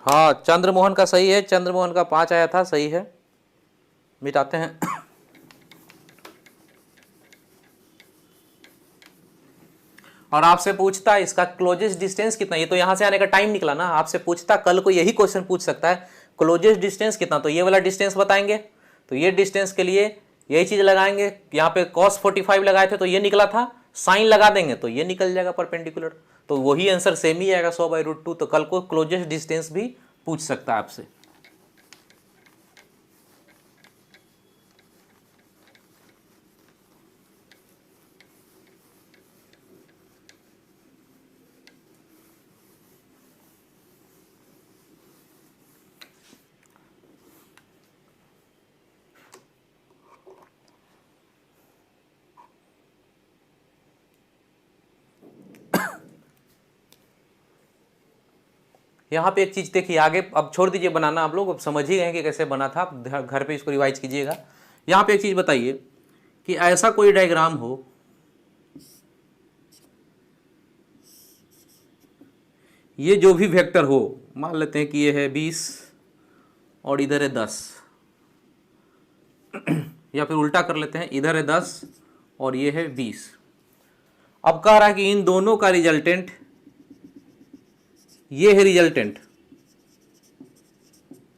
हाँ, चंद्रमोहन का सही है, चंद्रमोहन का 5 आया था, सही है, मिटाते हैं। और आपसे पूछता है इसका क्लोजेस्ट डिस्टेंस कितना, ये तो यहां से आने का टाइम निकला ना, आपसे पूछता, कल को यही क्वेश्चन पूछ सकता है क्लोजेस्ट डिस्टेंस कितना, तो ये वाला डिस्टेंस बताएंगे, तो ये डिस्टेंस के लिए यही चीज लगाएंगे, यहाँ पे cos 45 लगाए थे तो ये निकला था, साइन लगा देंगे तो ये निकल जाएगा परपेंडिकुलर, तो वही आंसर सेम ही आएगा 100/√2। तो कल को क्लोजेस्ट डिस्टेंस भी पूछ सकता है आपसे। यहाँ पे एक चीज देखिए, आगे अब छोड़ दीजिए बनाना, आप लोग अब समझ ही गए कि कैसे बना था, आप घर पे इसको रिवाइज कीजिएगा। यहाँ पे एक चीज बताइए कि ऐसा कोई डायग्राम हो, ये जो भी वेक्टर हो, मान लेते हैं कि ये है 20 और इधर है 10, या फिर उल्टा कर लेते हैं, इधर है 10 और ये है 20। अब कह रहा है कि इन दोनों का रिजल्टेंट, ये है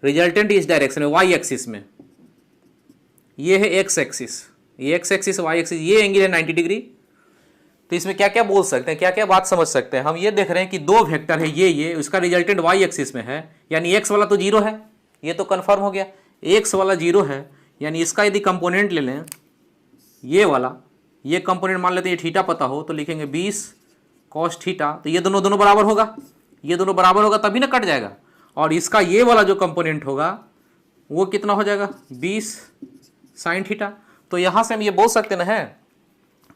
रिजल्टेंट इस डायरेक्शन में, वाई एक्सिस में, ये है एक्स एक्सिस, ये एक्स एक्सिस वाई एक्सिस, ये एंगल है 90 डिग्री। तो इसमें क्या क्या बोल सकते हैं, क्या क्या बात समझ सकते हैं हम, ये देख रहे हैं कि दो वेक्टर है, ये उसका रिजल्टेंट वाई एक्सिस में है, यानी एक्स वाला तो जीरो है, ये तो कंफर्म हो गया, एक्स वाला जीरो है, यानी इसका यदि कंपोनेंट ले लें, ये वाला, ये कंपोनेंट मान लेते हैं, ये थीटा पता हो तो लिखेंगे 20 cos थीटा, तो ये दोनों दोनों बराबर होगा, ये दोनों बराबर होगा तभी ना कट जाएगा, और इसका ये वाला जो कंपोनेंट होगा वो कितना हो जाएगा 20 sin थीटा। तो यहां से हम ये बोल सकते ना है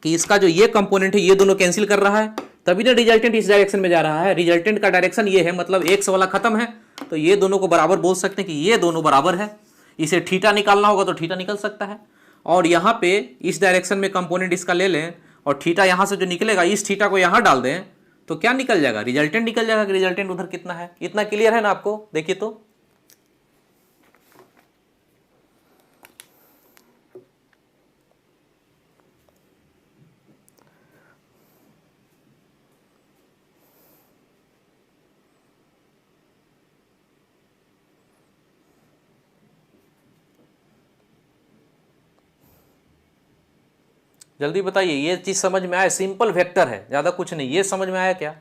कि इसका जो ये कंपोनेंट है ये दोनों कैंसिल कर रहा है, तभी ना रिजल्टेंट इस डायरेक्शन में जा रहा है, रिजल्टेंट का डायरेक्शन ये है, मतलब एक्स वाला खत्म है, तो ये दोनों को बराबर बोल सकते हैं कि ये दोनों बराबर है। इसे थीटा निकालना होगा तो थीटा निकल सकता है, और यहाँ पे इस डायरेक्शन में कंपोनेंट इसका ले लें और थीटा यहाँ से जो निकलेगा इस थीटा को यहाँ डाल दें तो क्या निकल जाएगा, रिजल्टेंट निकल जाएगा। रिजल्टेंट उधर कितना है, इतना क्लियर है ना आपको, देखिए तो जल्दी बताइए, ये चीज समझ में आया, सिंपल वेक्टर है, ज्यादा कुछ नहीं, ये समझ में आया क्या।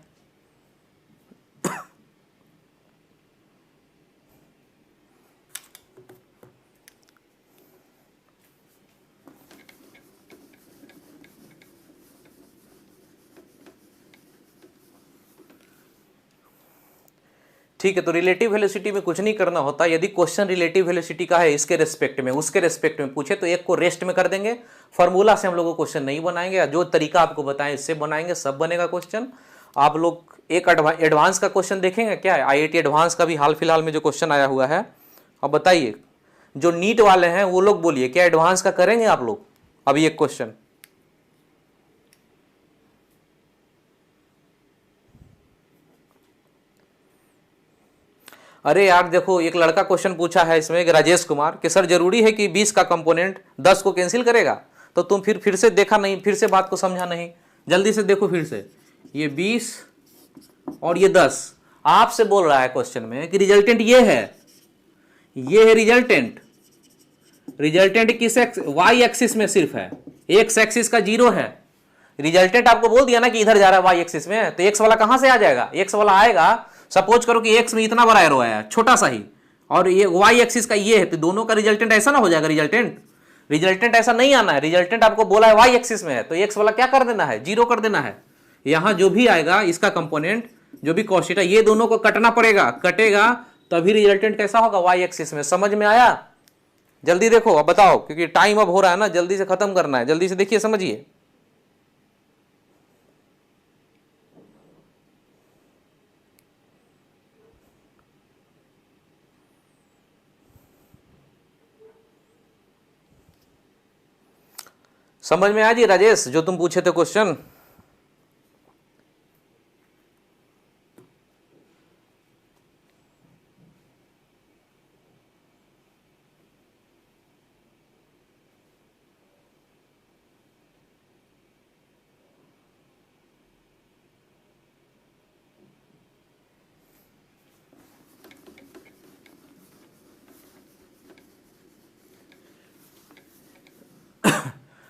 ठीक है, तो रिलेटिव वेलोसिटी में कुछ नहीं करना होता। यदि क्वेश्चन रिलेटिव वेलोसिटी का है इसके रेस्पेक्ट में, उसके रेस्पेक्ट में पूछे तो एक को रेस्ट में कर देंगे, फार्मूला से हम लोग क्वेश्चन नहीं बनाएंगे, जो तरीका आपको बताएं इससे बनाएंगे, सब बनेगा क्वेश्चन। आप लोग एक एडवांस का क्वेश्चन देखेंगे क्या है, IIT एडवांस का भी हाल फिलहाल में जो क्वेश्चन आया हुआ है। अब बताइए, जो नीट वाले हैं वो लोग बोलिए क्या एडवांस का करेंगे आप लोग अभी एक क्वेश्चन? अरे यार देखो, एक लड़का क्वेश्चन पूछा है इसमें, राजेश कुमार, कि सर जरूरी है कि 20 का कंपोनेंट 10 को कैंसिल करेगा? तो तुम फिर से देखा नहीं, फिर से बात को समझा नहीं, जल्दी से देखो फिर से। ये 20 और ये 10, आपसे बोल रहा है क्वेश्चन में कि रिजल्टेंट ये है रिजल्टेंट। रिजल्टेंट किस वाई एक्सिस में सिर्फ है, एक्स एक्सिस का 0 है। रिजल्टेंट आपको बोल दिया ना कि इधर जा रहा है वाई एक्सिस में, तो एक्स वाला कहां से आ जाएगा? एक्स वाला आएगा, सपोज करो कि एक्स में इतना बड़ा एरो आया छोटा सा ही, और ये वाई एक्सिस का ये है, तो दोनों का रिजल्टेंट ऐसा ना हो जाएगा? रिजल्टेंट ऐसा नहीं आना है। रिजल्टेंट आपको बोला है वाई एक्सिस में है, तो एक्स वाला क्या कर देना है? 0 कर देना है। यहां जो भी आएगा इसका कंपोनेंट, जो भी कॉस थीटा, ये दोनों को कटना पड़ेगा, कटेगा तभी रिजल्टेंट कैसा होगा? वाई एक्सिस में। समझ में आया? जल्दी देखो, अब बताओ, क्योंकि टाइम अब हो रहा है ना, जल्दी से खत्म करना है, जल्दी से देखिए, समझिए। समझ में आ जी राजेश, जो तुम पूछे थे क्वेश्चन?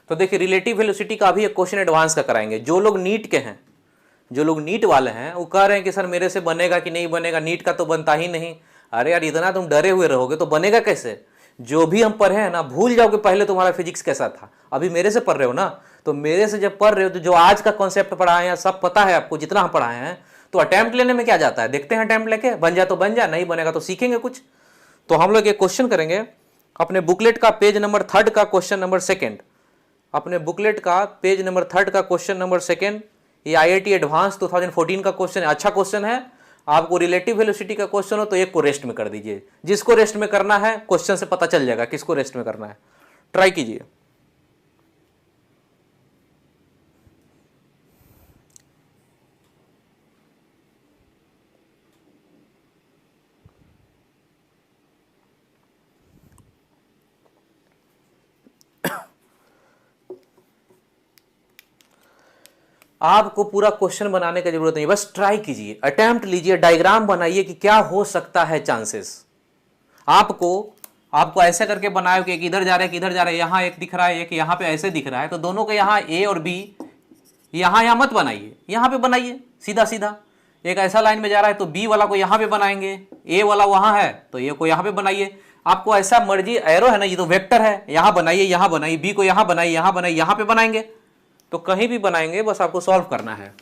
तो देखिए, रिलेटिव वेलोसिटी का भी एक क्वेश्चन एडवांस का कराएंगे। जो लोग नीट के हैं, जो लोग नीट वाले हैं, वो कह रहे हैं कि सर मेरे से बनेगा कि नहीं बनेगा, नीट का तो बनता ही नहीं। अरे यार, इतना तुम डरे हुए रहोगे तो बनेगा कैसे? जो भी हम पढ़े हैं ना, भूल जाओगे पहले तुम्हारा फिजिक्स कैसा था। अभी मेरे से पढ़ रहे हो ना, तो मेरे से जब पढ़ रहे हो तो जो आज का कॉन्सेप्ट पढ़ाए हैं सब पता है आपको, जितना हम पढ़ाए हैं। तो अटेम्प्ट लेने में क्या जाता है, देखते हैं अटेम्प्ट लेके, बन जाए तो बन जाए, नहीं बनेगा तो सीखेंगे कुछ। तो हम लोग एक क्वेश्चन करेंगे अपने बुकलेट का, पेज नंबर 3 का क्वेश्चन नंबर 2। अपने बुकलेट का पेज नंबर 3 का क्वेश्चन नंबर 2, ये IIT एडवांस 2014 का क्वेश्चन है। अच्छा क्वेश्चन है। आपको रिलेटिव वेलोसिटी का क्वेश्चन हो तो एक को रेस्ट में कर दीजिए, जिसको रेस्ट में करना है क्वेश्चन से पता चल जाएगा किसको रेस्ट में करना है, ट्राई कीजिए। आपको पूरा क्वेश्चन बनाने की जरूरत नहीं, बस ट्राई कीजिए, अटेम्प्ट लीजिए, डायग्राम बनाइए कि क्या हो सकता है चांसेस। आपको आपको ऐसे करके बनाए कि इधर जा रहे हैं, किधर जा रहे हैं, यहां एक दिख रहा है, एक यहां पे ऐसे दिख रहा है, तो दोनों को यहां ए और बी, यहां मत बनाइए, यहां पे बनाइए सीधा सीधा। एक ऐसा लाइन में जा रहा है तो बी वाला को यहां पे बनाएंगे, ए वाला वहां है तो ए को यहां पे बनाइए। आपको ऐसा मर्जी, एरो है ना, ये तो वेक्टर है, यहां बनाइए, बी को यहां बनाइए, यहां पे बनाएंगे, तो कहीं भी बनाएंगे, बस आपको सॉल्व करना है।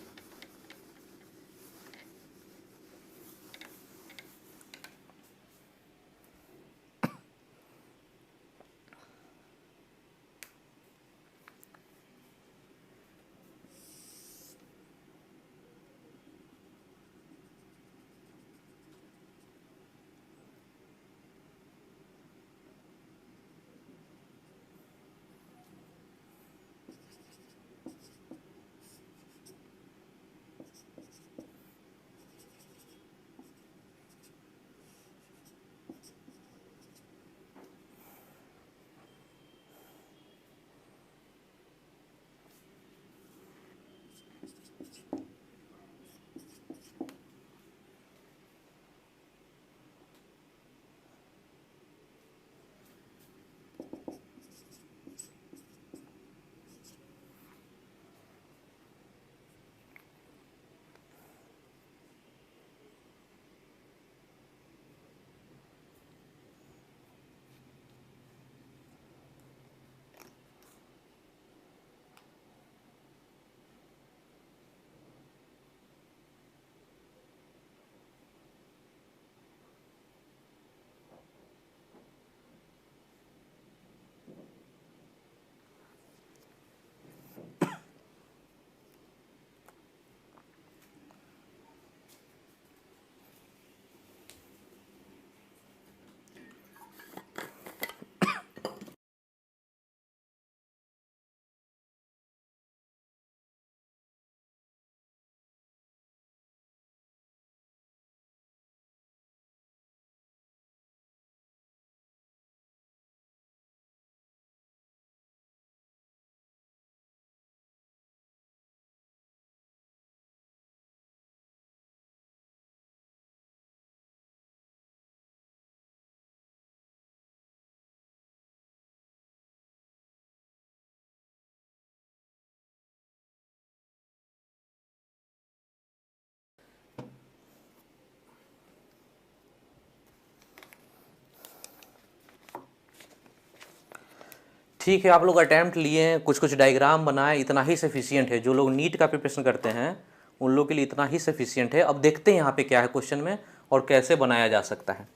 ठीक है, आप लोग अटैम्प्ट लिए हैं, कुछ कुछ डायग्राम बनाए, इतना ही सफिशियंट है। जो लोग नीट का प्रिपरेशन करते हैं उन लोग के लिए इतना ही सफिशियंट है। अब देखते हैं यहाँ पे क्या है क्वेश्चन में और कैसे बनाया जा सकता है।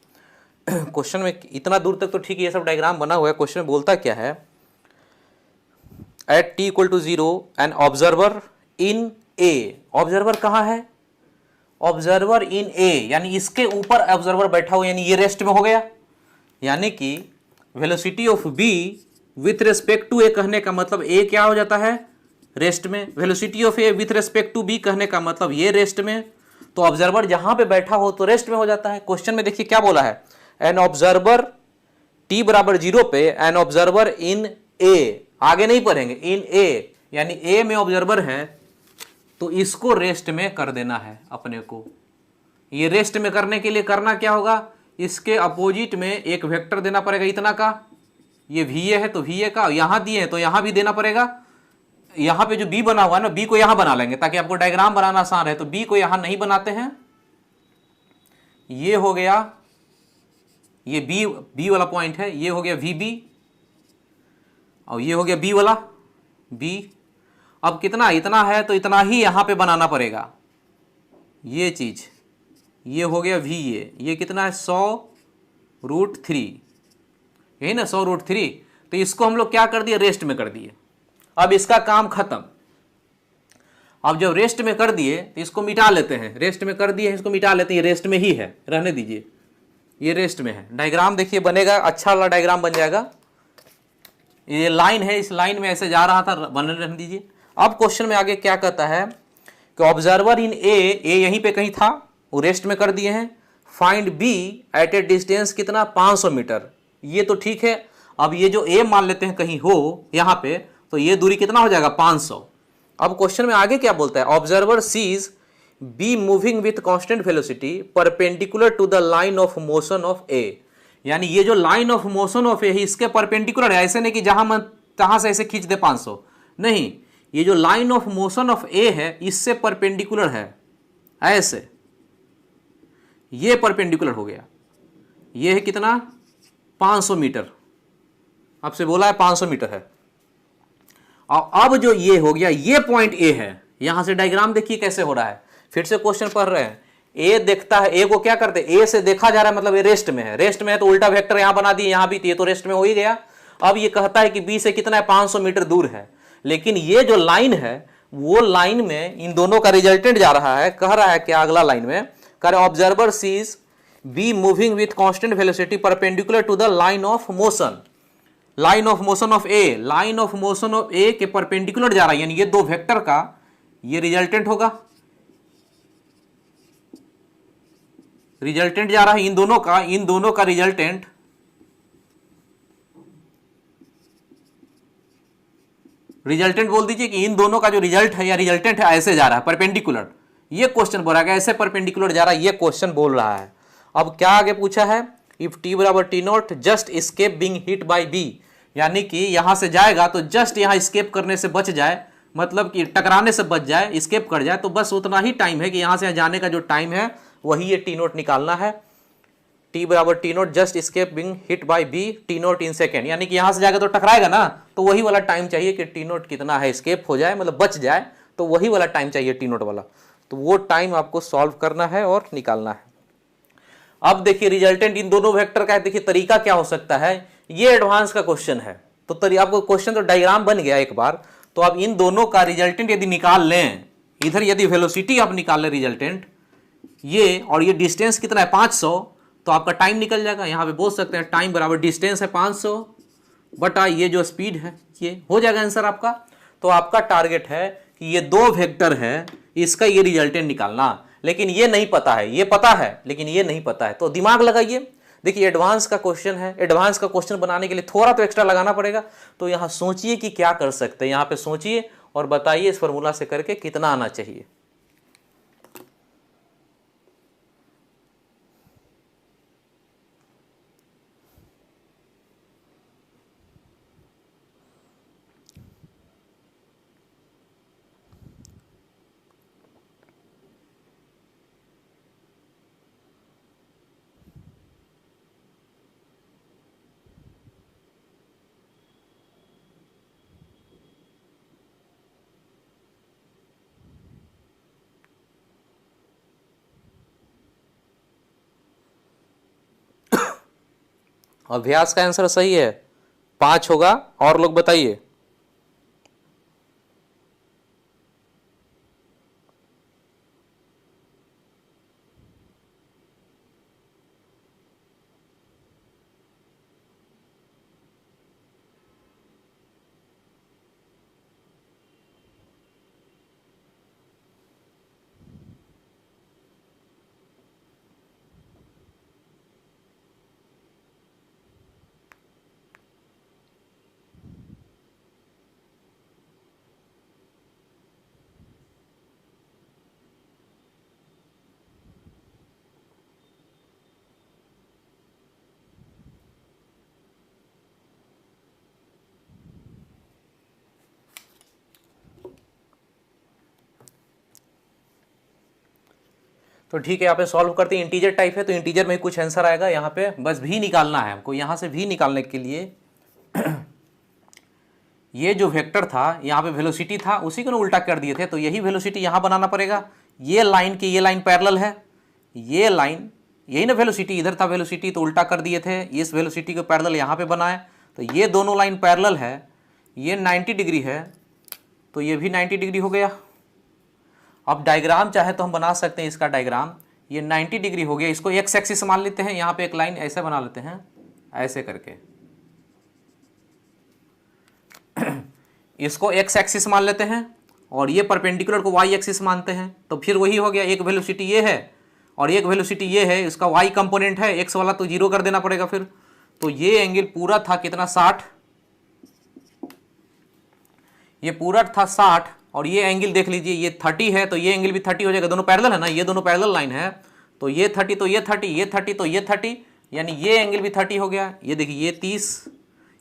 क्वेश्चन में इतना दूर तक तो ठीक है, ये सब डायग्राम बना हुआ है। क्वेश्चन में बोलता क्या है, at t equal to 0 an observer in A. Observer कहाँ है? ऑब्जर्वर इन ए, यानी इसके ऊपर ऑब्जर्वर बैठा हुआ, यानी ये रेस्ट में हो गया। यानी कि velocity of B with respect to A कहने का मतलब ए क्या हो जाता है? रेस्ट में। Velocity of A with respect to B कहने का मतलब ये रेस्ट में। तो ऑब्जर्वर जहां पे बैठा हो तो रेस्ट में हो जाता है। क्वेश्चन में देखिए क्या बोला है, एन ऑब्जर्वर t बराबर 0 पे एन ऑब्जर्वर इन ए, आगे नहीं पढ़ेंगे, इन ए यानी ए में ऑब्जर्वर है, तो इसको रेस्ट में कर देना है अपने को। ये रेस्ट में करने के लिए करना क्या होगा, इसके अपोजिट में एक वेक्टर देना पड़ेगा इतना का। ये VA है तो VA का, यहां दिए है तो यहां भी देना पड़ेगा। यहां पे जो B बना हुआ है ना, B को यहां बना लेंगे ताकि आपको डायग्राम बनाना आसान रहे। तो B को यहां नहीं बनाते हैं, ये हो गया, ये B वाला पॉइंट है, ये हो गया VB और ये हो गया B वाला B। अब कितना, इतना है तो इतना ही यहां पे बनाना पड़ेगा ये चीज। ये हो गया VA, ये कितना है 100√3, यही ना 100√3। तो इसको हम लोग क्या कर दिए, रेस्ट में कर दिए। अब इसका काम खत्म। अब जब रेस्ट में कर दिए तो इसको मिटा लेते हैं, रेस्ट में कर दिए इसको मिटा लेते हैं, ये रेस्ट में ही है, रहने दीजिए, ये रेस्ट में है। डायग्राम देखिए बनेगा, अच्छा वाला डायग्राम बन जाएगा। ये लाइन है, इस लाइन में ऐसे जा रहा था, बने रहने दीजिए। अब क्वेश्चन में आगे क्या कहता है कि ऑब्जर्वर इन ए यहीं पे कहीं था, वो रेस्ट में कर दिए हैं। Find B at a distance कितना, 500 मीटर। ये तो ठीक है। अब ये जो ए मान लेते हैं कहीं हो यहां पे, तो ये दूरी कितना हो जाएगा, 500। अब क्वेश्चन में आगे क्या बोलता है, observer sees B moving with constant velocity perpendicular to the line of motion of A. यानी ये जो line of motion of A है इसके परपेंडिकुलर है, ऐसे नहीं कि जहां मन तहां से ऐसे खींच दे 500, नहीं, ये जो line of motion of A है इससे परपेंडिकुलर है, ऐसे ये परपेंडिकुलर हो गया। ये है कितना, 500 मीटर, आपसे बोला है 500 मीटर है। और अब जो ये हो गया, ये पॉइंट ए है। यहां से डायग्राम देखिए कैसे हो रहा है, फिर से क्वेश्चन पढ़ रहे हैं। ए देखता है, ए को क्या करते हैं, ए से देखा जा रहा है मतलब ये रेस्ट में है। रेस्ट में है तो उल्टा वेक्टर यहां बना दिए, यहां भी ये तो रेस्ट में हो ही गया। अब ये कहता है कि बी से कितना है, 500 मीटर दूर है। लेकिन ये जो लाइन है वो लाइन में इन दोनों का रिजल्टेंट जा रहा है। कह रहा है क्या अगला लाइन में, कह रहा है observer sees B moving with constant velocity perpendicular to the line of motion. Line of motion of A, line of motion of A के परपेंडिकुलर जा रहा है, यानी ये दो वेक्टर का ये रिजल्टेंट होगा। रिजल्टेंट जा रहा है इन दोनों का रिजल्टेंट, रिजल्टेंट बोल दीजिए कि इन दोनों का जो रिजल्ट है या रिजल्टेंट है ऐसे जा रहा है परपेंडिकुलर। ये क्वेश्चन बोल रहा है ऐसे परपेंडिकुलर जा रहा है, ये क्वेश्चन बोल रहा है। अब क्या आगे पूछा है, इफ टी बराबर T not just escape being hit by B, यानी कि यहां से जाएगा तो जस्ट यहां स्केप करने से बच जाए, मतलब कि टकराने से बच जाए, स्केप कर जाए, तो बस उतना ही टाइम है कि यहां से यहाँ जाने का जो टाइम है वही ये टी नोट निकालना है। टी बराबर T not just escape being hit by B T not in second, यानी कि यहां से जाकर तो टकराएगा ना, तो वही वाला टाइम चाहिए कि टी नोट कितना है, स्केप हो जाए मतलब बच जाए, तो वही वाला टाइम चाहिए टी नोट वाला। तो वो टाइम आपको सॉल्व करना है और निकालना है। अब देखिए रिजल्टेंट इन दोनों वेक्टर का है, देखिए तरीका क्या हो सकता है, ये एडवांस का क्वेश्चन है। तो आपको क्वेश्चन तो डायग्राम बन गया एक बार, तो आप इन दोनों का रिजल्टेंट यदि निकाल लें, इधर यदि वेलोसिटी आप निकाल लें रिजल्टेंट ये, और ये डिस्टेंस कितना है 500, तो आपका टाइम निकल जाएगा। यहां पे बोल सकते हैं टाइम बराबर डिस्टेंस है 500 बटा ये जो स्पीड है, ये हो जाएगा आंसर आपका। तो आपका टारगेट है कि ये दो वेक्टर है, इसका ये रिजल्टेंट निकालना, लेकिन ये नहीं पता है, ये पता है लेकिन ये नहीं पता है, तो दिमाग लगाइए। देखिए एडवांस का क्वेश्चन है, एडवांस का क्वेश्चन बनाने के लिए थोड़ा तो एक्स्ट्रा लगाना पड़ेगा। तो यहां सोचिए कि क्या कर सकते हैं, यहां पे सोचिए और बताइए इस फॉर्मूला से करके कितना आना चाहिए। अभ्यास का आंसर सही है, 5 होगा। और लोग बताइए। तो ठीक है, यहाँ पे सॉल्व करते हैं। इंटीजर टाइप है तो इंटीजर में कुछ आंसर आएगा। यहाँ पे बस भी निकालना है हमको। यहाँ से भी निकालने के लिए ये जो वेक्टर था, यहाँ पे वेलोसिटी था, उसी को ना उल्टा कर दिए थे, तो यही वेलोसिटी यहाँ बनाना पड़ेगा। ये लाइन की ये लाइन पैरेलल है, ये लाइन यही ना वेलोसिटी, इधर था वेलोसिटी तो उल्टा कर दिए थे, इस वेलोसिटी को पैरेलल यहाँ पे बनाए, तो ये दोनों लाइन पैरेलल है। ये 90 डिग्री है तो ये भी 90 डिग्री हो गया। अब डायग्राम चाहे तो हम बना सकते हैं इसका डायग्राम। ये 90 डिग्री हो गया, इसको एक्स एक्सिस मान लेते हैं। यहाँ पे एक लाइन ऐसे बना लेते हैं, ऐसे करके इसको एक्स एक्सिस मान लेते हैं और ये परपेंडिकुलर को वाई एक्सिस मानते हैं। तो फिर वही हो गया, एक वेलोसिटी ये है और एक वेलोसिटी ये है, इसका वाई कंपोनेंट है, एक्स वाला तो जीरो कर देना पड़ेगा फिर। तो ये एंगल पूरा था कितना, 60। ये पूरा था 60 और ये एंगल देख लीजिए ये 30 है, तो ये एंगल भी 30 हो जाएगा। दोनों पैरेलल है ना, ये दोनों पैरेलल लाइन है, तो ये 30 तो ये 30, ये 30 तो ये 30, यानी ये एंगल भी 30 हो गया। ये देखिए ये 30,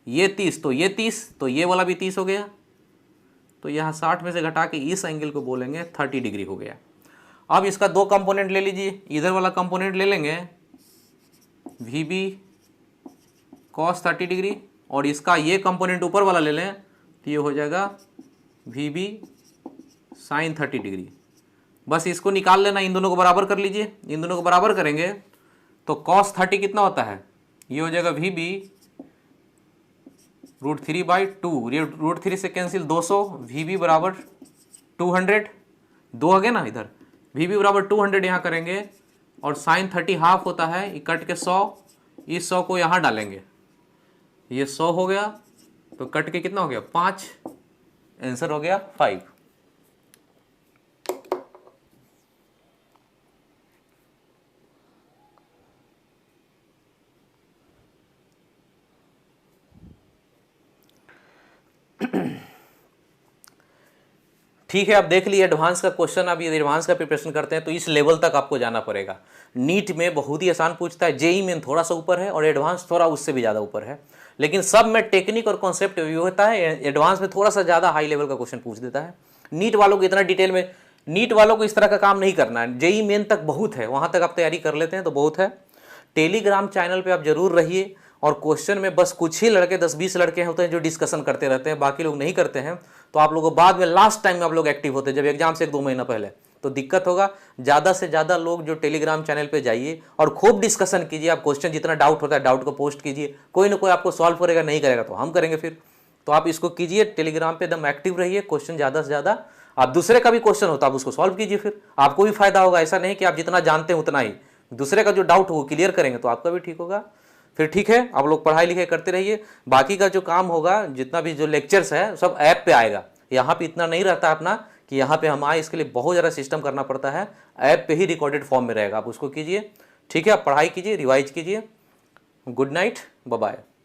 ये 30 तो ये 30, तो ये वाला भी 30 हो गया। तो यहाँ 60 में से घटा के इस एंगल को बोलेंगे 30 डिग्री हो गया। अब इसका दो कंपोनेंट ले लीजिए, इधर वाला कंपोनेंट ले लेंगे वी बी कॉस 30 डिग्री और इसका ये कंपोनेंट ऊपर वाला ले लें तो ये हो जाएगा वी बी साइन 30 डिग्री। बस इसको निकाल लेना, इन दोनों को बराबर कर लीजिए। इन दोनों को बराबर करेंगे तो कॉस 30 कितना होता है, ये हो जाएगा वी बी √3/2, ये √3 से कैंसिल 200, वी बी बराबर 200, 2 हो गया ना इधर, वी बी बराबर 200 यहाँ करेंगे और साइन 30 हाफ होता है, ये कट के 100, इस 100 को यहाँ डालेंगे, ये 100 हो गया, तो कट के कितना हो गया 5, आंसर हो गया 5। ठीक है, आप देख लिए एडवांस का क्वेश्चन। अब ये एडवांस का प्रिपरेशन करते हैं तो इस लेवल तक आपको जाना पड़ेगा। नीट में बहुत ही आसान पूछता है, जेई में थोड़ा सा ऊपर है और एडवांस थोड़ा उससे भी ज़्यादा ऊपर है, लेकिन सब में टेक्निक और कॉन्सेप्ट व्यू होता है। एडवांस में थोड़ा सा ज़्यादा हाई लेवल का क्वेश्चन पूछ देता है। नीट वालों को इतना डिटेल में, नीट वालों को इस तरह का काम नहीं करना है। जेई मेन तक बहुत है, वहाँ तक आप तैयारी कर लेते हैं तो बहुत है। टेलीग्राम चैनल पर आप जरूर रहिए और क्वेश्चन में बस कुछ ही लड़के 10-20 लड़के होते हैं जो डिस्कशन करते रहते हैं, बाकी लोग नहीं करते हैं। तो आप लोगों को बाद में लास्ट टाइम में आप लोग एक्टिव होते हैं जब एग्जाम से 1-2 महीना पहले, तो दिक्कत होगा। ज़्यादा से ज़्यादा लोग जो टेलीग्राम चैनल पे जाइए और खूब डिस्कशन कीजिए। आप क्वेश्चन जितना डाउट होता है डाउट को पोस्ट कीजिए, कोई ना कोई आपको सॉल्व करेगा, नहीं करेगा तो हम करेंगे फिर। तो आप इसको कीजिए, टेलीग्राम पे एकदम एक्टिव रहिए, क्वेश्चन ज़्यादा से ज़्यादा। आप दूसरे का भी क्वेश्चन होता है आप उसको सॉल्व कीजिए, फिर आपको भी फायदा होगा। ऐसा नहीं कि आप जितना जानते हैं उतना ही, दूसरे का जो डाउट हो क्लियर करेंगे तो आपका भी ठीक होगा। फिर ठीक है, आप लोग पढ़ाई लिखाई करते रहिए। बाकी का जो काम होगा, जितना भी जो लेक्चर्स है सब ऐप पे आएगा। यहाँ पे इतना नहीं रहता अपना कि यहाँ पे हम आए, इसके लिए बहुत ज़्यादा सिस्टम करना पड़ता है। ऐप पे ही रिकॉर्डेड फॉर्म में रहेगा, आप उसको कीजिए। ठीक है, आप पढ़ाई कीजिए, रिवाइज कीजिए। Good night, bye bye.